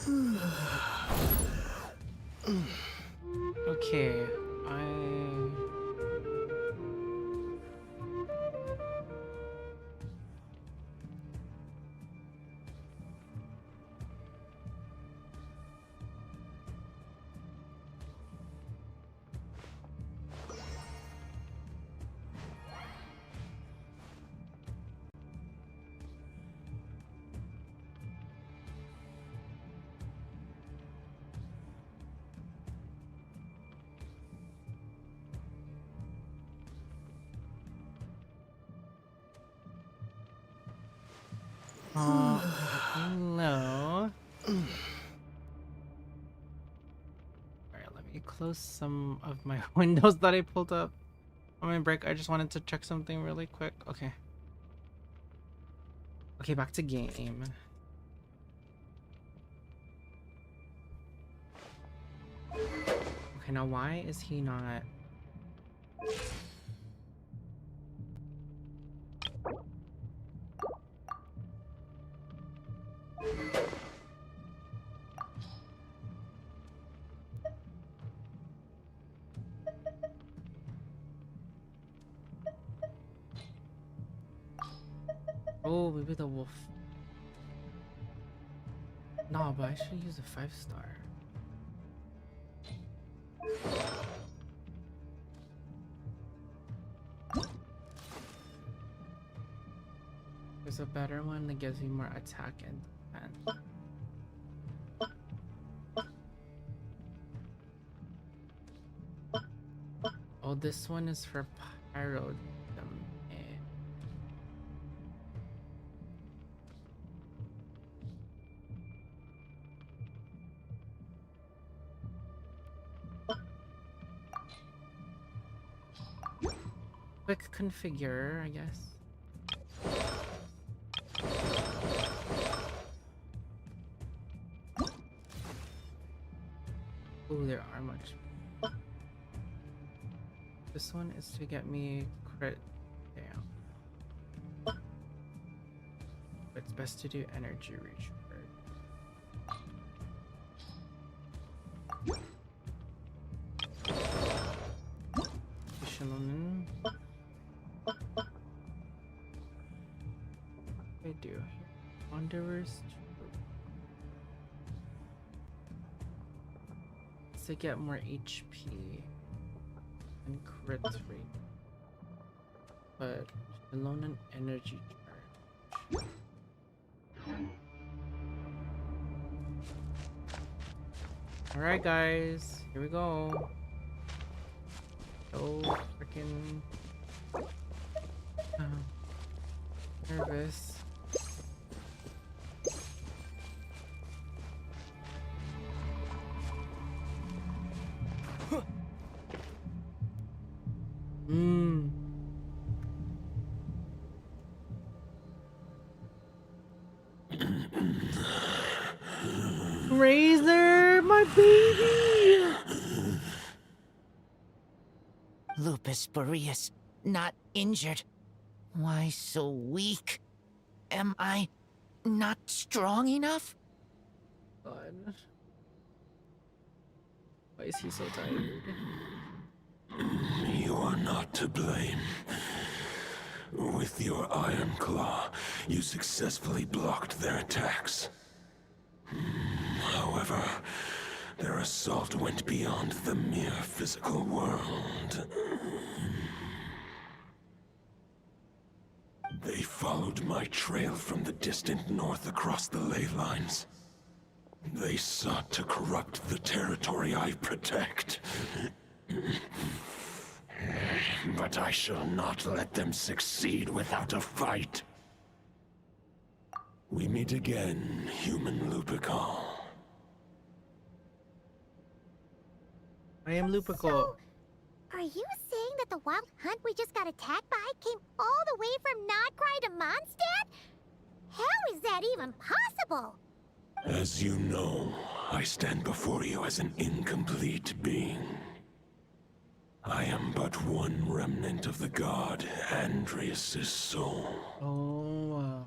[SPEAKER 1] Okay, no. Alright, let me close some of my windows that I pulled up on my break. I just wanted to check something really quick. Okay. Okay, back to game. Okay, now why is he not... Oh, maybe the wolf. No, but I should use a 5-star. There's a better one that gives me more attack and defense. Oh, this one is for pyro. Quick configure, I guess. Oh, there are much. This one is to get me crit down. But it's best to do energy recharge. Echelon. I do here. Wanderer's Troop. To get more HP and crit rate, but alone an energy charge. All right, guys, here we go. So freaking nervous. Razor, my baby!
[SPEAKER 13] Lupus Boreas, not injured. Why so weak? Am I not strong enough?
[SPEAKER 1] God. Why is he so tired?
[SPEAKER 18] You are not to blame. With your Iron Claw, you successfully blocked their attacks. However, their assault went beyond the mere physical world. They followed my trail from the distant north across the ley lines. They sought to corrupt the territory I protect. But I shall not let them succeed without a fight. We meet again, human Lupical.
[SPEAKER 1] I am Lupical.
[SPEAKER 2] So, are you saying that the wild hunt we just got attacked by came all the way from Nodcry to Mondstadt? How is that even possible?
[SPEAKER 18] As you know, I stand before you as an incomplete being. I am but one remnant of the god Andreas' soul.
[SPEAKER 1] Oh.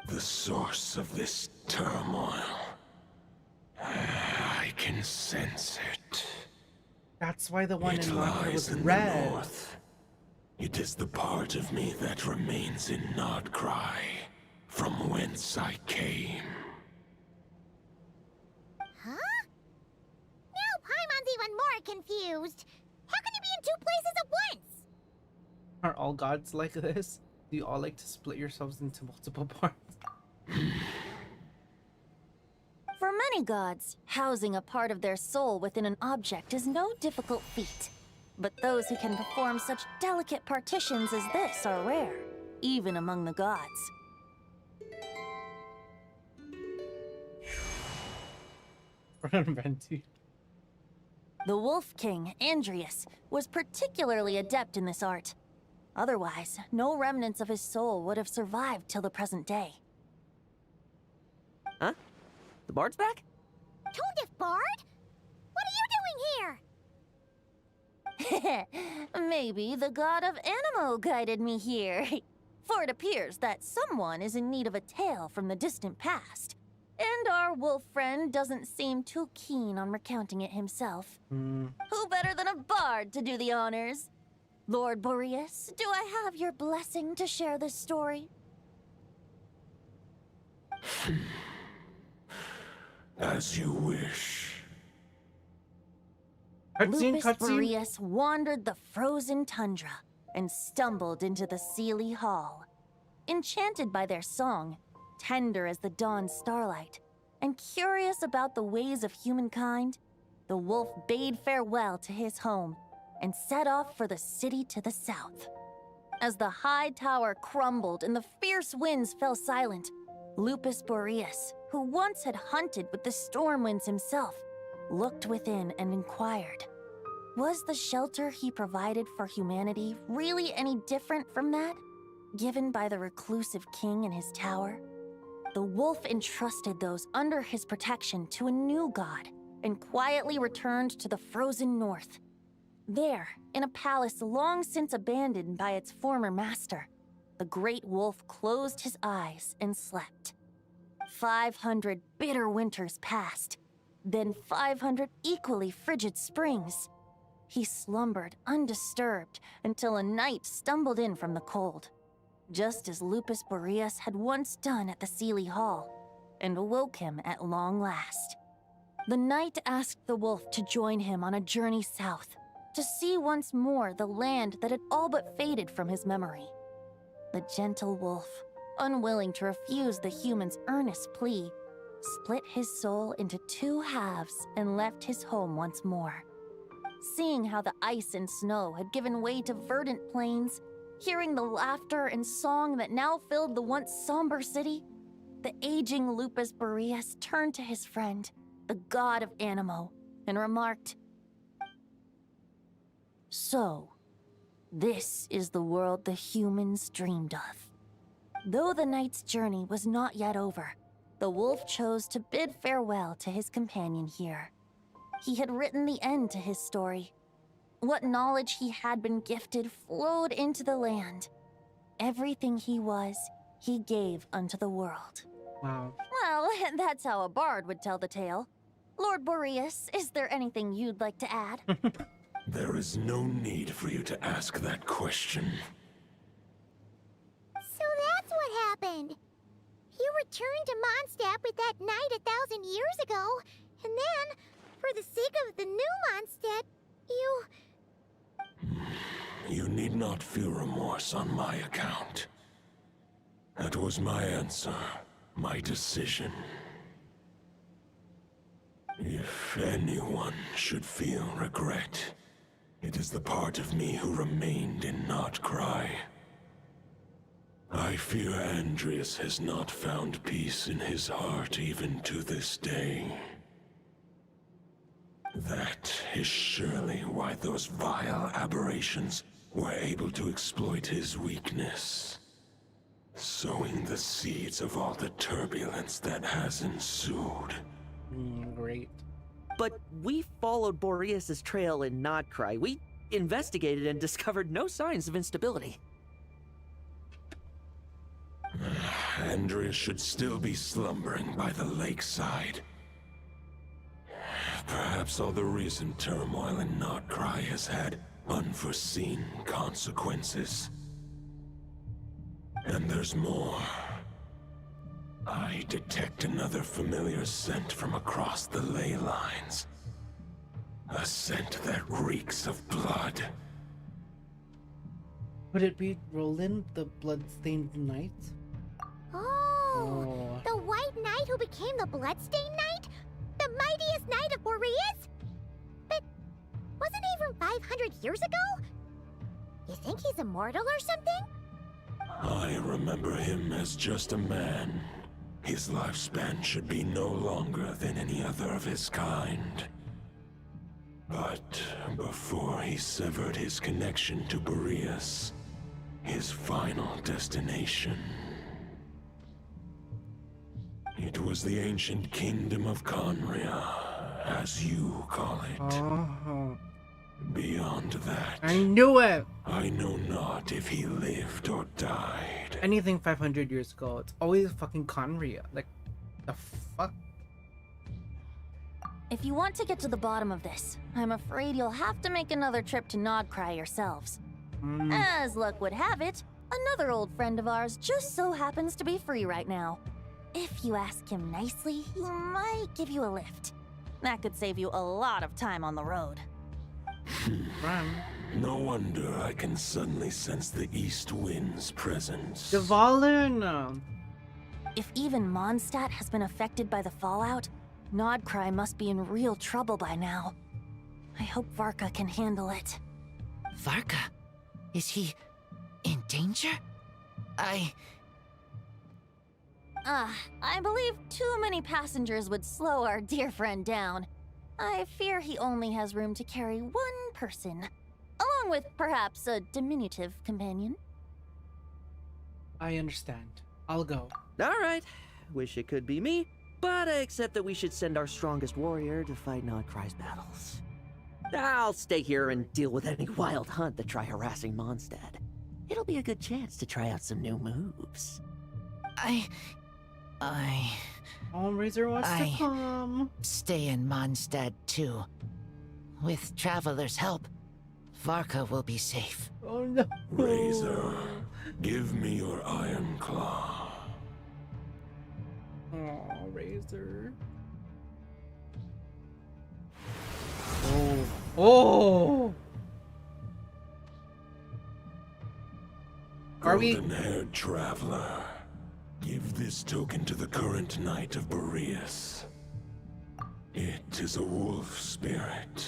[SPEAKER 18] The source of this turmoil. sense it.
[SPEAKER 1] That's why the one
[SPEAKER 18] It
[SPEAKER 1] in Notcra
[SPEAKER 18] lies
[SPEAKER 1] was
[SPEAKER 18] in
[SPEAKER 1] red.
[SPEAKER 18] the north. It is the part of me that remains in Notcry, from whence I came.
[SPEAKER 2] Huh? Now Paimon's even more confused. How can you be in two places at once?
[SPEAKER 1] Are all gods like this? Do you all like to split yourselves into multiple parts?
[SPEAKER 3] For many gods, housing a part of their soul within an object is no difficult feat. But those who can perform such delicate partitions as this are rare, even among the gods. The Wolf King, Andrius, was particularly adept in this art. Otherwise, no remnants of his soul would have survived till the present day.
[SPEAKER 6] Huh? The bard's back?
[SPEAKER 2] Toadif Bard? What are you doing here?
[SPEAKER 3] Maybe the god of Animo guided me here. For it appears that someone is in need of a tale from the distant past. And our wolf friend doesn't seem too keen on recounting it himself. Who better than a bard to do the honors? Lord Boreas, do I have your blessing to share this story?
[SPEAKER 18] As you wish.
[SPEAKER 3] Lupus Boreas wandered the frozen tundra and stumbled into the Seelie Hall. Enchanted by their song, tender as the dawn starlight, and curious about the ways of humankind, the wolf bade farewell to his home and set off for the city to the south. As the high tower crumbled and the fierce winds fell silent, Lupus Boreas, who once had hunted with the storm winds himself, looked within and inquired, was the shelter he provided for humanity really any different from that given by the reclusive king in his tower? The wolf entrusted those under his protection to a new god and quietly returned to the frozen north. There, in a palace long since abandoned by its former master, the great wolf closed his eyes and slept. 500 bitter winters passed, then 500 equally frigid springs. He slumbered undisturbed until a night stumbled in from the cold, just as Lupus Boreas had once done at the Seelie Hall, and awoke him at long last. The night asked the wolf to join him on a journey south, to see once more the land that had all but faded from his memory. The gentle wolf, unwilling to refuse the human's earnest plea, split his soul into two halves and left his home once more. Seeing how the ice and snow had given way to verdant plains, hearing the laughter and song that now filled the once somber city, the aging Lupus Boreas turned to his friend, the god of Animo, and remarked, "So, this is the world the humans dreamed of." Though the night's journey was not yet over, the wolf chose to bid farewell to his companion here. He had written the end to his story. What knowledge he had been gifted flowed into the land. Everything he was, he gave unto the world.
[SPEAKER 1] Wow.
[SPEAKER 3] Well, that's how a bard would tell the tale. Lord Boreas, is there anything you'd like to add?
[SPEAKER 18] There is no need for you to ask that question.
[SPEAKER 2] So that's what happened. You returned to Mondstadt with that knight 1,000 years ago, and then, for the sake of the new Mondstadt, you...
[SPEAKER 18] You need not feel remorse on my account. That was my answer, my decision. If anyone should feel regret, it is the part of me who remained in Notcry. I fear Andrius has not found peace in his heart even to this day. That is surely why those vile aberrations were able to exploit his weakness, sowing the seeds of all the turbulence that has ensued.
[SPEAKER 1] Great.
[SPEAKER 6] But we followed Boreas' trail in Notcry. We investigated and discovered no signs of instability.
[SPEAKER 18] Andrius should still be slumbering by the lakeside. Perhaps all the recent turmoil in Notcry has had unforeseen consequences. And there's more. I detect another familiar scent from across the ley lines. A scent that reeks of blood.
[SPEAKER 1] Would it be Roland, the bloodstained knight?
[SPEAKER 2] Oh, the White Knight who became the Bloodstained Knight? The mightiest knight of Boreas? But wasn't he from 500 years ago? You think he's immortal or something?
[SPEAKER 18] I remember him as just a man. His lifespan should be no longer than any other of his kind. But before he severed his connection to Boreas, his final destination, it was the ancient kingdom of Conria, as you call it.
[SPEAKER 1] Oh.
[SPEAKER 18] Beyond that,
[SPEAKER 1] I knew it!
[SPEAKER 18] I know not if he lived or died.
[SPEAKER 1] Anything 500 years ago, it's always fucking Conria. Like, the fuck?
[SPEAKER 3] If you want to get to the bottom of this, I'm afraid you'll have to make another trip to Nodcry yourselves. As luck would have it, another old friend of ours just so happens to be free right now. If you ask him nicely, he might give you a lift. That could save you a lot of time on the road.
[SPEAKER 18] No wonder I can suddenly sense the east wind's presence.
[SPEAKER 1] Dvalin!
[SPEAKER 3] If even Mondstadt has been affected by the fallout, Nodcry must be in real trouble by now. I hope Varka can handle it.
[SPEAKER 19] Varka? Is he in danger?
[SPEAKER 3] I believe too many passengers would slow our dear friend down. I fear he only has room to carry one person, along with perhaps a diminutive companion.
[SPEAKER 1] I understand. I'll go.
[SPEAKER 6] Alright. Wish it could be me, but I accept that we should send our strongest warrior to fight Nodcry's battles. I'll stay here and deal with any wild hunt that try harassing Mondstadt. It'll be a good chance to try out some new moves.
[SPEAKER 1] Oh, Razor wants to come.
[SPEAKER 19] Stay in Mondstadt too. With Traveler's help, Varka will be safe.
[SPEAKER 1] Oh no.
[SPEAKER 18] Razor, give me your iron claw.
[SPEAKER 1] Oh, Razor. Oh. Oh! Are we?
[SPEAKER 18] Golden-haired traveler, give this token to the current knight of Boreas. It is a wolf spirit.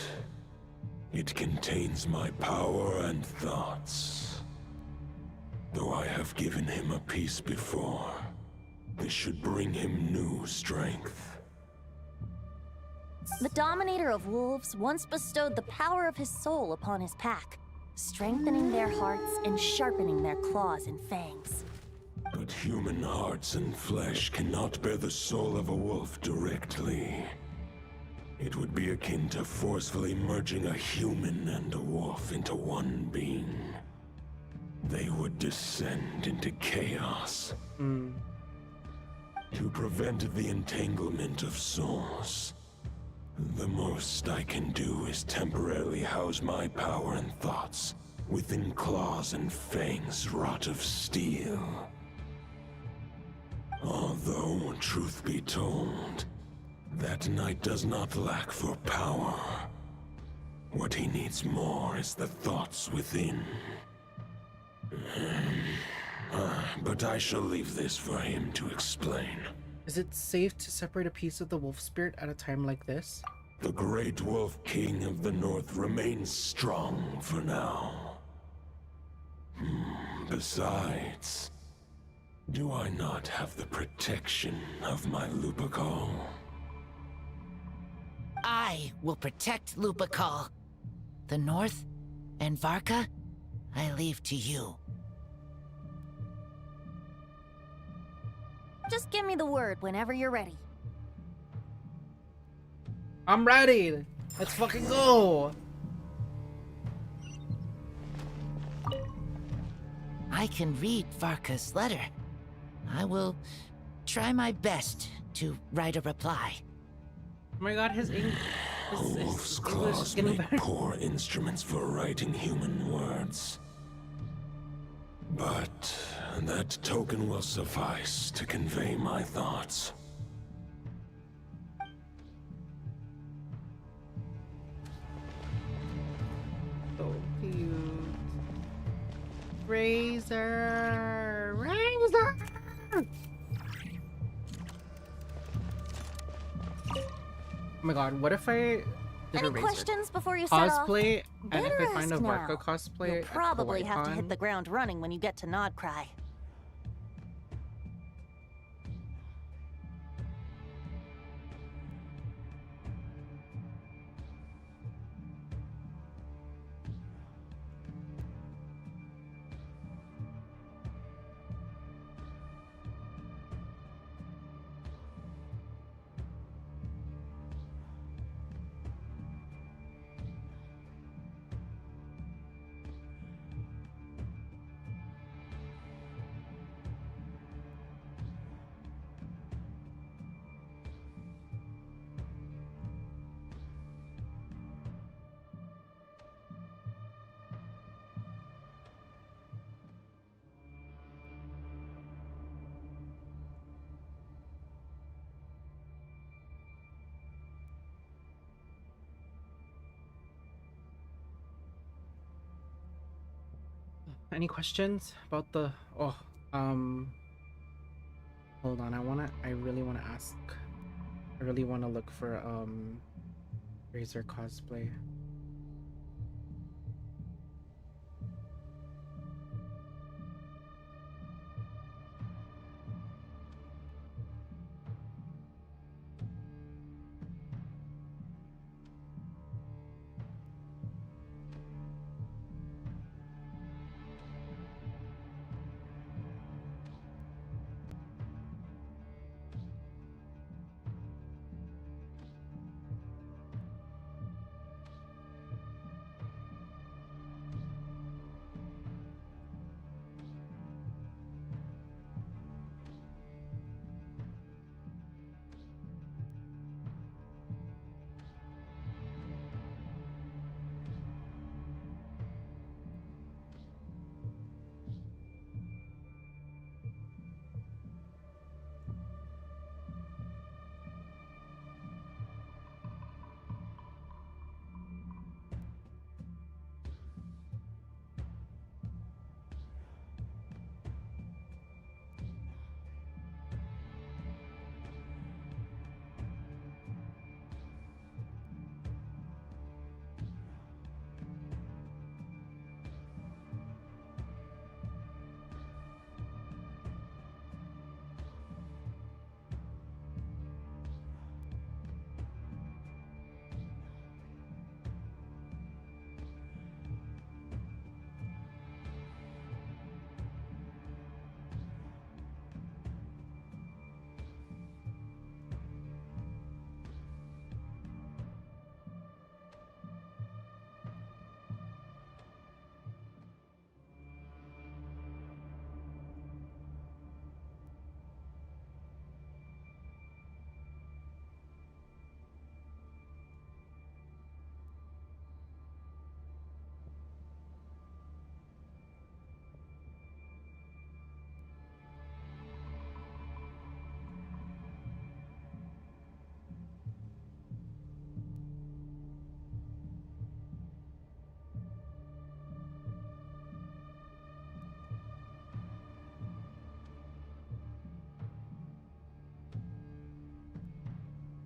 [SPEAKER 18] It contains my power and thoughts. Though I have given him a piece before, this should bring him new strength.
[SPEAKER 3] The Dominator of Wolves once bestowed the power of his soul upon his pack, strengthening their hearts and sharpening their claws and fangs.
[SPEAKER 18] But human hearts and flesh cannot bear the soul of a wolf directly. It would be akin to forcefully merging a human and a wolf into one being. They would descend into chaos. To prevent the entanglement of souls, the most I can do is temporarily house my power and thoughts within claws and fangs wrought of steel. Although, truth be told, that knight does not lack for power. What he needs more is the thoughts within. But I shall leave this for him to explain.
[SPEAKER 1] Is it safe to separate a piece of the wolf spirit at a time like this?
[SPEAKER 18] The Great Wolf King of the North remains strong for now. Besides, do I not have the protection of my Lupacol?
[SPEAKER 19] I will protect Lupacol. The North and Varka, I leave to you.
[SPEAKER 3] Just give me the word whenever you're ready.
[SPEAKER 1] I'm ready! Let's fucking go!
[SPEAKER 19] I can read Varka's letter. I will try my best to write a reply.
[SPEAKER 1] Oh my god, his ink.
[SPEAKER 18] Wolf's
[SPEAKER 1] English
[SPEAKER 18] claws
[SPEAKER 1] getting
[SPEAKER 18] make
[SPEAKER 1] better.
[SPEAKER 18] poor instruments for writing human words. But that token will suffice to convey my thoughts.
[SPEAKER 1] So cute. Razor! Razor! Oh my god, what if I did
[SPEAKER 3] Any
[SPEAKER 1] a Razor
[SPEAKER 3] questions before you set off?
[SPEAKER 1] cosplay, and if I
[SPEAKER 3] Better
[SPEAKER 1] find a
[SPEAKER 3] ask
[SPEAKER 1] Varka
[SPEAKER 3] now.
[SPEAKER 1] cosplay
[SPEAKER 3] You'll
[SPEAKER 1] at
[SPEAKER 3] probably have to
[SPEAKER 1] Hawaii
[SPEAKER 3] hit the ground running when you get to Nodcry.
[SPEAKER 1] Any questions about the hold on, I really wanna ask. I really wanna look for Razor cosplay.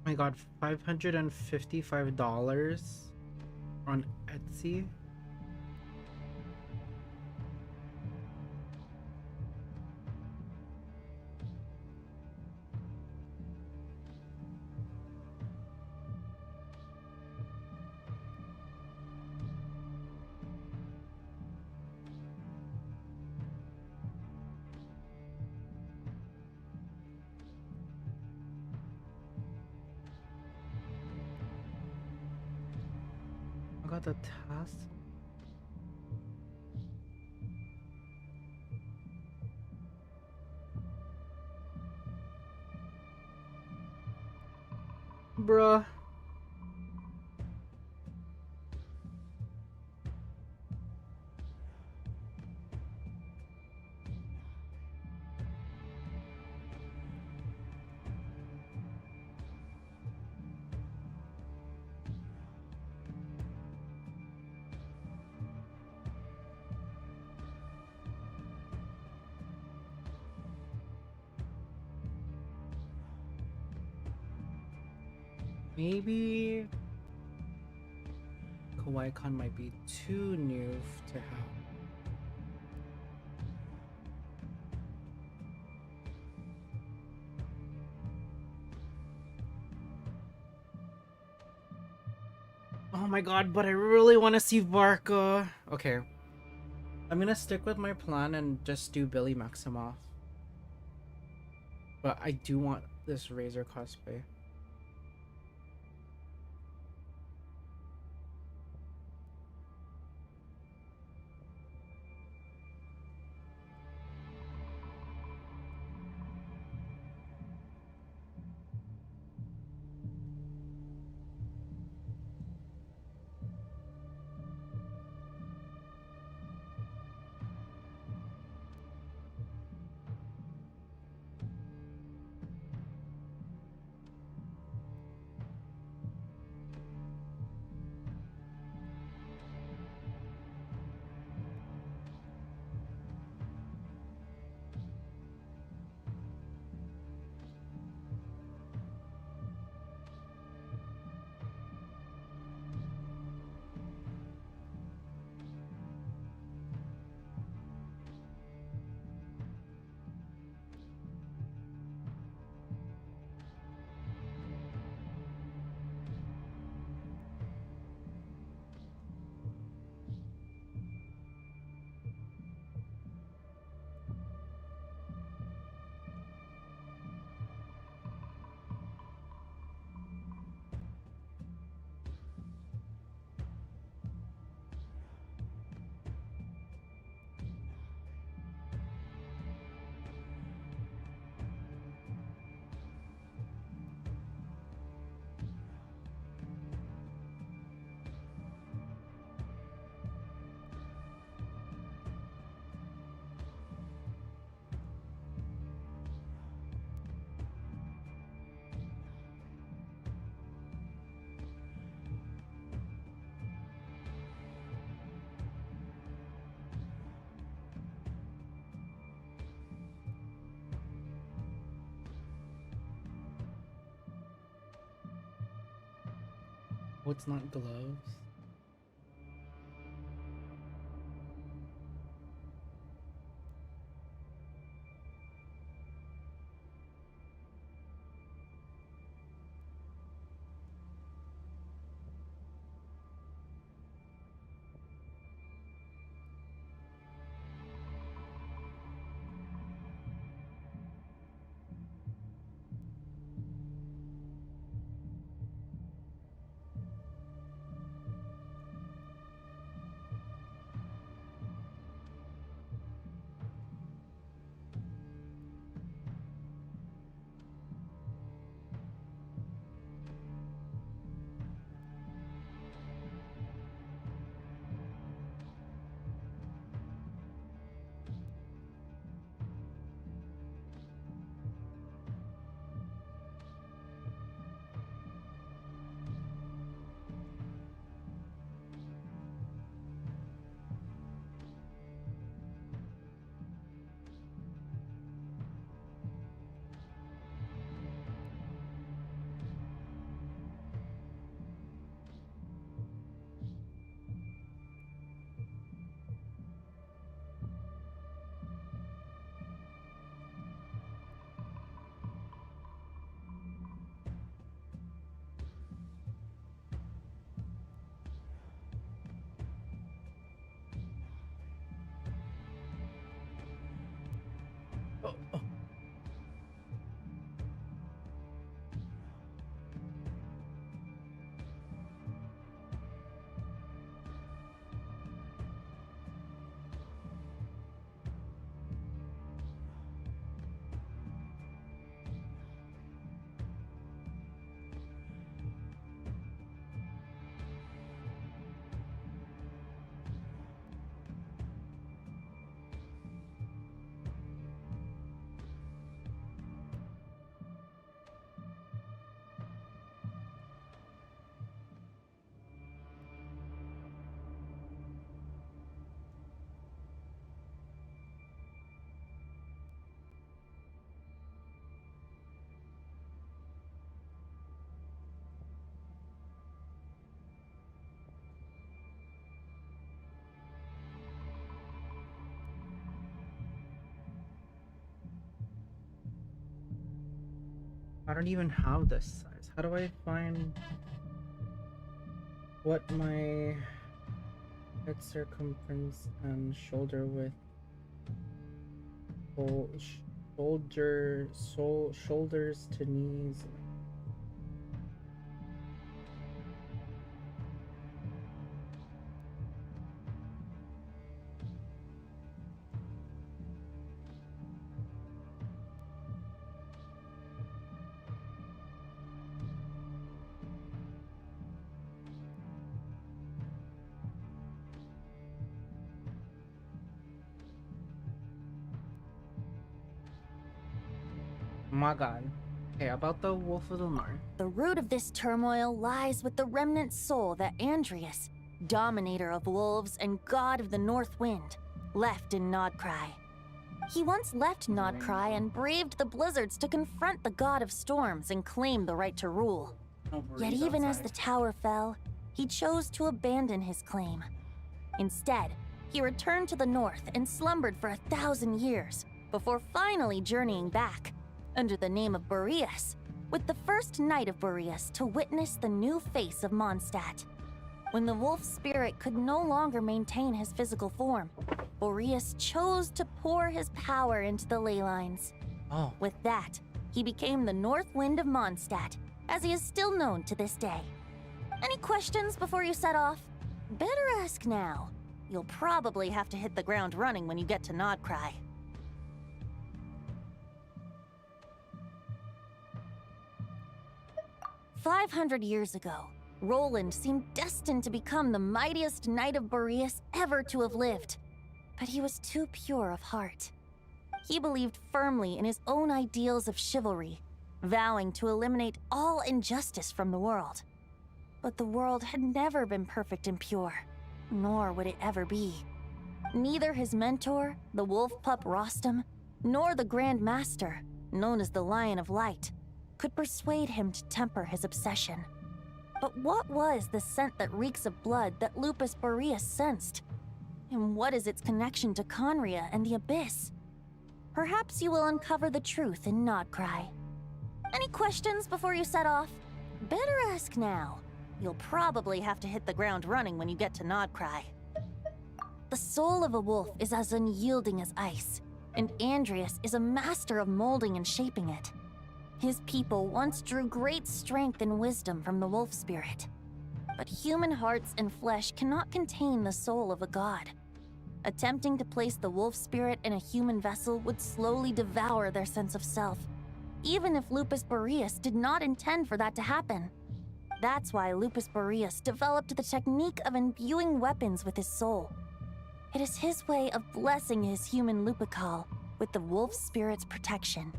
[SPEAKER 1] My god, $555 on Etsy. I got the task. Bruh. Maybe Kawaii-Con might be too new to have. Oh my god, but I really want to see Varka. Okay. I'm gonna stick with my plan and just do Billy Maximoff. But I do want this Razor cosplay. Oh, it's not gloves. I don't even have this size. How do I find what my head circumference and shoulder width, shoulders to knees? My god. Okay, about the Wolf of the North.
[SPEAKER 3] The root of this turmoil lies with the remnant soul that Andreas, dominator of wolves and god of the north wind, left in Nodcry. He once left Nodcry and braved the blizzards to confront the god of storms and claim the right to rule. Yet even as the tower fell, he chose to abandon his claim. Instead, he returned to the north and slumbered for 1,000 years before finally journeying back, under the name of Boreas, with the first knight of Boreas to witness the new face of Mondstadt. When the wolf spirit could no longer maintain his physical form, Boreas chose to pour his power into the ley lines.
[SPEAKER 1] Oh.
[SPEAKER 3] With that, he became the North Wind of Mondstadt, as he is still known to this day. Any questions before you set off? Better ask now. You'll probably have to hit the ground running when you get to Nodcry. "500 years ago, Roland seemed destined to become the mightiest knight of Boreas ever to have lived. But he was too pure of heart. He believed firmly in his own ideals of chivalry, vowing to eliminate all injustice from the world. But the world had never been perfect and pure, nor would it ever be. Neither his mentor, the wolf pup Rostam, nor the Grand Master, known as the Lion of Light, could persuade him to temper his obsession. But what was the scent that reeks of blood that Lupus Boreas sensed? And what is its connection to Conria and the Abyss? Perhaps you will uncover the truth in Nodcry. Any questions before you set off? Better ask now. You'll probably have to hit the ground running when you get to Nodcry. The soul of a wolf is as unyielding as ice, and Andreas is a master of molding and shaping it. His people once drew great strength and wisdom from the wolf spirit. But human hearts and flesh cannot contain the soul of a god. Attempting to place the wolf spirit in a human vessel would slowly devour their sense of self, even if Lupus Boreas did not intend for that to happen. That's why Lupus Boreas developed the technique of imbuing weapons with his soul. It is his way of blessing his human Lupical with the wolf spirit's protection.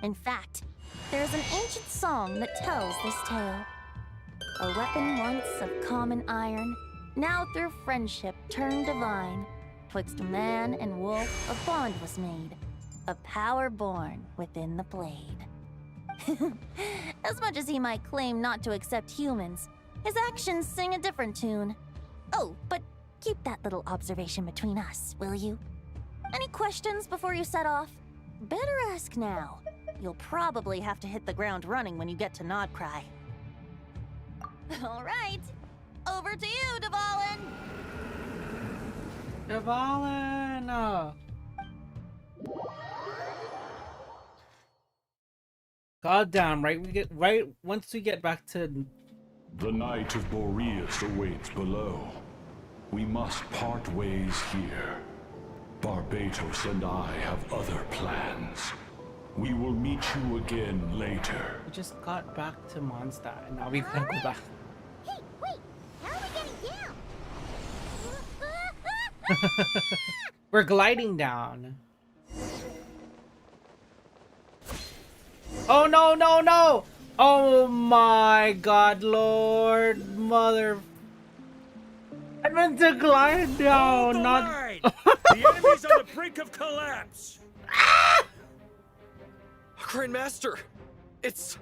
[SPEAKER 3] In fact, there is an ancient song that tells this tale. A weapon once of common iron, now through friendship turned divine. Twixt man and wolf a bond was made, a power born within the blade. As much as he might claim not to accept humans, his actions sing a different tune. Oh, but keep that little observation between us, will you? Any questions before you set off? Better ask now. You'll probably have to hit the ground running when you get to Nodcry. All right, over to you, Dvalin.
[SPEAKER 1] Dvalin! God damn, right once we get back to...
[SPEAKER 5] The Knight of Boreas awaits below. We must part ways here. Barbatos and I have other plans. We will meet you again later.
[SPEAKER 1] We just got back to Mondstadt and now we gotta go back.
[SPEAKER 2] Hey, wait! How are we getting down?
[SPEAKER 1] We're gliding down. Oh no, no, no! Oh my god, Lord, mother... I meant to glide down, not...
[SPEAKER 7] The enemy's on the brink of collapse!
[SPEAKER 9] Grandmaster! It's...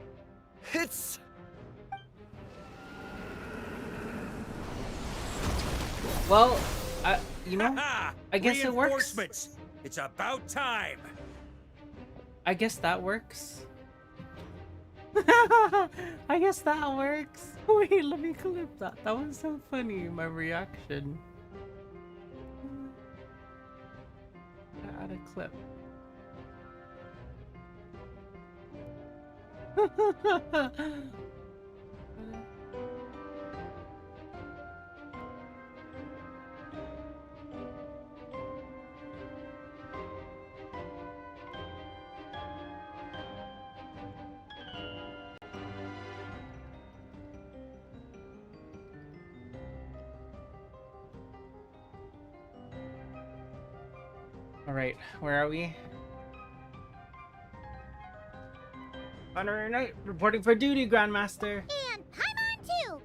[SPEAKER 1] Well, you know, I guess it works.
[SPEAKER 7] It's about time!
[SPEAKER 1] I guess that works. I guess that works. Wait, let me clip that. That was so funny, my reaction. Add a clip. Alright, where are we? Honorary Knight, reporting for duty, Grandmaster.
[SPEAKER 2] And Paimon too.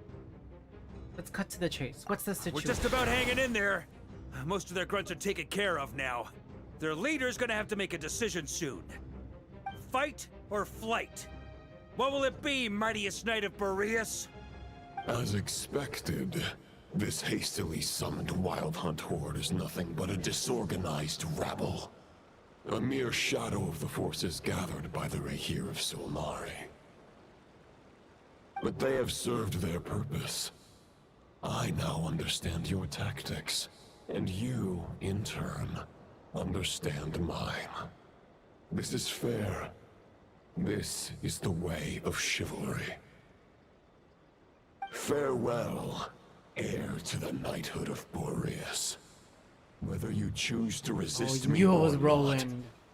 [SPEAKER 1] Let's cut to the chase. What's the situation?
[SPEAKER 7] We're just about hanging in there. Most of their grunts are taken care of now. Their leader's gonna have to make a decision soon. Fight or flight? What will it be, mightiest knight of Boreas?
[SPEAKER 18] As expected, this hastily summoned Wild Hunt horde is nothing but a disorganized rabble. A mere shadow of the forces gathered by the Rahir of Solnari. But they have served their purpose. I now understand your tactics, and you, in turn, understand mine. This is fair. This is the way of chivalry. Farewell, heir to the knighthood of Boreas. Whether you choose to resist me or not,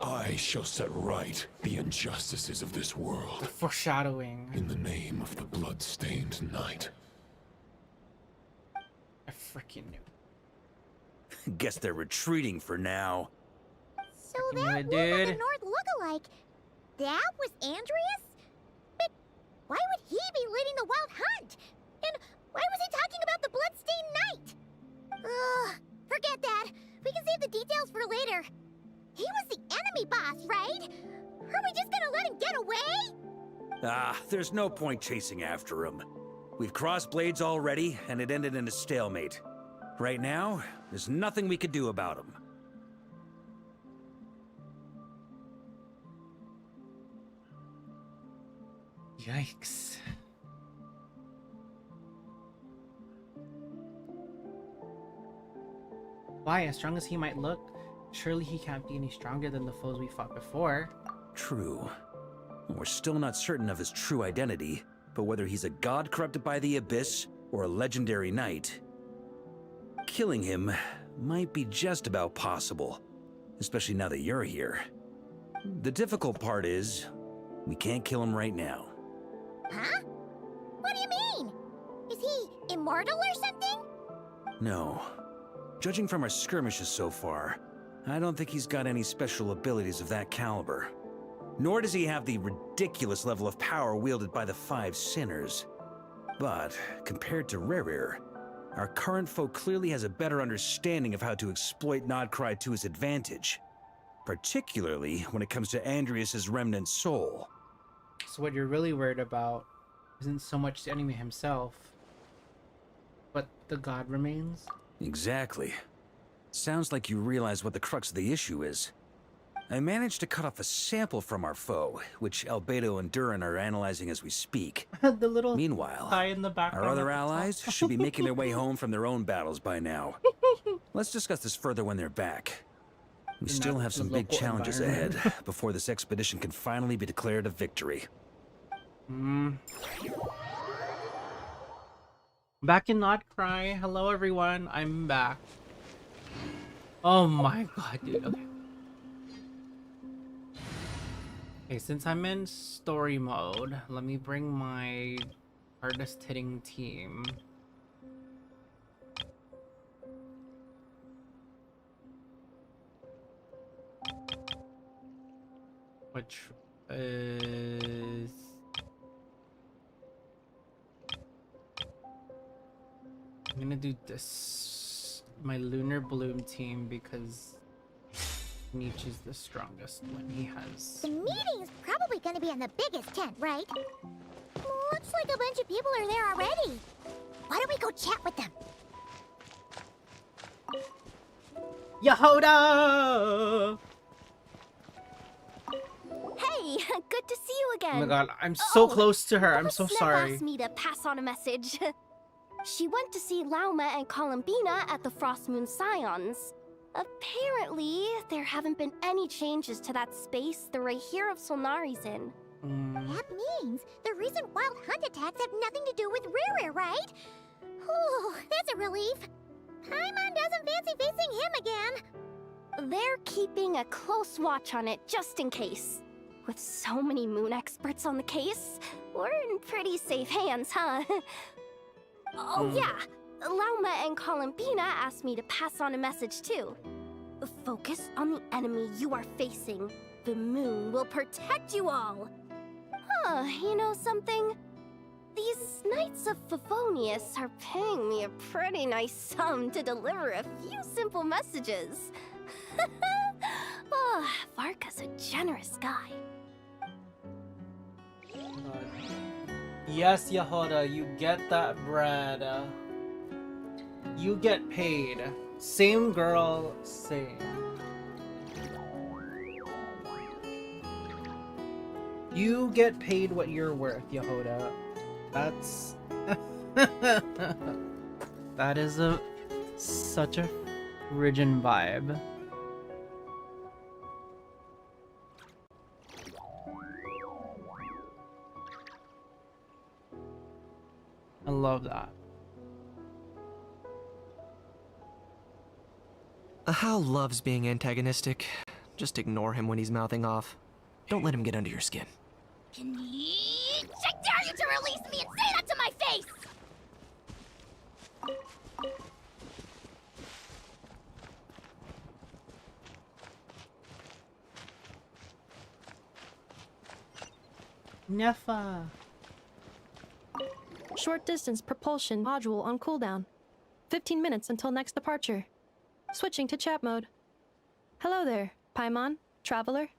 [SPEAKER 18] I shall set right the injustices of this world.
[SPEAKER 1] Foreshadowing.
[SPEAKER 18] In the name of the blood-stained knight.
[SPEAKER 1] I freaking knew.
[SPEAKER 7] Guess they're retreating for now.
[SPEAKER 2] So that wolf on the north look-alike, that was Andreas? But why would he be leading the wild hunt? And why was he talking about the bloodstained knight? Ugh, forget that. We can save the details for later. He was the enemy boss, right? Are we just gonna let him get away?
[SPEAKER 7] Ah, there's no point chasing after him. We've crossed blades already, and it ended in a stalemate. Right now, there's nothing we could do about him.
[SPEAKER 1] Yikes. Why, as strong as he might look, surely he can't be any stronger than the foes we fought before.
[SPEAKER 7] True. We're still not certain of his true identity, but whether he's a god corrupted by the Abyss or a legendary knight, killing him might be just about possible, especially now that you're here. The difficult part is, we can't kill him right now.
[SPEAKER 2] Huh? What do you mean? Is he immortal or something?
[SPEAKER 7] No. Judging from our skirmishes so far, I don't think he's got any special abilities of that caliber. Nor does he have the ridiculous level of power wielded by the Five Sinners. But, compared to Rerir, our current foe clearly has a better understanding of how to exploit Nodcry to his advantage. Particularly when it comes to Andreas' remnant soul.
[SPEAKER 1] So what you're really worried about isn't so much the enemy himself, but the god remains?
[SPEAKER 7] Exactly. Sounds like you realize what the crux of the issue is. I managed to cut off a sample from our foe, which Albedo and Durin are analyzing as we speak.
[SPEAKER 1] The little
[SPEAKER 7] Meanwhile,
[SPEAKER 1] guy in the background
[SPEAKER 7] our other allies should be making their way home from their own battles by now. Let's discuss this further when they're back. We still have some big challenges ahead before this expedition can finally be declared a victory.
[SPEAKER 1] Back in Nodcry. Hello everyone, I'm back. Oh my god, dude. Okay. Okay, since I'm in story mode, let me bring my hardest hitting team. Which is... I'm gonna do this, my Lunar Bloom team, because Nietzsche's the strongest when he has...
[SPEAKER 2] The meeting's probably gonna be in the biggest tent, right? Looks like a bunch of people are there already. Why don't we go chat with them?
[SPEAKER 1] Yehoda!
[SPEAKER 3] Hey, good
[SPEAKER 20] good to see you again.
[SPEAKER 1] Oh my god, I'm so
[SPEAKER 20] Oh,
[SPEAKER 1] close to her. I'm
[SPEAKER 20] Boss
[SPEAKER 1] so
[SPEAKER 20] Snef
[SPEAKER 1] sorry.
[SPEAKER 20] asked me to pass on a message. She went to see Lauma and Columbina at the Frost Moon Scions. Apparently, there haven't been any changes to that space the Rahir of Solnari's in.
[SPEAKER 2] That means the recent wild hunt attacks have nothing to do with Riri, right? Whew, that's a relief. Paimon doesn't fancy facing him again.
[SPEAKER 20] They're keeping a close watch on it just in case. With so many moon experts on the case, we're in pretty safe hands, huh? Oh yeah, Lauma and Columbina asked me to pass on a message too. Focus on the enemy you are facing. The moon will protect you all. Huh, you know something? These Knights of Favonius are paying me a pretty nice sum to deliver a few simple messages. Oh, Varka's a generous guy.
[SPEAKER 1] Yes, Yehuda, you get that bread. You get paid. Same girl, same. You get paid what you're worth, Yehuda. That's... that is such a frigid vibe. I love that.
[SPEAKER 21] Hal loves being antagonistic. Just ignore him when he's mouthing off. Don't let him get under your skin.
[SPEAKER 2] I dare you to release me and say that to my face!
[SPEAKER 1] Nefa.
[SPEAKER 22] Short distance propulsion module on cooldown. 15 minutes until next departure. Switching to chat mode. Hello there, Paimon, traveler.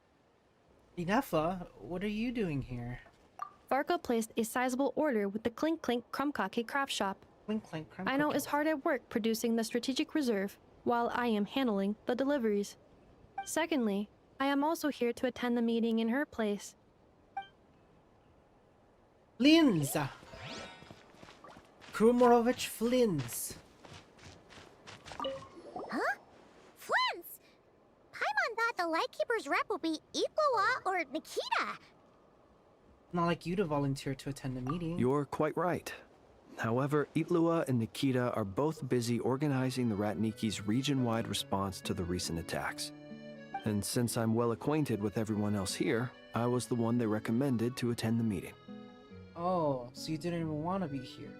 [SPEAKER 1] Nefa, what are you doing here?
[SPEAKER 22] Varka placed a sizable order with the Clink Clink Krumkake craft shop.
[SPEAKER 1] Clink Clink Krumkake.
[SPEAKER 22] I know is hard at work producing the strategic reserve, while I am handling the deliveries. Secondly, I am also here to attend the meeting in her place.
[SPEAKER 1] Flins! Krumorovich Flins.
[SPEAKER 2] Huh? Flins! Paimon thought the Lightkeeper's rep would be Iqua or Nikita.
[SPEAKER 1] Not like you to volunteer to attend the meeting.
[SPEAKER 4] You're quite right. However, Itlua and Nikita are both busy organizing the Ratniki's region-wide response to the recent attacks. And since I'm well acquainted with everyone else here, I was the one they recommended to attend the meeting.
[SPEAKER 1] Oh, so you didn't even want to be here.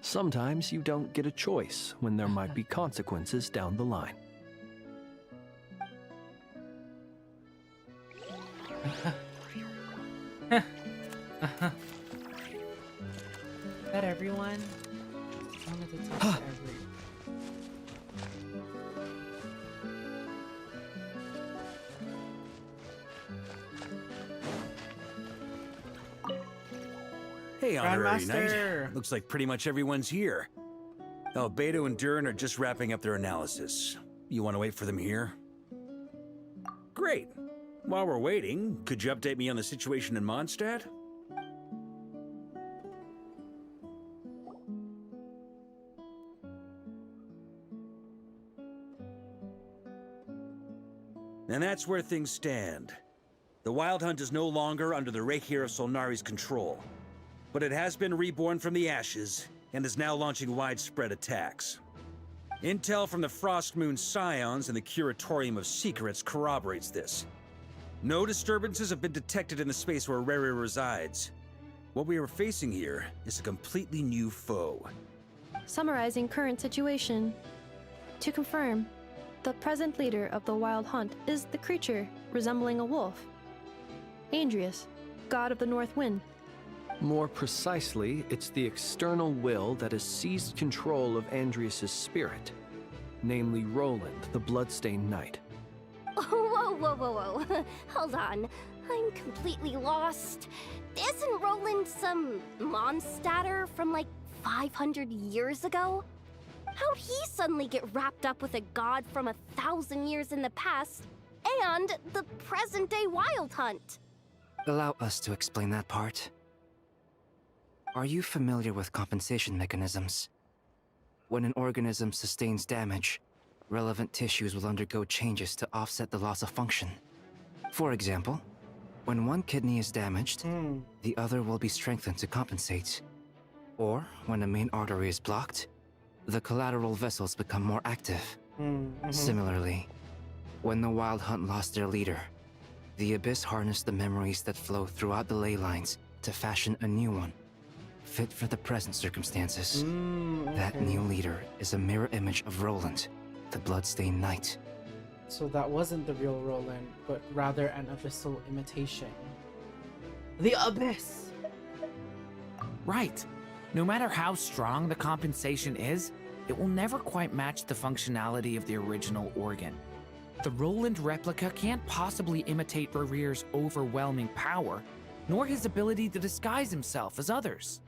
[SPEAKER 4] Sometimes you don't get a choice when there might be consequences down the line.
[SPEAKER 1] Is that everyone? I wanted to talk to everyone.
[SPEAKER 7] Hey, honorary
[SPEAKER 1] Grandmaster.
[SPEAKER 7] knight. Looks like pretty much everyone's here. Albedo and Durin are just wrapping up their analysis. You want to wait for them here? Great. While we're waiting, could you update me on the situation in Mondstadt? And that's where things stand. The Wild Hunt is no longer under the Rahir of Solnari's control, but it has been reborn from the ashes and is now launching widespread attacks. Intel from the Frost Moon Scions and the Curatorium of Secrets corroborates this. No disturbances have been detected in the space where Riri resides. What we are facing here is a completely new foe.
[SPEAKER 22] Summarizing current situation. To confirm, the present leader of the Wild Hunt is the creature resembling a wolf. Andrius, god of the North Wind.
[SPEAKER 4] More precisely, it's the external will that has seized control of Andrius' spirit, namely Roland, the Bloodstained Knight.
[SPEAKER 20] Whoa, whoa, whoa, whoa. Hold on. I'm completely lost. Isn't Roland some Mondstadter from like 500 years ago? How'd he suddenly get wrapped up with a god from 1,000 years in the past and the present-day Wild Hunt?
[SPEAKER 8] Allow us to explain that part. Are you familiar with compensation mechanisms? When an organism sustains damage, relevant tissues will undergo changes to offset the loss of function. For example, when one kidney is damaged, the other will be strengthened to compensate. Or, when a main artery is blocked, the collateral vessels become more active. Similarly, when the Wild Hunt lost their leader, the Abyss harnessed the memories that flow throughout the ley lines to fashion a new one, fit for the present circumstances. That new leader is a mirror image of Roland, the Bloodstained Knight.
[SPEAKER 1] So that wasn't the real Roland, but rather an abyssal imitation. The Abyss!
[SPEAKER 12] Right. No matter how strong the compensation is, it will never quite match the functionality of the original organ. The Roland replica can't possibly imitate Barir's overwhelming power, nor his ability to disguise himself as others.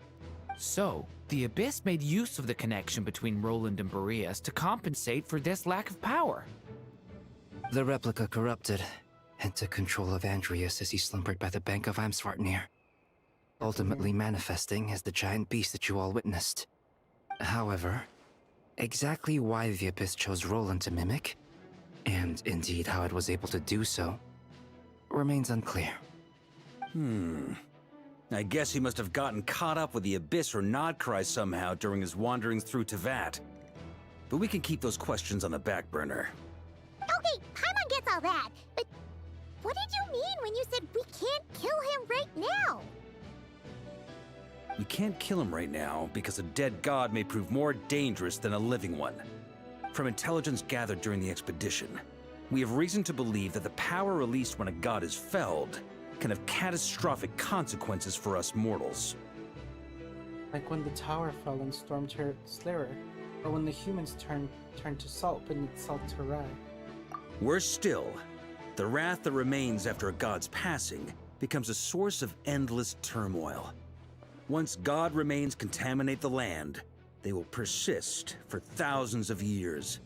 [SPEAKER 12] So, the Abyss made use of the connection between Roland and Boreas to compensate for this lack of power.
[SPEAKER 8] The replica corrupted and took control of Andreas as he slumbered by the bank of Amsvartnir, ultimately manifesting as the giant beast that you all witnessed. However, exactly why the Abyss chose Roland to mimic, and indeed how it was able to do so, remains unclear.
[SPEAKER 7] I guess he must have gotten caught up with the Abyss or Nodcry somehow during his wanderings through Tevat. But we can keep those questions on the back burner.
[SPEAKER 2] Okay, Paimon gets all that, but what did you mean when you said we can't kill him right now?
[SPEAKER 7] We can't kill him right now because a dead god may prove more dangerous than a living one. From intelligence gathered during the expedition, we have reason to believe that the power released when a god is felled can have catastrophic consequences for us mortals.
[SPEAKER 1] Like when the tower fell and stormed her Slayer, or when the humans turned to salt beneath Salt Terai.
[SPEAKER 7] Worse still, the wrath that remains after a god's passing becomes a source of endless turmoil. Once god remains contaminate the land, they will persist for thousands of years.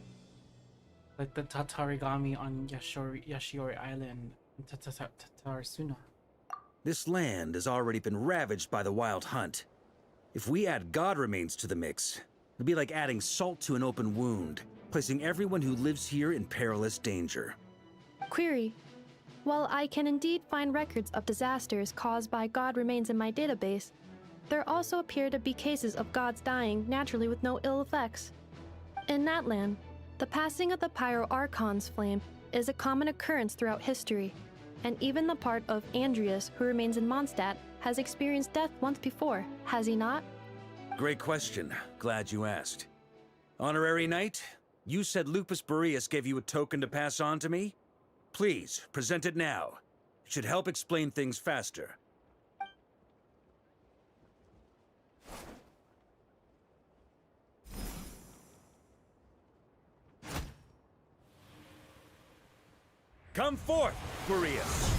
[SPEAKER 1] Like the Tatarigami on Yashiori Island in Tatarsuna.
[SPEAKER 7] This land has already been ravaged by the Wild Hunt. If we add god remains to the mix, it'd be like adding salt to an open wound, placing everyone who lives here in perilous danger.
[SPEAKER 22] Query. While I can indeed find records of disasters caused by god remains in my database, there also appear to be cases of gods dying naturally with no ill effects. In that land, the passing of the Pyro-Archon's flame is a common occurrence throughout history, and even the part of Andreas who remains in Mondstadt has experienced death once before, has he not?
[SPEAKER 7] Great question. Glad you asked. Honorary Knight, you said Lupus Boreas gave you a token to pass on to me? Please, present it now. It should help explain things faster. Come forth, Boreas!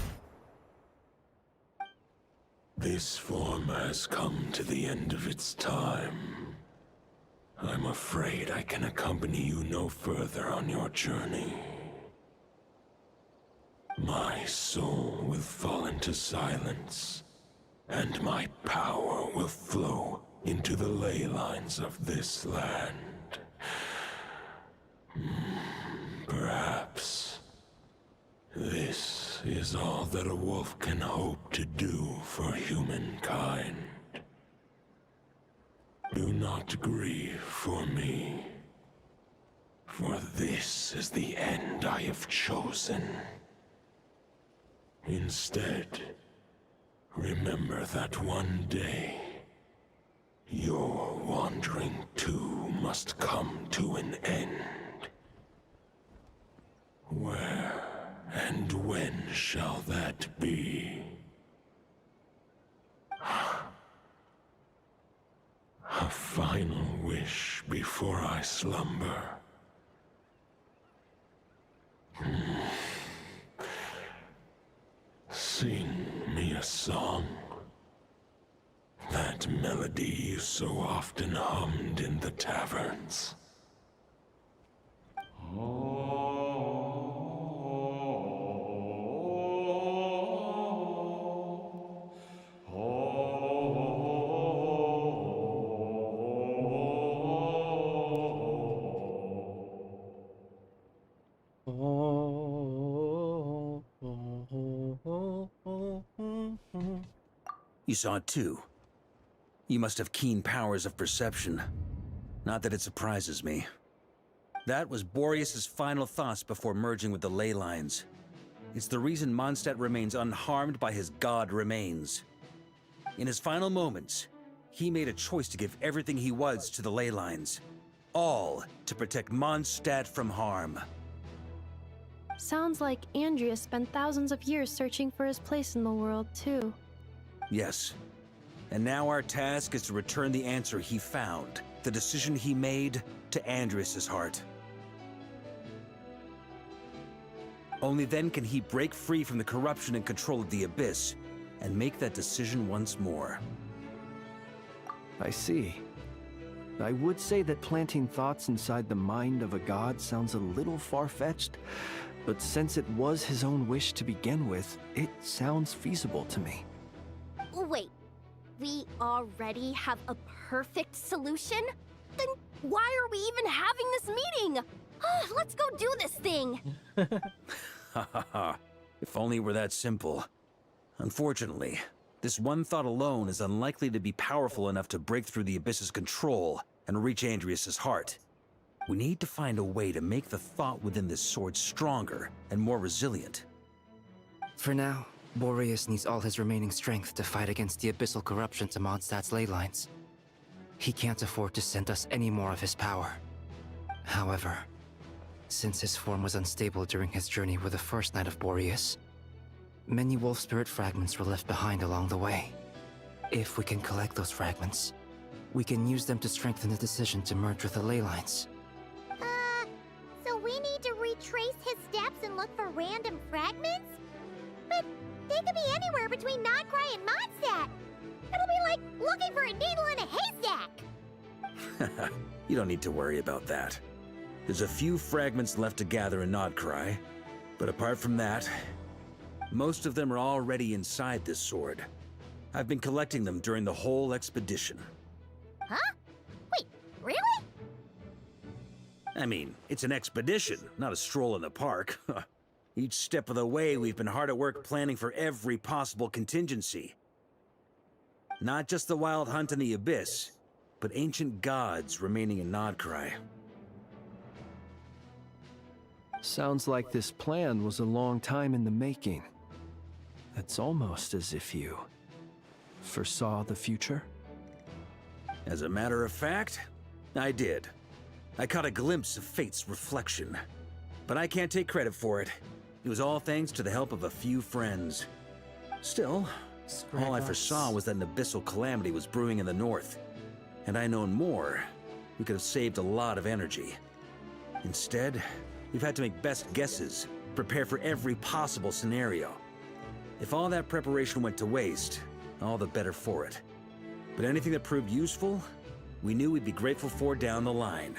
[SPEAKER 18] This form has come to the end of its time. I'm afraid I can accompany you no further on your journey. My soul will fall into silence, and my power will flow into the ley lines of this land. Perhaps this is all that a wolf can hope to do for humankind. Do not grieve for me, for this is the end I have chosen. Instead, remember that one day, your wandering too must come to an end. Where and when shall that be? A final wish before I slumber. Sing me a song. That melody you so often hummed in the taverns.
[SPEAKER 7] You saw it too. You must have keen powers of perception. Not that it surprises me. That was Boreas's final thoughts before merging with the ley lines. It's the reason Mondstadt remains unharmed by his god remains. In his final moments, he made a choice to give everything he was to the ley lines. All to protect Mondstadt from harm.
[SPEAKER 22] Sounds like Andreas spent thousands of years searching for his place in the world, too.
[SPEAKER 7] Yes. And now our task is to return the answer he found, the decision he made, to Andreas's heart. Only then can he break free from the corruption and control of the Abyss, and make that decision once more.
[SPEAKER 4] I see. I would say that planting thoughts inside the mind of a god sounds a little far-fetched, but since it was his own wish to begin with, it sounds feasible to me.
[SPEAKER 20] Wait, we already have a perfect solution? Then why are we even having this meeting? Let's go do this thing!
[SPEAKER 7] Ha ha ha. If only it were that simple. Unfortunately, this one thought alone is unlikely to be powerful enough to break through the Abyss's control and reach Andreas's heart. We need to find a way to make the thought within this sword stronger and more resilient.
[SPEAKER 8] For now, Boreas needs all his remaining strength to fight against the abyssal corruption to Mondstadt's ley lines. He can't afford to send us any more of his power. However, since his form was unstable during his journey with the first Knight of Boreas, many wolf spirit fragments were left behind along the way. If we can collect those fragments, we can use them to strengthen the decision to merge with the ley lines.
[SPEAKER 2] So we need to retrace his steps and look for random fragments? But they could be anywhere between Nodcry and Mondstadt. It'll be like looking for a needle in a haystack.
[SPEAKER 7] You don't need to worry about that. There's a few fragments left to gather in Nodcry, but apart from that, most of them are already inside this sword. I've been collecting them during the whole expedition.
[SPEAKER 2] Huh? Wait, really?
[SPEAKER 7] I mean, it's an expedition, not a stroll in the park. Each step of the way, we've been hard at work planning for every possible contingency. Not just the Wild Hunt in the Abyss, but ancient gods remaining in Nodcry.
[SPEAKER 4] Sounds like this plan was a long time in the making. It's almost as if you foresaw the future.
[SPEAKER 7] As a matter of fact, I did. I caught a glimpse of fate's reflection. But I can't take credit for it. It was all thanks to the help of a few friends. Still, all I foresaw was that an abyssal calamity was brewing in the north. Had I known more, we could have saved a lot of energy. Instead, we've had to make best guesses, prepare for every possible scenario. If all that preparation went to waste, all the better for it. But anything that proved useful, we knew we'd be grateful for down the line.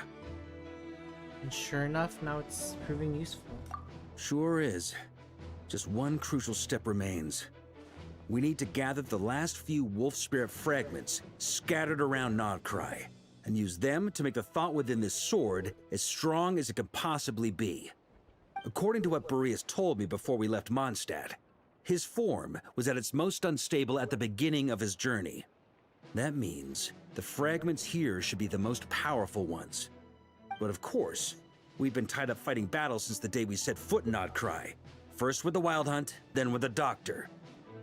[SPEAKER 1] And sure enough, now it's proving useful.
[SPEAKER 7] Sure is. Just one crucial step remains. We need to gather the last few wolf spirit fragments scattered around Nodcry, and use them to make the thought within this sword as strong as it could possibly be. According to what Boreas told me before we left Mondstadt, his form was at its most unstable at the beginning of his journey. That means the fragments here should be the most powerful ones. But of course, we've been tied up fighting battles since the day we set foot in Nodcry. First with the Wild Hunt, then with the Doctor.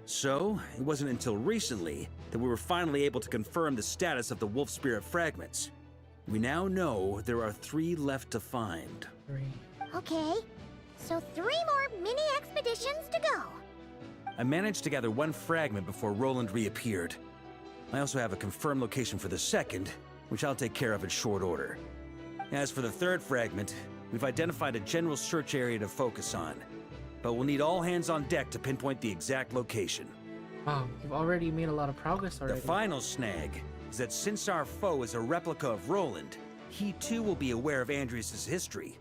[SPEAKER 7] So, it wasn't until recently that we were finally able to confirm the status of the wolf spirit fragments. We now know there are 3 left to find.
[SPEAKER 2] Okay, so 3 more mini expeditions to go.
[SPEAKER 7] I managed to gather 1 fragment before Roland reappeared. I also have a confirmed location for the second, which I'll take care of in short order. As for the 3rd fragment, we've identified a general search area to focus on, but we'll need all hands on deck to pinpoint the exact location.
[SPEAKER 1] Wow, you've already made a lot of progress already.
[SPEAKER 7] The final snag is that since our foe is a replica of Roland, he too will be aware of Andreas' history.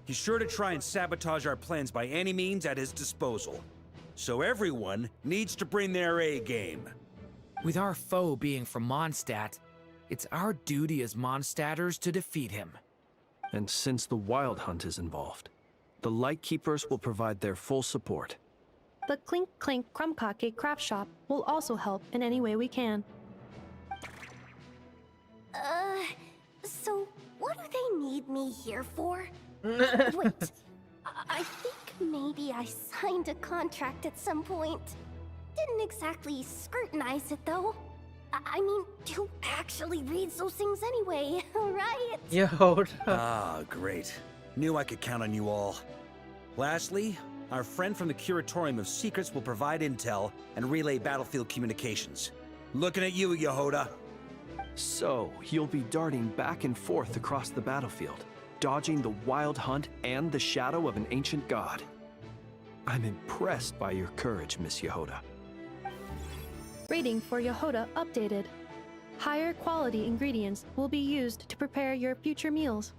[SPEAKER 7] He's sure to try and sabotage our plans by any means at his disposal. So everyone needs to bring their A game.
[SPEAKER 12] With our foe being from Mondstadt, it's our duty as Mondstadters to defeat him.
[SPEAKER 4] And since the Wild Hunt is involved, the Lightkeepers will provide their full support.
[SPEAKER 22] The Clink Clink Krumkake craft shop will also help in any way we can.
[SPEAKER 20] So what do they need me here for? Wait, I think maybe I signed a contract at some point. Didn't exactly scrutinize it though. I mean, who actually reads those things anyway, right?
[SPEAKER 1] Yo.
[SPEAKER 7] Ah, great. Knew I could count on you all. Lastly, our friend from the Curatorium of Secrets will provide intel and relay battlefield communications. Looking at you, Yehoda.
[SPEAKER 4] So, you'll be darting back and forth across the battlefield, dodging the wild hunt and the shadow of an ancient god. I'm impressed by your courage, Miss Yehoda.
[SPEAKER 22] Rating for Yehoda updated. Higher quality ingredients will be used to prepare your future meals.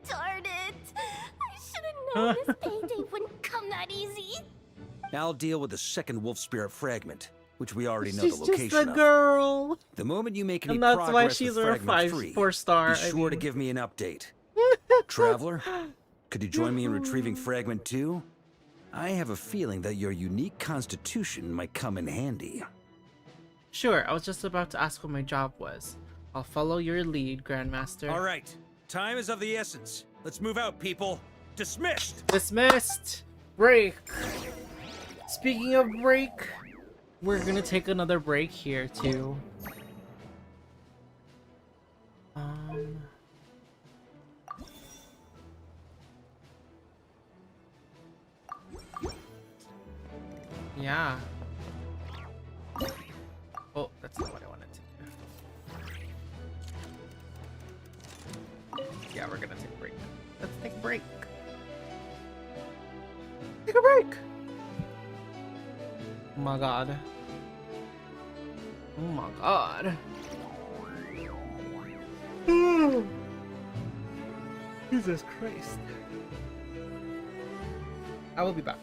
[SPEAKER 20] Darn it! I should have known this payday wouldn't come that easy.
[SPEAKER 7] I'll deal with the second wolf spirit fragment, which we already know
[SPEAKER 1] She's
[SPEAKER 7] the
[SPEAKER 1] just
[SPEAKER 7] location
[SPEAKER 1] a
[SPEAKER 7] of.
[SPEAKER 1] girl.
[SPEAKER 7] The moment you make any
[SPEAKER 1] And that's
[SPEAKER 7] progress
[SPEAKER 1] why
[SPEAKER 7] with
[SPEAKER 1] she's a
[SPEAKER 7] Fragment 3,
[SPEAKER 1] 4-star.
[SPEAKER 7] be sure to give me an update. Traveler, could you join me in retrieving Fragment 2? I have a feeling that your unique constitution might come in handy.
[SPEAKER 1] Sure, I was just about to ask what my job was. I'll follow your lead, Grandmaster.
[SPEAKER 7] All right, time is of the essence. Let's move out, people. Dismissed!
[SPEAKER 1] Dismissed! Break! Speaking of break, we're gonna take another break here, too. Yeah. Oh, that's not what I wanted to do. Yeah, we're gonna take a break. Let's take a break. Take a break! Oh my god. Oh my god. Jesus Christ. I will be back.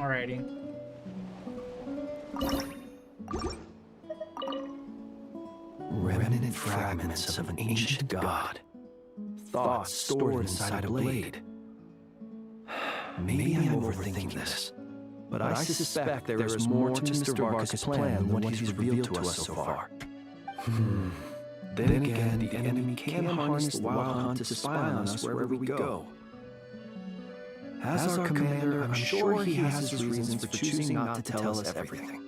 [SPEAKER 1] Alrighty.
[SPEAKER 4] Remnant fragments of an ancient god. Thoughts stored inside a blade. Maybe I'm overthinking this, but I suspect there is more to Mr. Varka's plan than what he's revealed to us so far. Then again, the enemy can harness the Wild Hunt to spy on us wherever we go. As our commander, I'm sure he has his reasons for choosing not to tell us everything.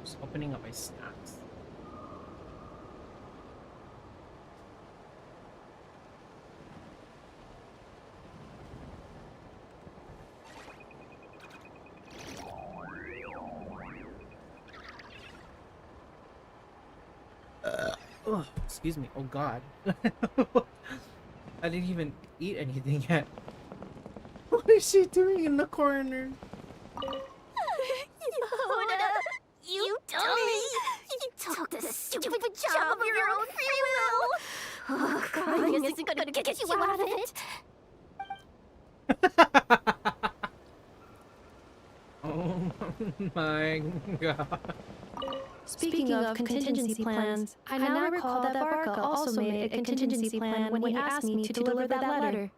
[SPEAKER 1] Just opening up my snacks. Oh, excuse me. Oh God. I didn't even eat anything yet. What is she doing in the corner?
[SPEAKER 2] Yoda, you dummy! You took the stupid job of your own free will! Oh, crying isn't gonna get you out of it!
[SPEAKER 1] Oh my God.
[SPEAKER 22] Speaking of contingency plans, I now recall that Varka also made a contingency plan when he asked me to deliver that letter.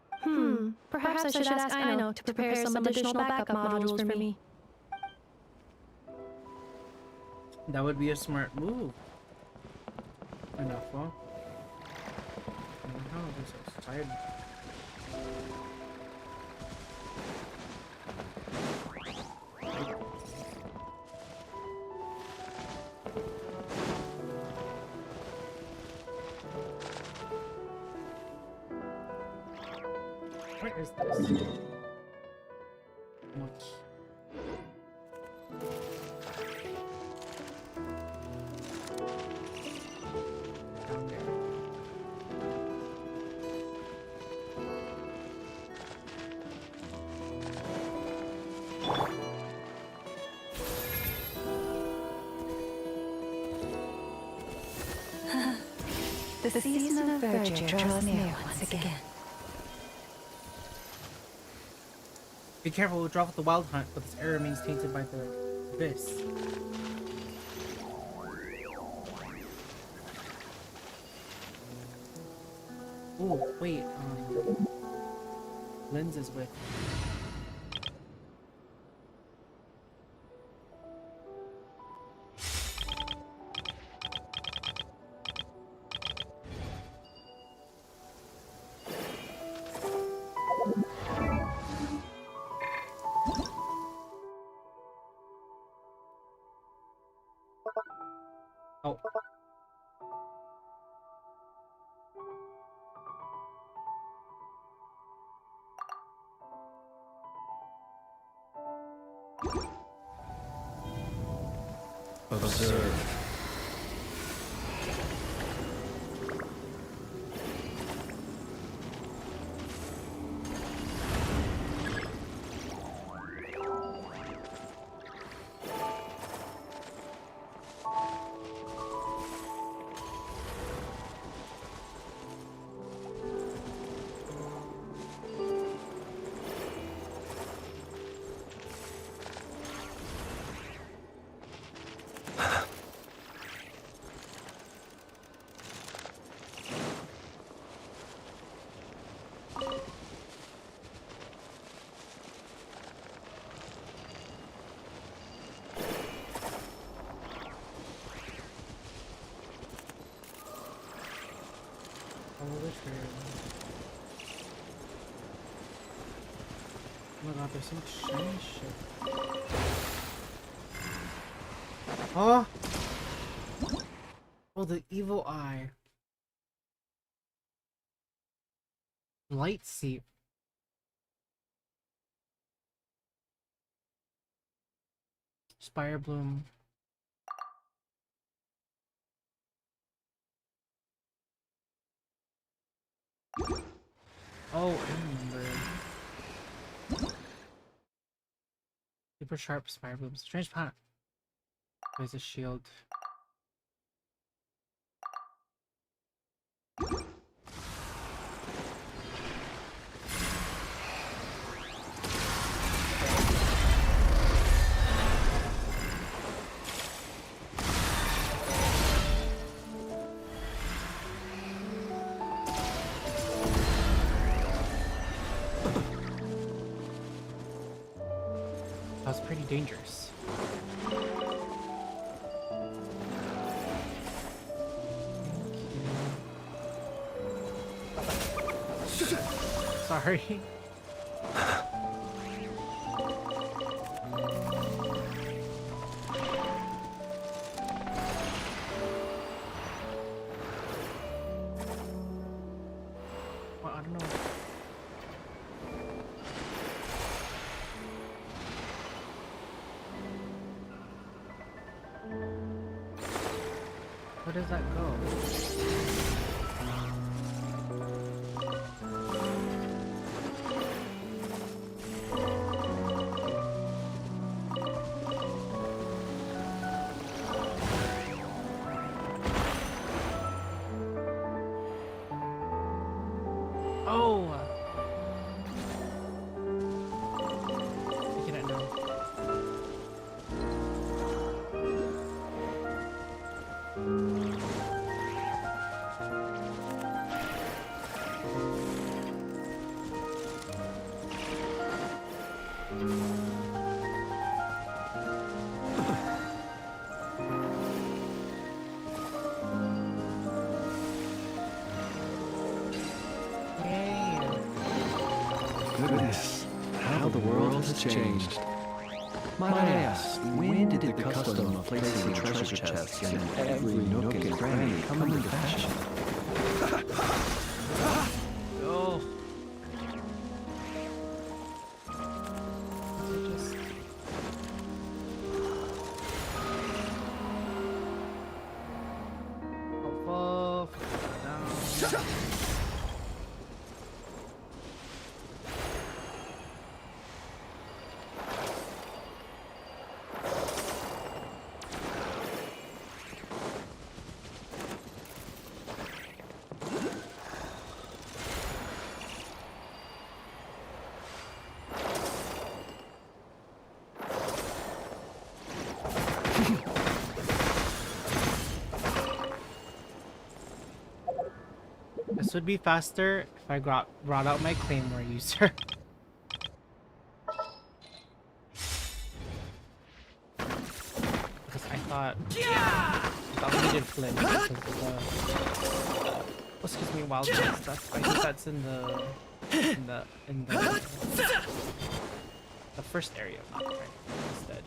[SPEAKER 22] Perhaps I should ask Aino to prepare some additional backup modules for me.
[SPEAKER 1] That would be a smart move. Enough, huh? Oh, I'm so tired. What is this? What? Down there.
[SPEAKER 15] The season of verdure draws near once again.
[SPEAKER 1] Be careful, we'll drop with the Wild Hunt, but this air remains tainted by the abyss. Oh, wait, Lens is with. Oh.
[SPEAKER 4] Observe.
[SPEAKER 1] Oh my God, there's so much shiny shit. Oh! Oh, the evil eye. Light seep. Spire bloom. Oh, I remember. Super sharp spire booms. Strange path. There's a shield. That's pretty dangerous. Sorry. Well, I don't know. Where does that go? Oh! Taking it now.
[SPEAKER 4] Goodness, how the world has changed. Might I ask, when did the custom of placing treasure chests in every nook and cranny come into fashion?
[SPEAKER 1] Oh. This would be faster if I brought out my claymore user. Because I thought we needed flint because of the excuse me, wild beast. That's I think that's in the first area of Knock instead.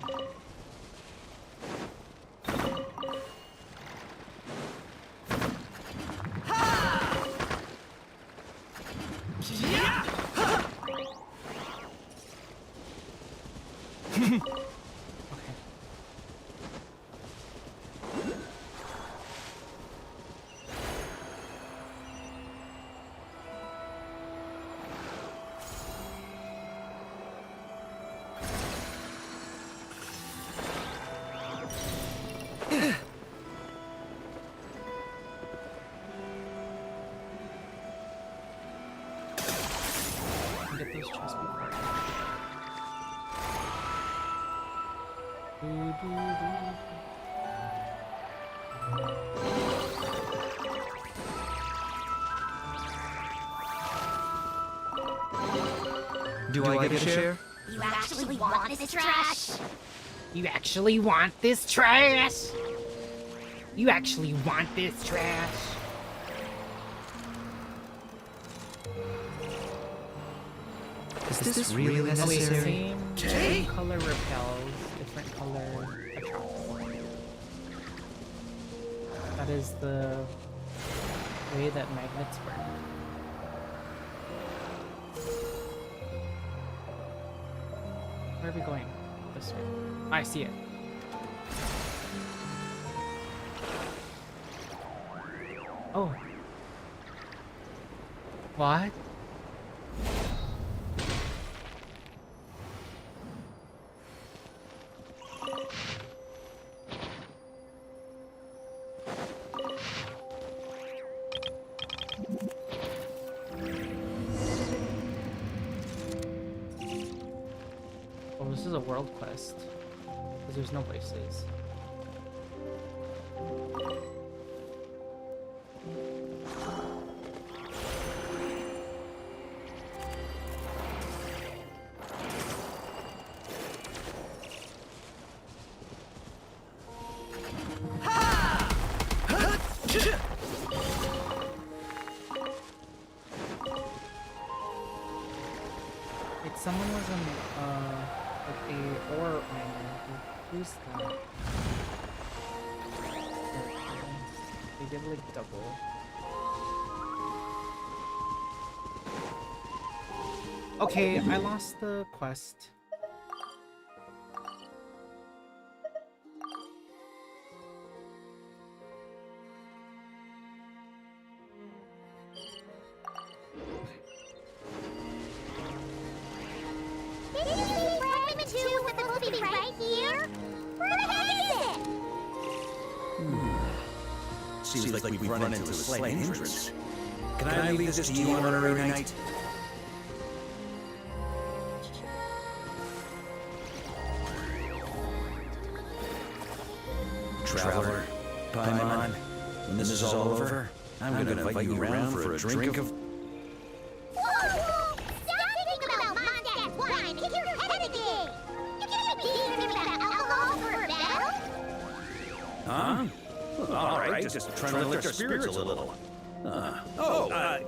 [SPEAKER 1] Get those chests before.
[SPEAKER 21] Do I get a share?
[SPEAKER 2] You actually want this trash?
[SPEAKER 1] You actually want this trash? You actually want this trash?
[SPEAKER 8] Is this really necessary?
[SPEAKER 1] Same color repels, different color attracts. That is the way that magnets work. Where are we going? This way. I see it. Oh. What? a world quest. Because there's no places. Like someone was on like a ore miner. Who's that? They did like double. Okay, I lost the quest.
[SPEAKER 2] Fragment 2 was supposed to be right here? Where the heck is it?
[SPEAKER 7] Seems like we've run into a slight hindrance. Can I leave this to you, Honorary Knight? Traveler, Paimon, when this is all over, I'm gonna invite you around for a drink of...
[SPEAKER 2] Whoa! Stop thinking about Mondstadt wine! Kick your head again! You can't be thinking about alcohol for a battle!
[SPEAKER 7] Huh? All right, just trying to lift our spirits a little.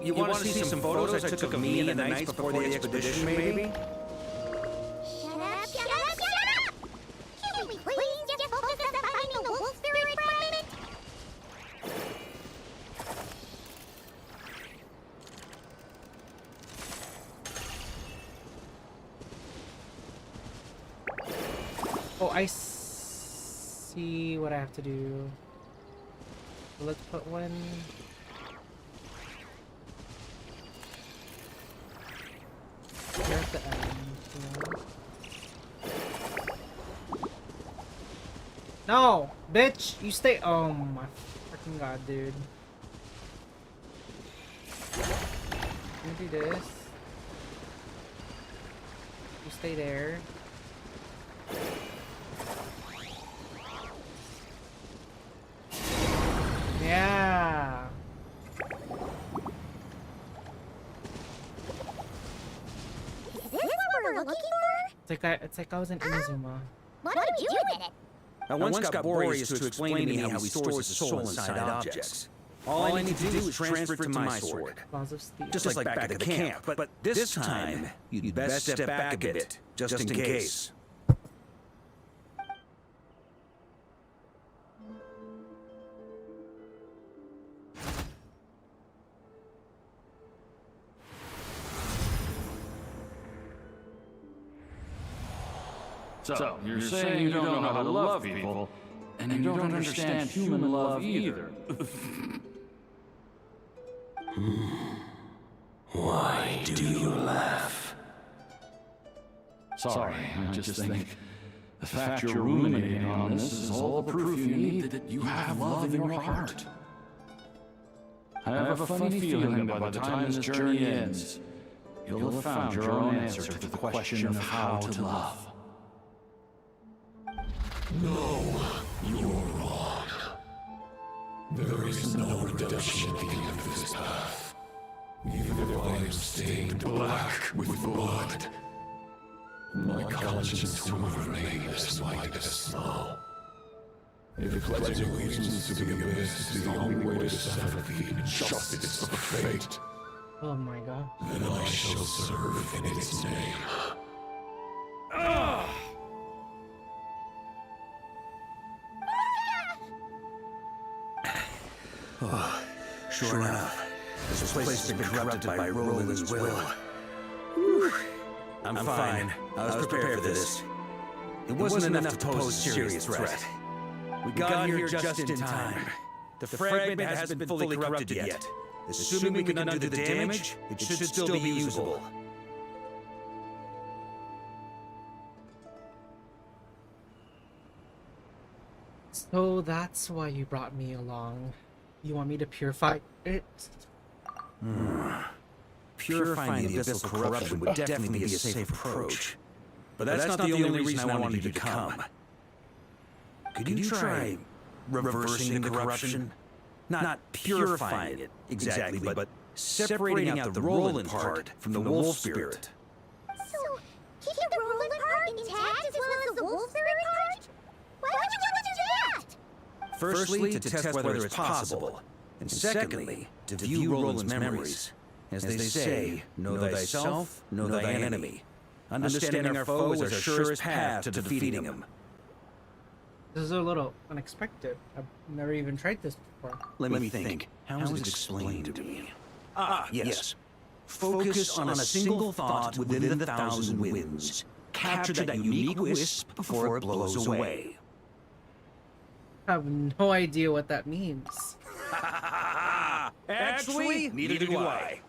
[SPEAKER 7] You want to see some photos I took of me and the knights before the expedition, maybe?
[SPEAKER 2] Shut up, shut up, shut up! Can we please just focus on finding the wolf spirit fragment?
[SPEAKER 1] Oh, I see what I have to do. Let's put one. Here at the end. No, bitch, you stay. Oh my freaking god, dude. Let me do this. You stay there. Yeah.
[SPEAKER 2] Is this what we're looking for?
[SPEAKER 1] It's like I was in Inazuma.
[SPEAKER 2] What do we do with it?
[SPEAKER 7] I once got Boreas to explain to me how he stores his soul inside objects. All I need to do is transfer it to my sword. Just like back at the camp. But this time, you'd best step back a bit, just in case.
[SPEAKER 5] So, you're saying you don't know how to love people, and you don't understand human love either.
[SPEAKER 18] Why do you laugh?
[SPEAKER 5] Sorry, I just think the fact you're ruminating on this is all the proof you need that you have love in your heart. I have a funny feeling that by the time this journey ends, you'll have found your own answer to the question of how to love.
[SPEAKER 18] No, you're wrong. There is no redemption at the end of this path. Even if I am stained black with blood, my conscience will remain as white as snow. If cleansing reasons to the abyss is the only way to sever the injustice of fate,
[SPEAKER 1] Oh my god.
[SPEAKER 18] then I shall serve in its name.
[SPEAKER 7] Oh, sure enough, this place has been corrupted by Roland's will. Whew. I'm fine. I was prepared for this. It wasn't enough to pose a serious threat. We got here just in time. The fragment hasn't been fully corrupted yet. Assuming we can undo the damage, it should still be usable.
[SPEAKER 1] So that's why you brought me along. You want me to purify it?
[SPEAKER 7] Purifying the abyssal corruption would definitely be a safe approach. But that's not the only reason I wanted you to come. Could you try reversing the corruption? Not purifying it exactly, but separating out the Roland part from the wolf spirit.
[SPEAKER 2] So, keep the Roland part intact as well as the wolf spirit part? Why would you want to do that?
[SPEAKER 7] Firstly, to test whether it's possible. And secondly, to view Roland's memories. As they say, know thyself, know thy enemy. Understanding our foe is our surest path to defeating him.
[SPEAKER 1] This is a little unexpected. I've never even tried this before.
[SPEAKER 7] Let me think. How is it explained to me? Yes. Focus on a single thought within the 1,000 winds. Capture that unique wisp before it blows away.
[SPEAKER 1] I have no idea what that means.
[SPEAKER 7] Actually, neither do I.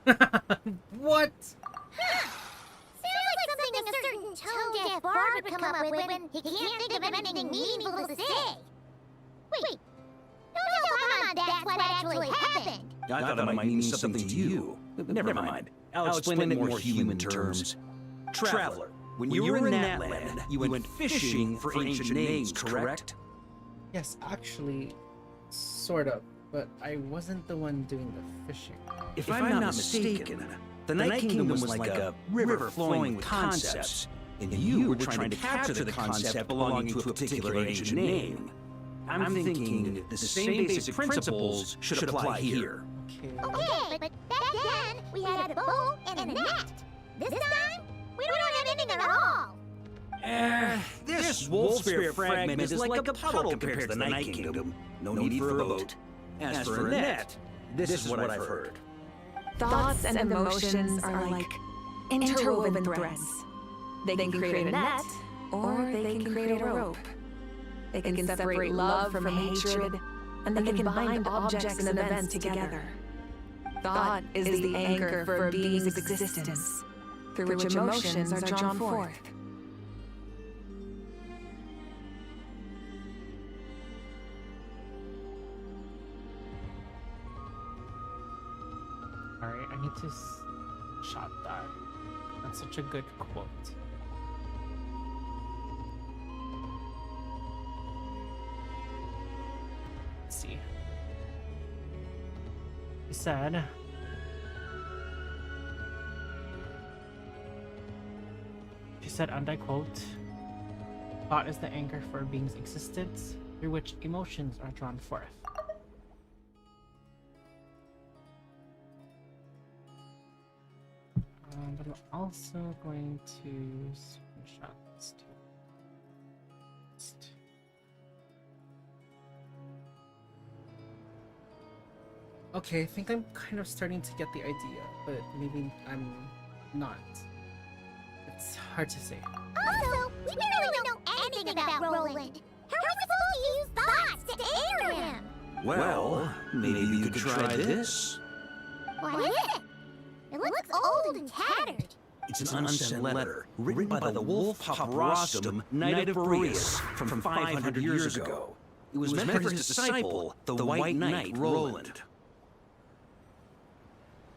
[SPEAKER 1] What?
[SPEAKER 2] Sounds like something a certain tone-deaf bard would come up with when he can't think of anything meaningful to say. Wait. No, come on, that's what actually happened.
[SPEAKER 7] I thought that might mean something to you. Never mind. I'll explain it in more human terms. Traveler, when you were in that land, you went fishing for ancient names, correct?
[SPEAKER 1] Yes, actually, sort of. But I wasn't the one doing the fishing.
[SPEAKER 7] If I'm not mistaken, the Night Kingdom was like a river flowing with concepts, and you were trying to capture the concept belonging to a particular ancient name. I'm thinking the same basic principles should apply here.
[SPEAKER 2] Okay, but back then, we had a boat and a net. This time, we don't have anything at all.
[SPEAKER 7] This wolf spirit fragment is like a puddle compared to the Night Kingdom. No need for a boat. As for a net, this is what I've heard.
[SPEAKER 11] Thoughts and emotions are like interwoven threads. They can create a net, or they can create a rope. They can separate love from hatred, and they can bind objects and events together. Thought is the anchor for a being's existence, through which emotions are drawn forth.
[SPEAKER 1] Alright, I need to shot that. That's such a good quote. Let's see. He said, and I quote, "Thought is the anchor for a being's existence, through which emotions are drawn forth." But I'm also going to screenshot this too. Okay, I think I'm kind of starting to get the idea, but maybe I'm not. It's hard to say.
[SPEAKER 2] Also, we really don't know anything about Roland. How are we supposed to use thoughts to aid him?
[SPEAKER 7] Well, maybe you could try this.
[SPEAKER 2] What is it? It looks old and tattered.
[SPEAKER 7] It's an unsent letter written by the wolf Rostam, Knight of Boreas, from 500 years ago. It was meant for his disciple, the White Knight Roland.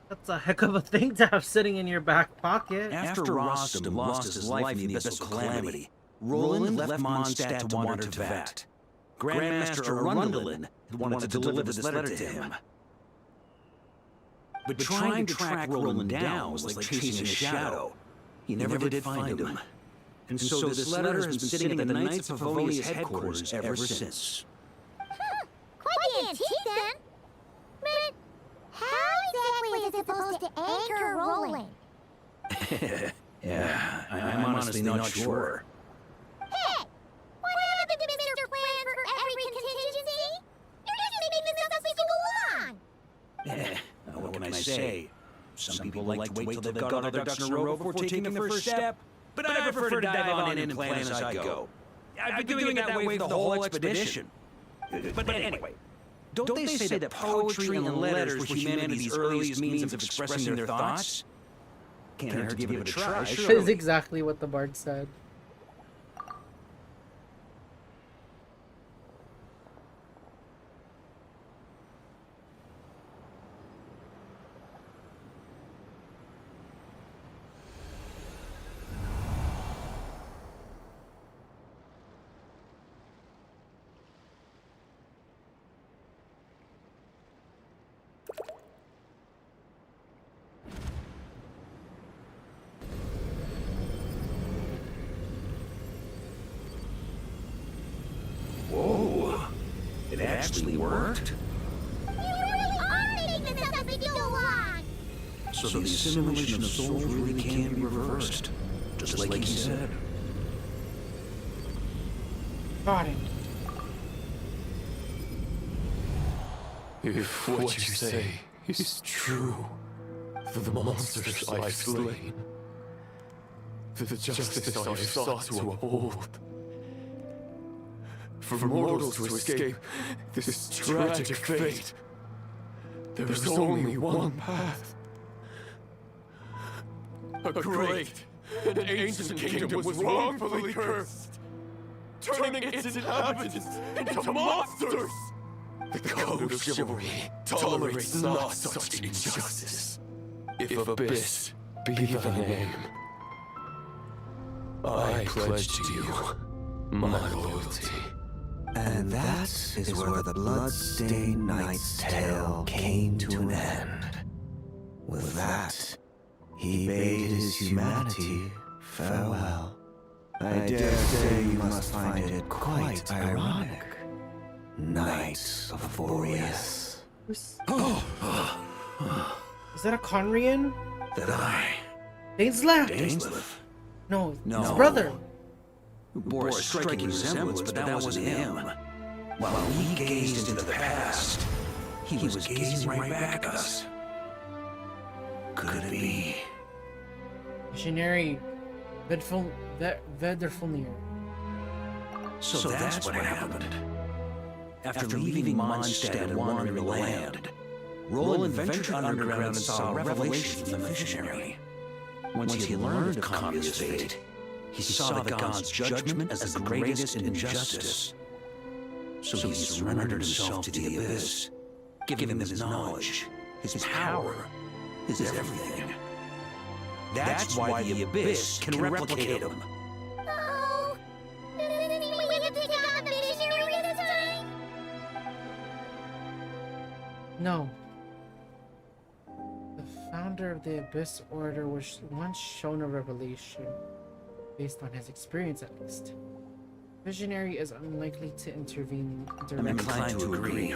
[SPEAKER 1] That's a heck of a thing to have sitting in your back pocket.
[SPEAKER 7] After Rostam lost his life in the Abyssal Calamity, Roland left Mondstadt to wander to Vat. Grandmaster Arundel wanted to deliver this letter to him. But trying to track Roland down was like chasing a shadow. He never did find him. And so this letter has been sitting at the Knights of Favonia's headquarters ever since.
[SPEAKER 2] Quite the antique then. But how exactly is it supposed to anchor Roland?
[SPEAKER 7] Yeah, I'm honestly not sure.
[SPEAKER 2] Hey! What happened to Mr. Plan for every contingency? You're just making this up as you go along!
[SPEAKER 7] What can I say? Some people like to wait till they've got all their ducks in a row before taking the first step, but I prefer to dive on in and plan as I go. I've been doing it that way for the whole expedition. But anyway, don't they say that poetry and letters were humanity's earliest means of expressing their thoughts? Can't hurt to give it a try,
[SPEAKER 1] That is
[SPEAKER 7] surely.
[SPEAKER 1] exactly what the bard said.
[SPEAKER 7] actually worked?
[SPEAKER 2] You really are making this up as we go along!
[SPEAKER 7] So the assimilation of souls really can be reversed, just like he said.
[SPEAKER 1] Got it.
[SPEAKER 18] If what you say is true, the monsters I've slain, the justice I've sought to uphold, for mortals to escape this tragic fate, there's only one path. A great and ancient kingdom was wrongfully cursed, turning its inhabitants into monsters. The code of chivalry tolerates not such injustice. If Abyss be thy name, I pledge to you my loyalty.
[SPEAKER 14] And that is where the blood-stained knight's tale came to an end. With that, he bade his humanity farewell. I dare say you must find it quite ironic, Knight of Boreas.
[SPEAKER 1] Is that a Conrian?
[SPEAKER 7] That I...
[SPEAKER 1] Dainsleif? No, his brother.
[SPEAKER 7] Who bore a striking resemblance, but that wasn't him. While we gazed into the past, he was gazing right back at us. Could it be?
[SPEAKER 1] Visionary Vedderfulnir.
[SPEAKER 7] So that's what happened. After leaving Mondstadt and wandering the land, Roland ventured underground and saw a revelation from the visionary. Once he learned of Camia's fate, he saw the god's judgment as the greatest injustice. So he surrendered himself to the Abyss, giving them his knowledge, his power, his everything. That's why the Abyss can replicate him.
[SPEAKER 2] Oh, does it mean we have to take on the visionary this time?
[SPEAKER 1] No. The founder of the Abyss Order was once shown a revelation, based on his experience at least. Visionary is unlikely to intervene
[SPEAKER 7] I'm inclined to agree.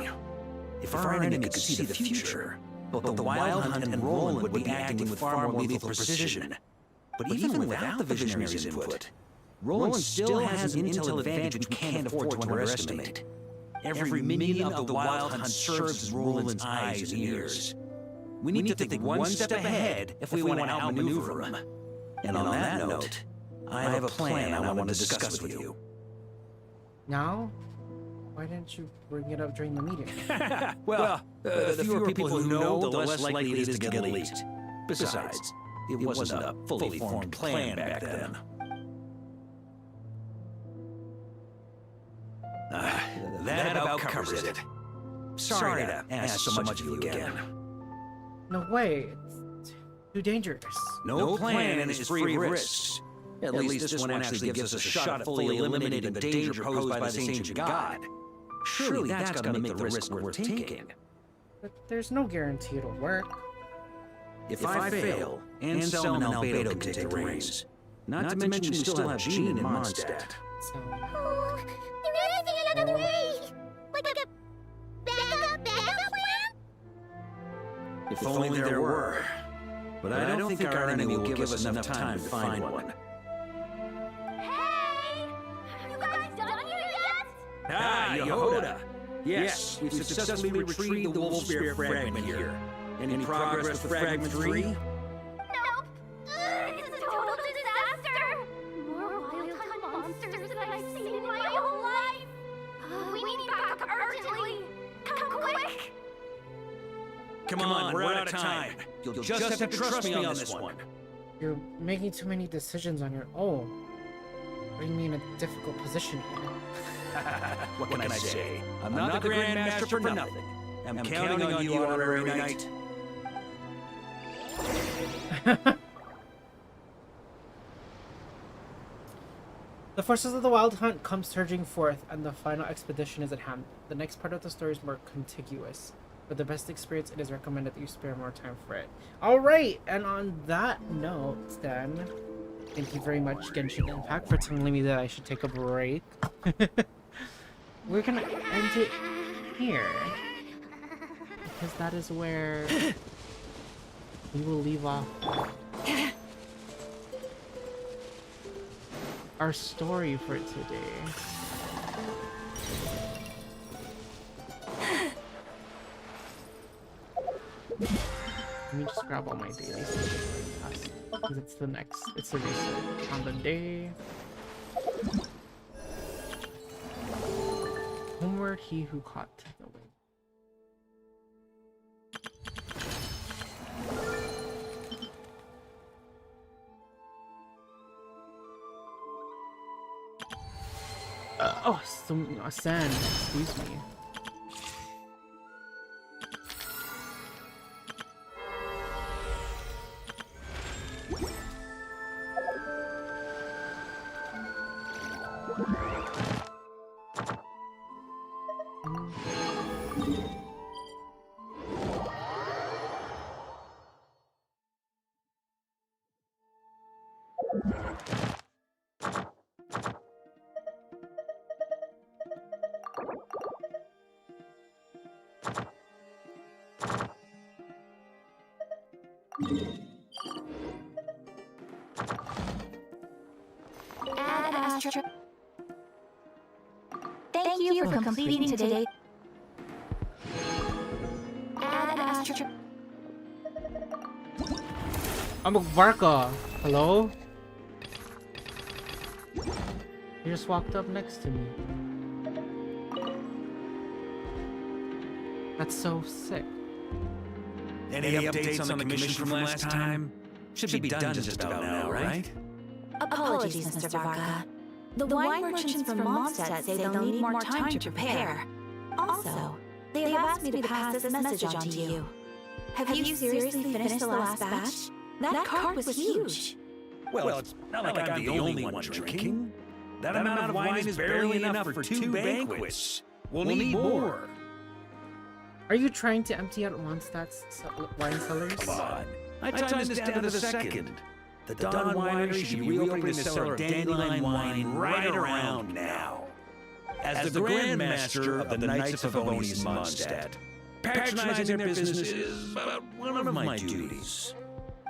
[SPEAKER 7] If our enemy could see the future, both the Wild Hunt and Roland would be acting with far more lethal precision. But even without the Visionary's input, Roland still has an intel advantage we can't afford to underestimate. Every minion of the Wild Hunt serves as Roland's eyes and ears. We need to think one step ahead if we want to outmaneuver him. And on that note, I have a plan I want to discuss with you.
[SPEAKER 1] Now? Why didn't you bring it up during the meeting?
[SPEAKER 7] Well, the fewer people who know, the less likely it is to get leaked. Besides, it wasn't a fully formed plan back then. That about covers it. Sorry to ask so much of you again.
[SPEAKER 1] No way. It's too dangerous.
[SPEAKER 7] No plan is free of risks. At least this one actually gives us a shot at fully eliminating the danger posed by this ancient god. Surely that's gotta make the risk worth taking.
[SPEAKER 1] But there's no guarantee it'll work.
[SPEAKER 7] If I fail, Anselm and Albedo can take the reins. Not to mention we still have Jean in Mondstadt.
[SPEAKER 2] Oh, there isn't another way! Like a backup plan?
[SPEAKER 7] If only there were. But I don't think our enemy will give us enough time to find one.
[SPEAKER 2] Hey! You guys done here yet?
[SPEAKER 7] Ah, Yehoda! Yes, we've successfully retrieved the Wolf Spear fragment here. Any progress with Fragment 3?
[SPEAKER 2] Nope. It's a total disaster! More wild hunt monsters than I've seen in my whole life! We need backup urgently! Come quick!
[SPEAKER 7] Come on, we're out of time. You'll just have to trust me on this one.
[SPEAKER 1] You're making too many decisions on your own. Putting me in a difficult position here.
[SPEAKER 7] What can I say? I'm not the Grand Master for nothing. I'm counting on you, Honorary Knight.
[SPEAKER 1] The forces of the Wild Hunt come surging forth, and the final expedition is at hand. The next part of the story is more contiguous. For the best experience, it is recommended that you spare more time for it. Alright, and on that note, then, thank you very much, Genshin Impact, for telling me that I should take a break. We're gonna end it here. Because that is where we will leave off our story for today. Let me just grab all my daily stuff because it's the research on the day. Homeward he who caught the wind. Oh, some sand. Excuse me.
[SPEAKER 15] Thank you for completing today.
[SPEAKER 1] I'm a Varka. Hello? You just walked up next to me. That's so sick.
[SPEAKER 7] Any updates on the commission from last time? Should be done just about now, right?
[SPEAKER 15] Apologies, Mr. Varka. The wine merchants from Mondstadt say they'll need more time to prepare. Also, they have asked me to pass this message on to you. Have you seriously finished the last batch? That cart was huge.
[SPEAKER 7] Well, it's not like I'm the only one drinking. That amount of wine is barely enough for 2 banquets. We'll need more.
[SPEAKER 1] Are you trying to empty out Mondstadt's wine cellars?
[SPEAKER 7] Come on. I timed this down to the second. The Dawn Winery should be reopening the cellar of dandelion wine right around now. As the Grand Master of the Knights of Favonius Mondstadt, patronizing their business is about one of my duties.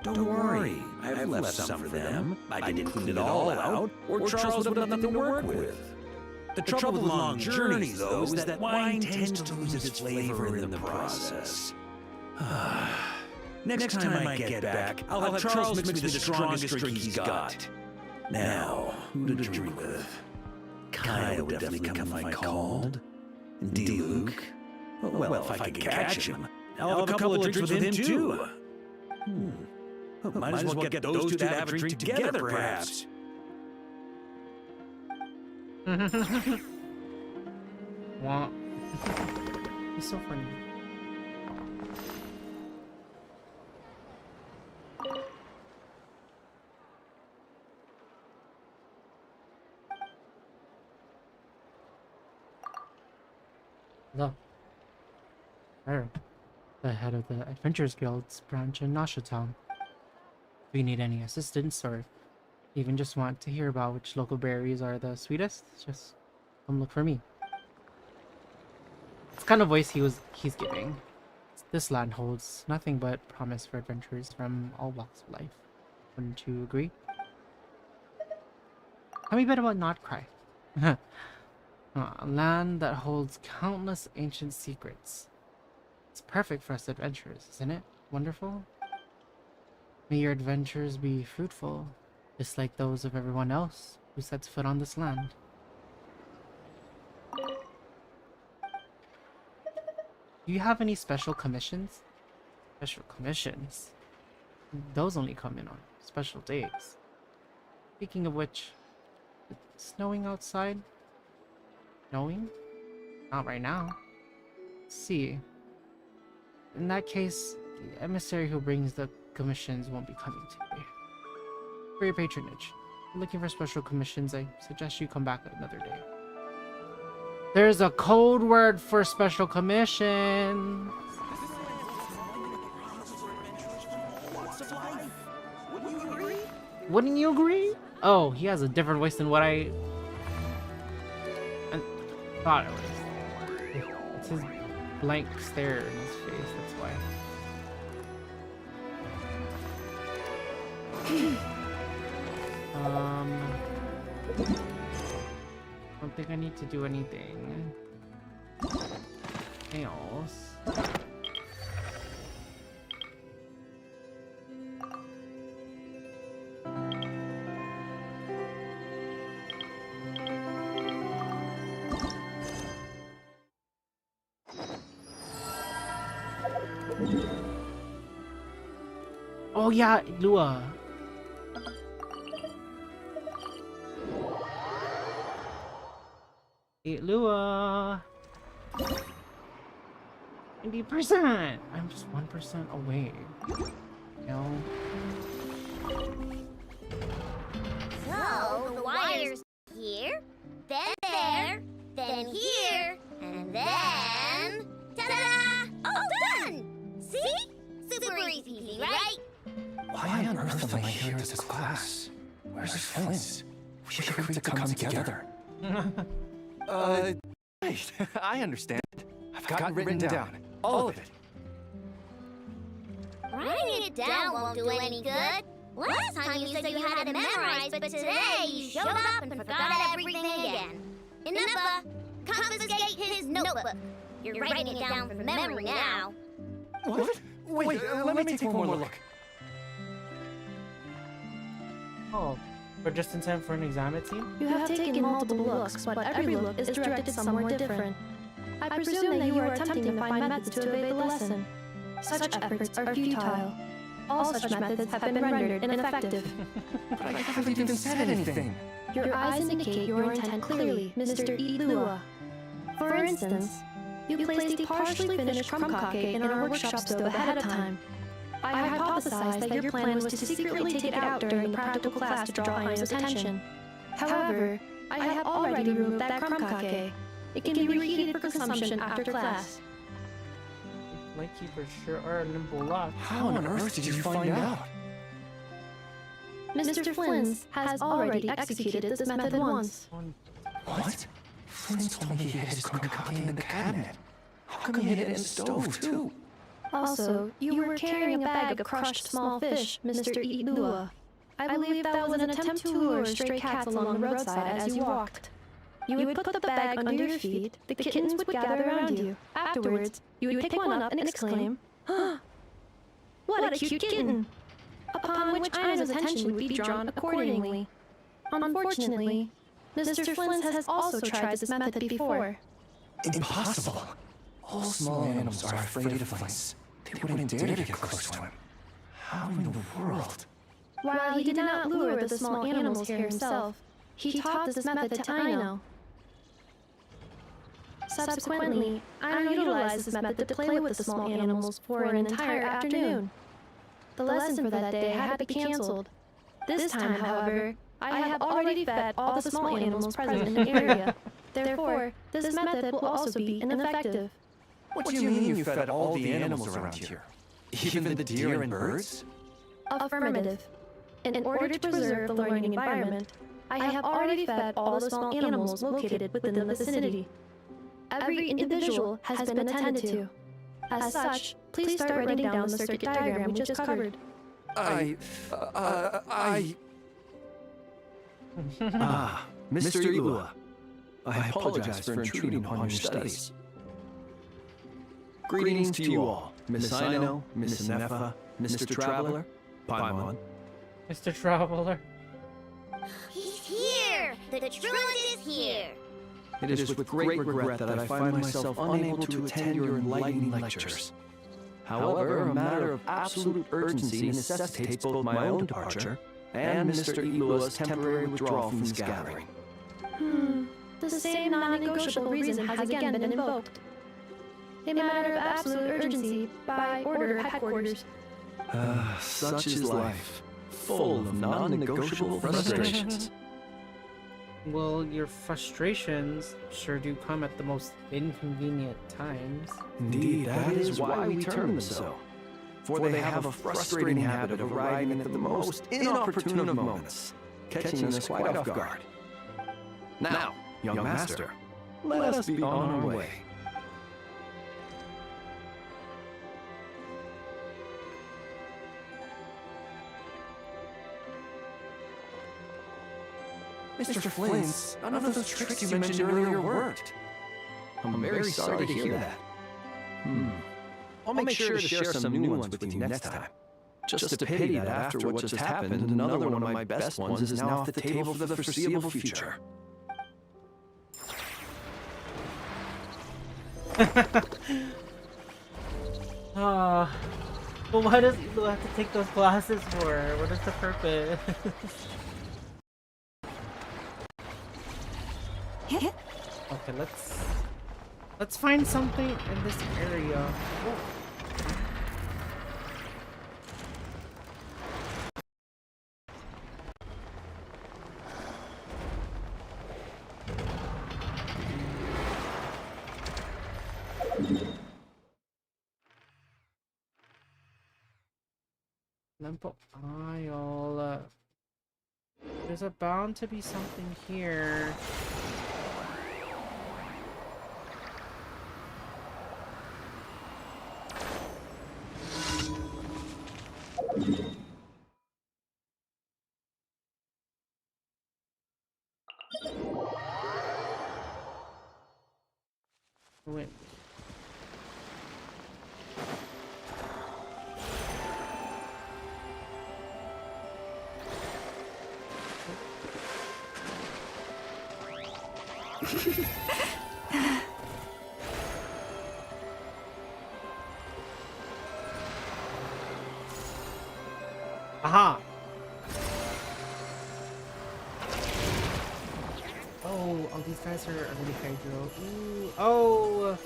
[SPEAKER 7] Don't worry, I've left some for them. I didn't clean it all out, or Charles would have nothing to work with. The trouble with long journeys, though, is that wine tends to lose its flavor in the process. Next time I get back, I'll have Charles mix me the strongest drink he's got. Now, who to drink with? Kyle would definitely come if I called. And D-Luke? Well, if I can catch him, I'll have a couple of drinks with him, too. Might as well get those two to have a drink together, perhaps.
[SPEAKER 1] Wow. He's so funny. Hello. Sure. The head of the Adventurers Guild's branch in Town. If you need any assistance or even just want to hear about which local berries are the sweetest, just come look for me. It's the kind of voice he's giving. This land holds nothing but promise for adventurers from all walks of life. Wouldn't you agree? Tell me a bit about Notcry. A land that holds countless ancient secrets. It's perfect for us adventurers, isn't it? Wonderful? May your adventures be fruitful, just like those of everyone else who sets foot on this land. Do you have any special commissions? Special commissions? Those only come in on special days. Speaking of which, it's snowing outside? Snowing? Not right now. Let's see. In that case, the emissary who brings the commissions won't be coming today. For your patronage, if you're looking for special commissions, I suggest you come back another day. There's a code word for special commission. Wouldn't you agree? Oh, he has a different voice than what I thought it was. It's his blank stare in his face, that's why. I don't think I need to do anything else. Oh yeah, Lua. Hey, Lua. 90%. I'm just 1% away. No.
[SPEAKER 2] So, the wire's here, then there, then here, and then... Ta-da! All done! See? Super easy peasy, right?
[SPEAKER 14] Why on earth am I here as this class? Where's Flint? We agreed to come together.
[SPEAKER 4] Right. I understand. I've got it written down. All of it.
[SPEAKER 2] Writing it down won't do any good. Last time you said you had it memorized, but today you showed up and forgot everything again. Ineppa, confiscate his notebook. You're writing it down from memory now.
[SPEAKER 4] What? Wait, let me take one more look.
[SPEAKER 1] Oh, we're just in time for an exam, it seems?
[SPEAKER 22] You have taken multiple looks, but every look is directed somewhere different. I presume that you are attempting to find methods to evade the lesson. Such efforts are futile. All such methods have been rendered ineffective.
[SPEAKER 4] But I haven't even said anything.
[SPEAKER 22] Your eyes indicate your intent clearly, Mr. Lua. For instance, you placed a partially finished crumb cake in our workshop stove ahead of time. I hypothesized that your plan was to secretly take it out during the practical class to draw Aino's attention. However, I have already removed that crumb cake. It can be reheated for consumption after class.
[SPEAKER 1] Lightkeepers sure are a nimble lot.
[SPEAKER 4] How on earth did you find out?
[SPEAKER 22] Mr. Flynn has already executed this method once.
[SPEAKER 14] What? Flint told me he hid his crumb cake in the cabinet. How come he hid it in the stove, too?
[SPEAKER 22] Also, you were carrying a bag of crushed small fish, Mr. Lua. I believe that was an attempt to lure stray cats along the roadside as you walked. You would put the bag under your feet, the kittens would gather around you. Afterwards, you would pick one up and exclaim, "What a cute kitten!" Upon which Aino's attention would be drawn accordingly. Unfortunately, Mr. Flynn has also tried this method before.
[SPEAKER 14] Impossible. All small animals are afraid of lice. They wouldn't dare to get close to him. How in the world?
[SPEAKER 22] While he did not lure the small animals here himself, he taught this method to Aino. Subsequently, Aino utilized this method to play with the small animals for an entire afternoon. The lesson for that day had to be cancelled. This time, however, I have already fed all the small animals present in the area. Therefore, this method will also be ineffective.
[SPEAKER 4] What do you mean you fed all the animals around here? Even the deer and birds?
[SPEAKER 22] Affirmative. In order to preserve the learning environment, I have already fed all the small animals located within the vicinity. Every individual has been attended to. As such, please start writing down the circuit diagram we just covered.
[SPEAKER 4] Mr. Lua. I apologize for intruding upon your studies. Greetings to you all, Miss Aino, Miss Ineppa, Mr. Traveler, Paimon.
[SPEAKER 1] Mr. Traveler.
[SPEAKER 2] He's here! The truant is here!
[SPEAKER 4] It is with great regret that I find myself unable to attend your enlightening lectures. However, a matter of absolute urgency necessitates both my own departure and Mr. Lua's temporary withdrawal from this gathering.
[SPEAKER 22] The same non-negotiable reason has again been invoked. A matter of absolute urgency by order of headquarters.
[SPEAKER 4] Such is life, full of non-negotiable frustrations.
[SPEAKER 1] Well, your frustrations sure do come at the most inconvenient times.
[SPEAKER 4] Indeed, that is why we term them so. For they have a frustrating habit of arriving at the most inopportune of moments, catching us quite off guard. Now, young master, let us be on our way. Mr. Flint's, none of those tricks you mentioned earlier worked. I'm very sorry to hear that. I'll make sure to share some new ones with you next time. Just a pity that after what just happened, another one of my best ones is now off the table for the foreseeable future.
[SPEAKER 1] Well, why does Ilu have to take those classes for? What is the purpose? Okay, let's find something in this area. Oh. Limbo aisle. There's bound to be something here. Wait. Aha! Oh, these guys are really hydro. Ooh, oh!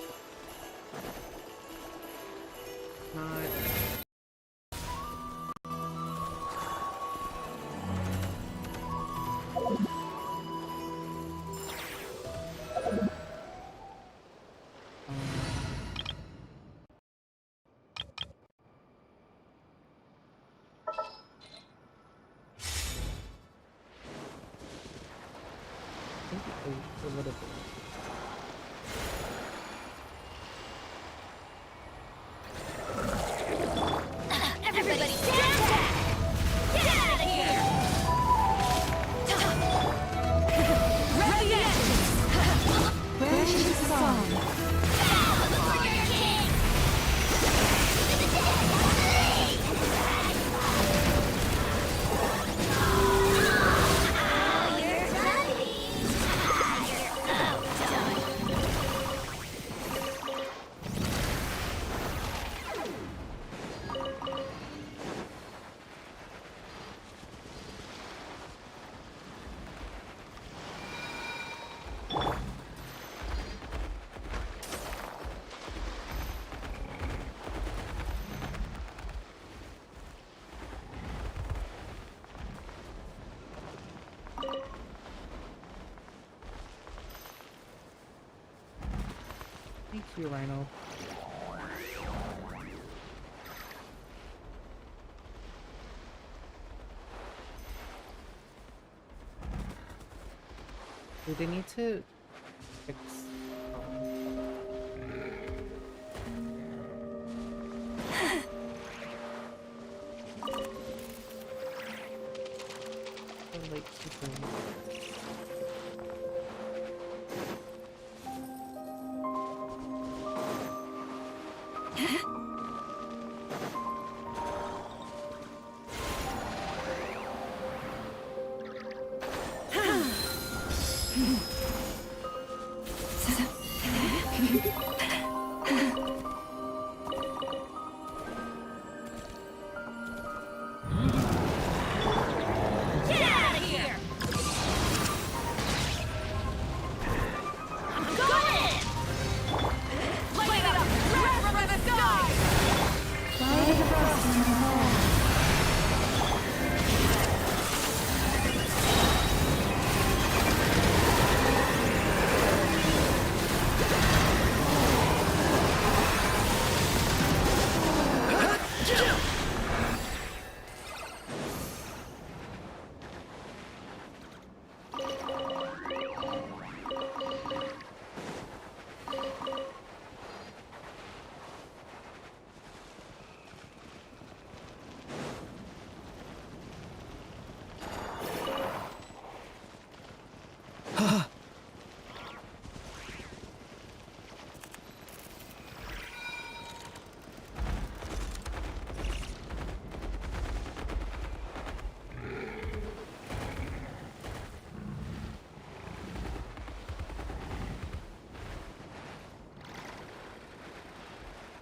[SPEAKER 1] Not. A little bit.
[SPEAKER 2] Everybody stand back! Get out of here! Ready engines! Where's your song? Thank you, Rhino. Do they need to fix? Like keeping. Get out of here!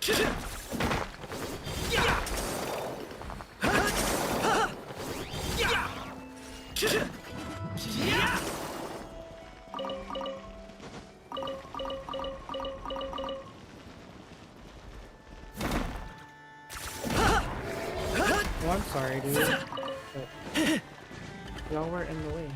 [SPEAKER 1] Oh, I'm sorry, dude. But y'all were in the way.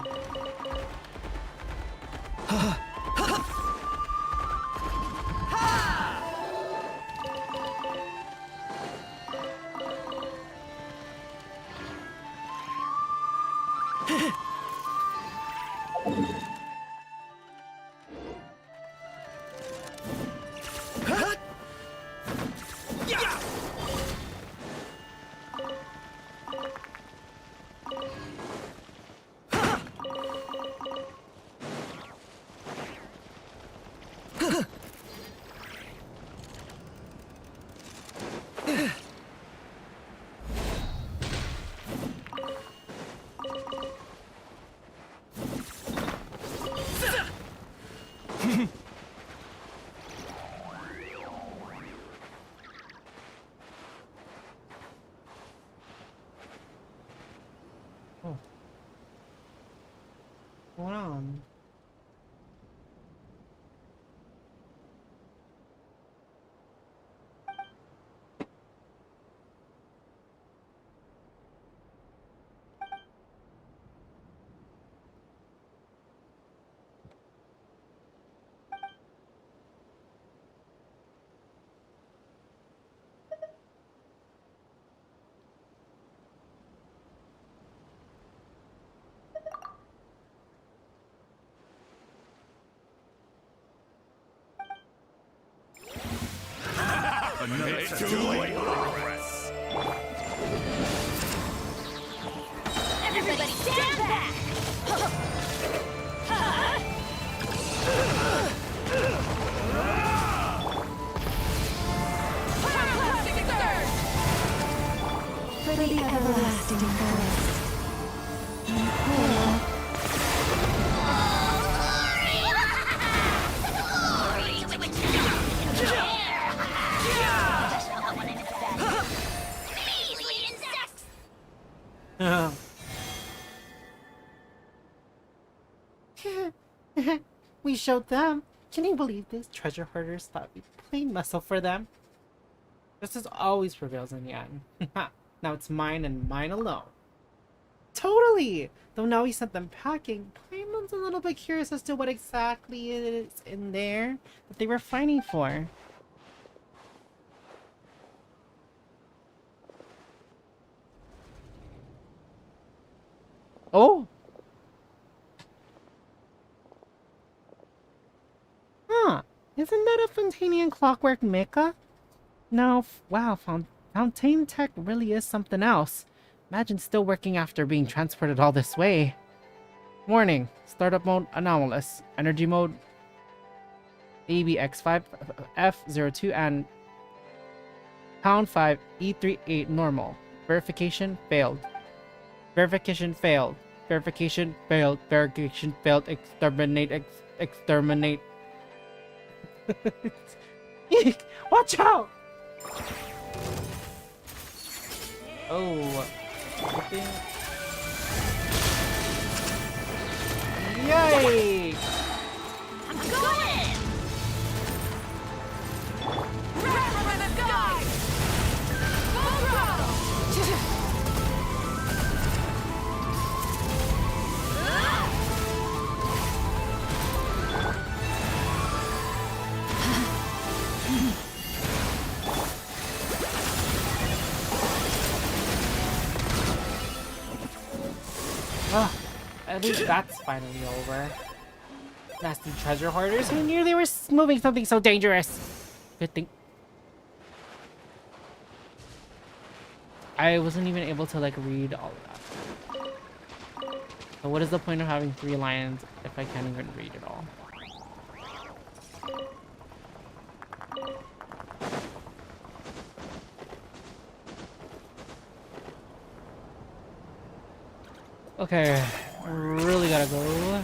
[SPEAKER 1] Oh. What's going on?
[SPEAKER 18] Another joy progress.
[SPEAKER 2] Everybody stand back!
[SPEAKER 11] For the everlasting forest.
[SPEAKER 1] We showed them. Can you believe this? Treasure hoarders thought we played muscle for them. Justice always prevails in the end. Now it's mine and mine alone. Totally! Though now we sent them packing, Paimon's a little bit curious as to what exactly it is in there that they were fighting for. Oh! Huh. Isn't that a Fontanian clockwork mecha? No, wow, Fontaine tech really is something else. Imagine still working after being transported all this way. Warning. Startup mode anomalous. Energy mode ABX5F02 and pound 5 E38 normal. Verification failed. Verification failed. Verification failed. Verification failed. Exterminate. Exterminate. Watch out! Oh. Yay!
[SPEAKER 2] I'm going! Red for the sky!
[SPEAKER 1] Oh, at least that's finally over. Nasty treasure hoarders, who knew they were moving something so dangerous? Good thing I wasn't even able to like read all of that. So what is the point of having 3 lines if I can't even read it all? Okay, I really gotta go.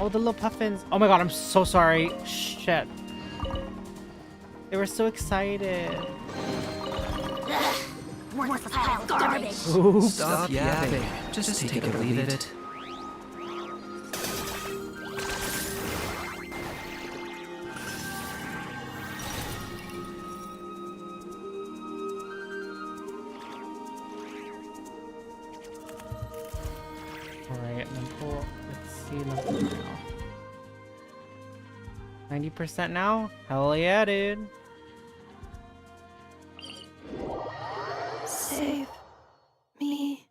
[SPEAKER 1] Oh, the little puffins. Oh my god, I'm so sorry. Shit. They were so excited.
[SPEAKER 2] Worthless pile of garbage.
[SPEAKER 1] Oops.
[SPEAKER 21] Stop yapping. Just take it or leave it.
[SPEAKER 1] Alright, let's see level now. 90% now? Hell yeah, dude.
[SPEAKER 22] Save me.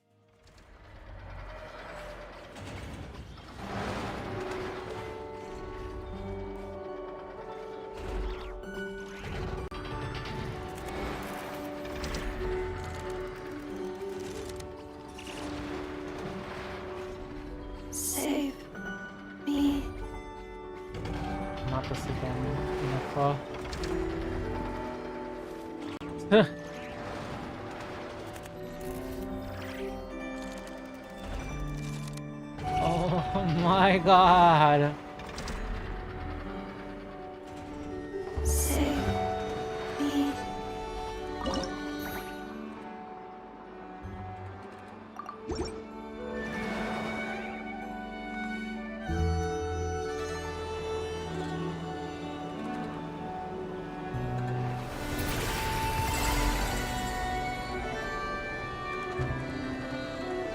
[SPEAKER 22] Save me.
[SPEAKER 1] Mapa si Dami. Nako. Huh. Oh my god.
[SPEAKER 22] Save me.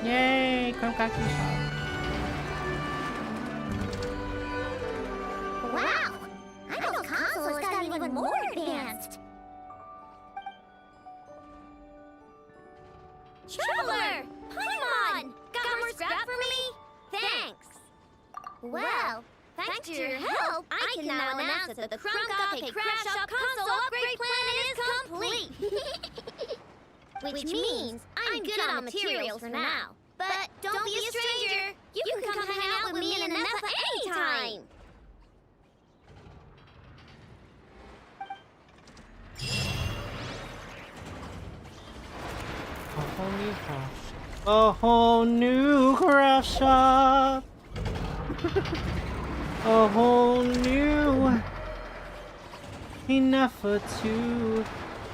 [SPEAKER 1] Yay, Krumkaki shop.
[SPEAKER 2] Wow! I know console has gotten even more advanced. Traveler! Paimon! Got more scrap for me? Thanks. Well, thanks to your help, I can now announce that the Krumkake Crash Shop console upgrade plan is complete. Which means I'm good on materials for now. But don't be a stranger. You can come hang out with me and Anefa anytime.
[SPEAKER 1] A whole new craft shop. A whole new enough to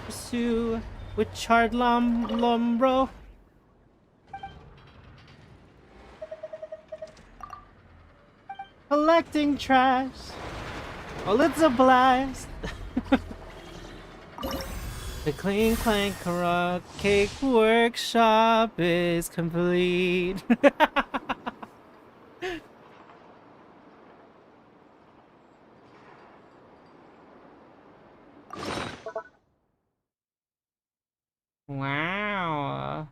[SPEAKER 1] pursue with charred lumbro. Collecting trash. Well, it's a blast. The Clean Clank Cake Workshop is complete. Wow.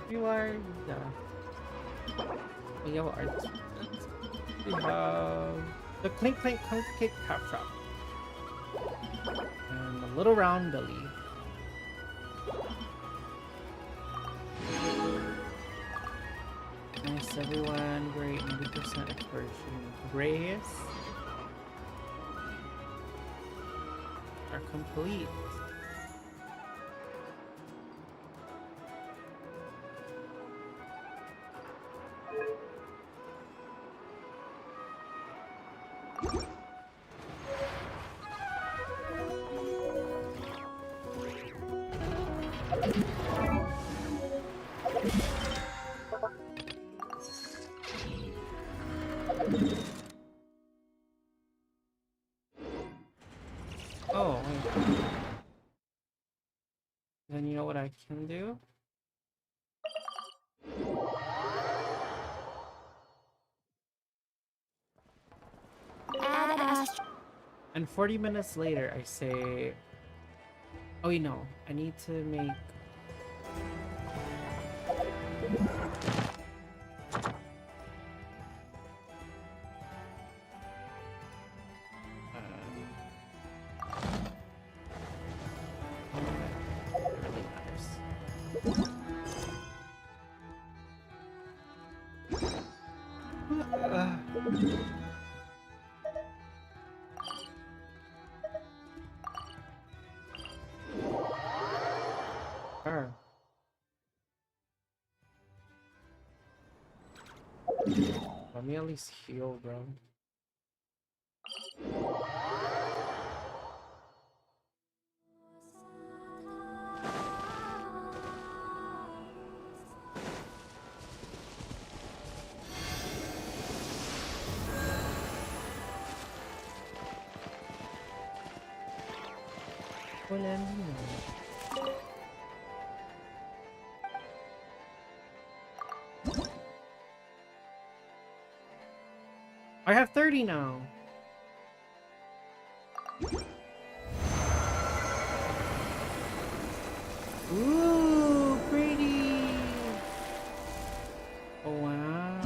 [SPEAKER 1] Rewards. We have arts. We have the Clink Clank Cake Craft Shop. And the Little Round Billy. Nice, everyone. Great. 90% exploration. Grace are complete. Oh, wait. Then you know what I can do? And 40 minutes later, I say, Oh, you know, I need to make. Let me at least heal, bro. I have 30 now. Ooh, pretty. Oh, wow.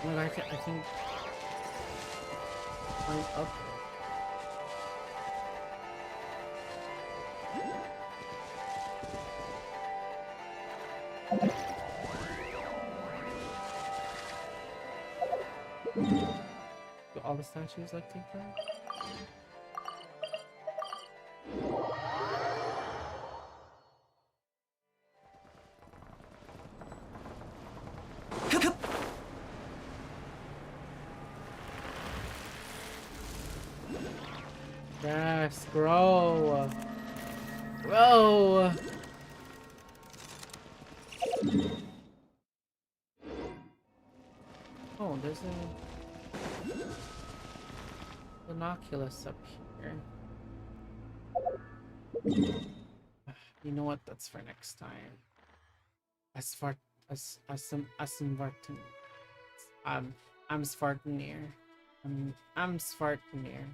[SPEAKER 1] Well, I think I'm up. Do all the statues like take that? Yes, grow. Grow. Oh, there's a binoculars up here. You know what? That's for next time. I'm Svartnir. I'm Svartnir. I'm Svartnir.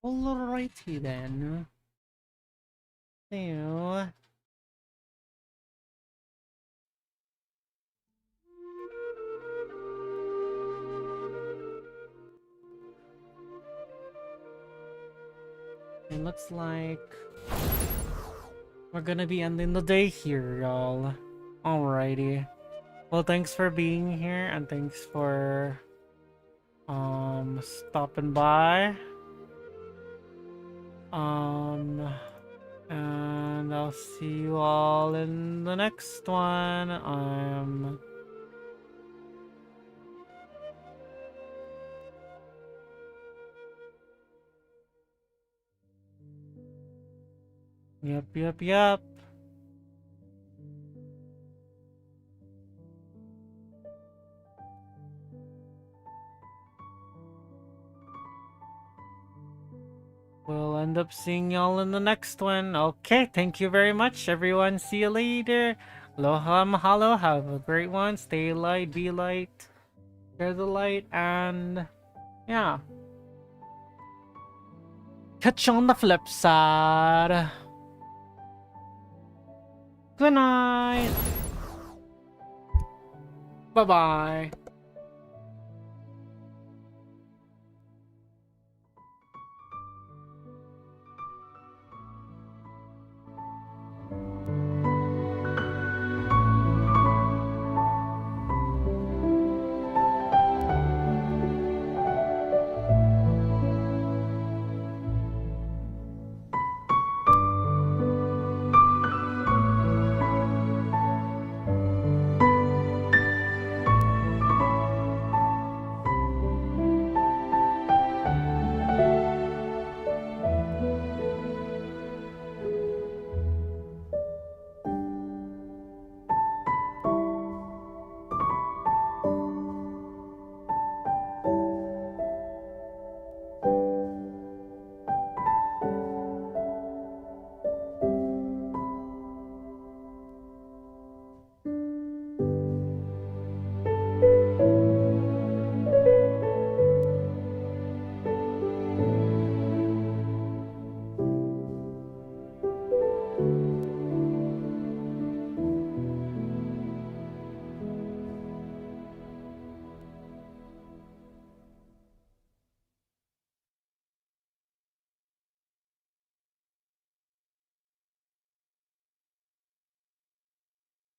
[SPEAKER 1] Alrighty then. So it looks like we're gonna be ending the day here, y'all. Alrighty. Well, thanks for being here and thanks for stopping by. And I'll see you all in the next one.
[SPEAKER 16] Yep. We'll end up seeing y'all in the next one. Okay, thank you very much, everyone. See you later. Aloha, mahalo. Have a great one. Stay light, be light, share the light, and yeah. Catch you on the flip side. Good night. Bye-bye.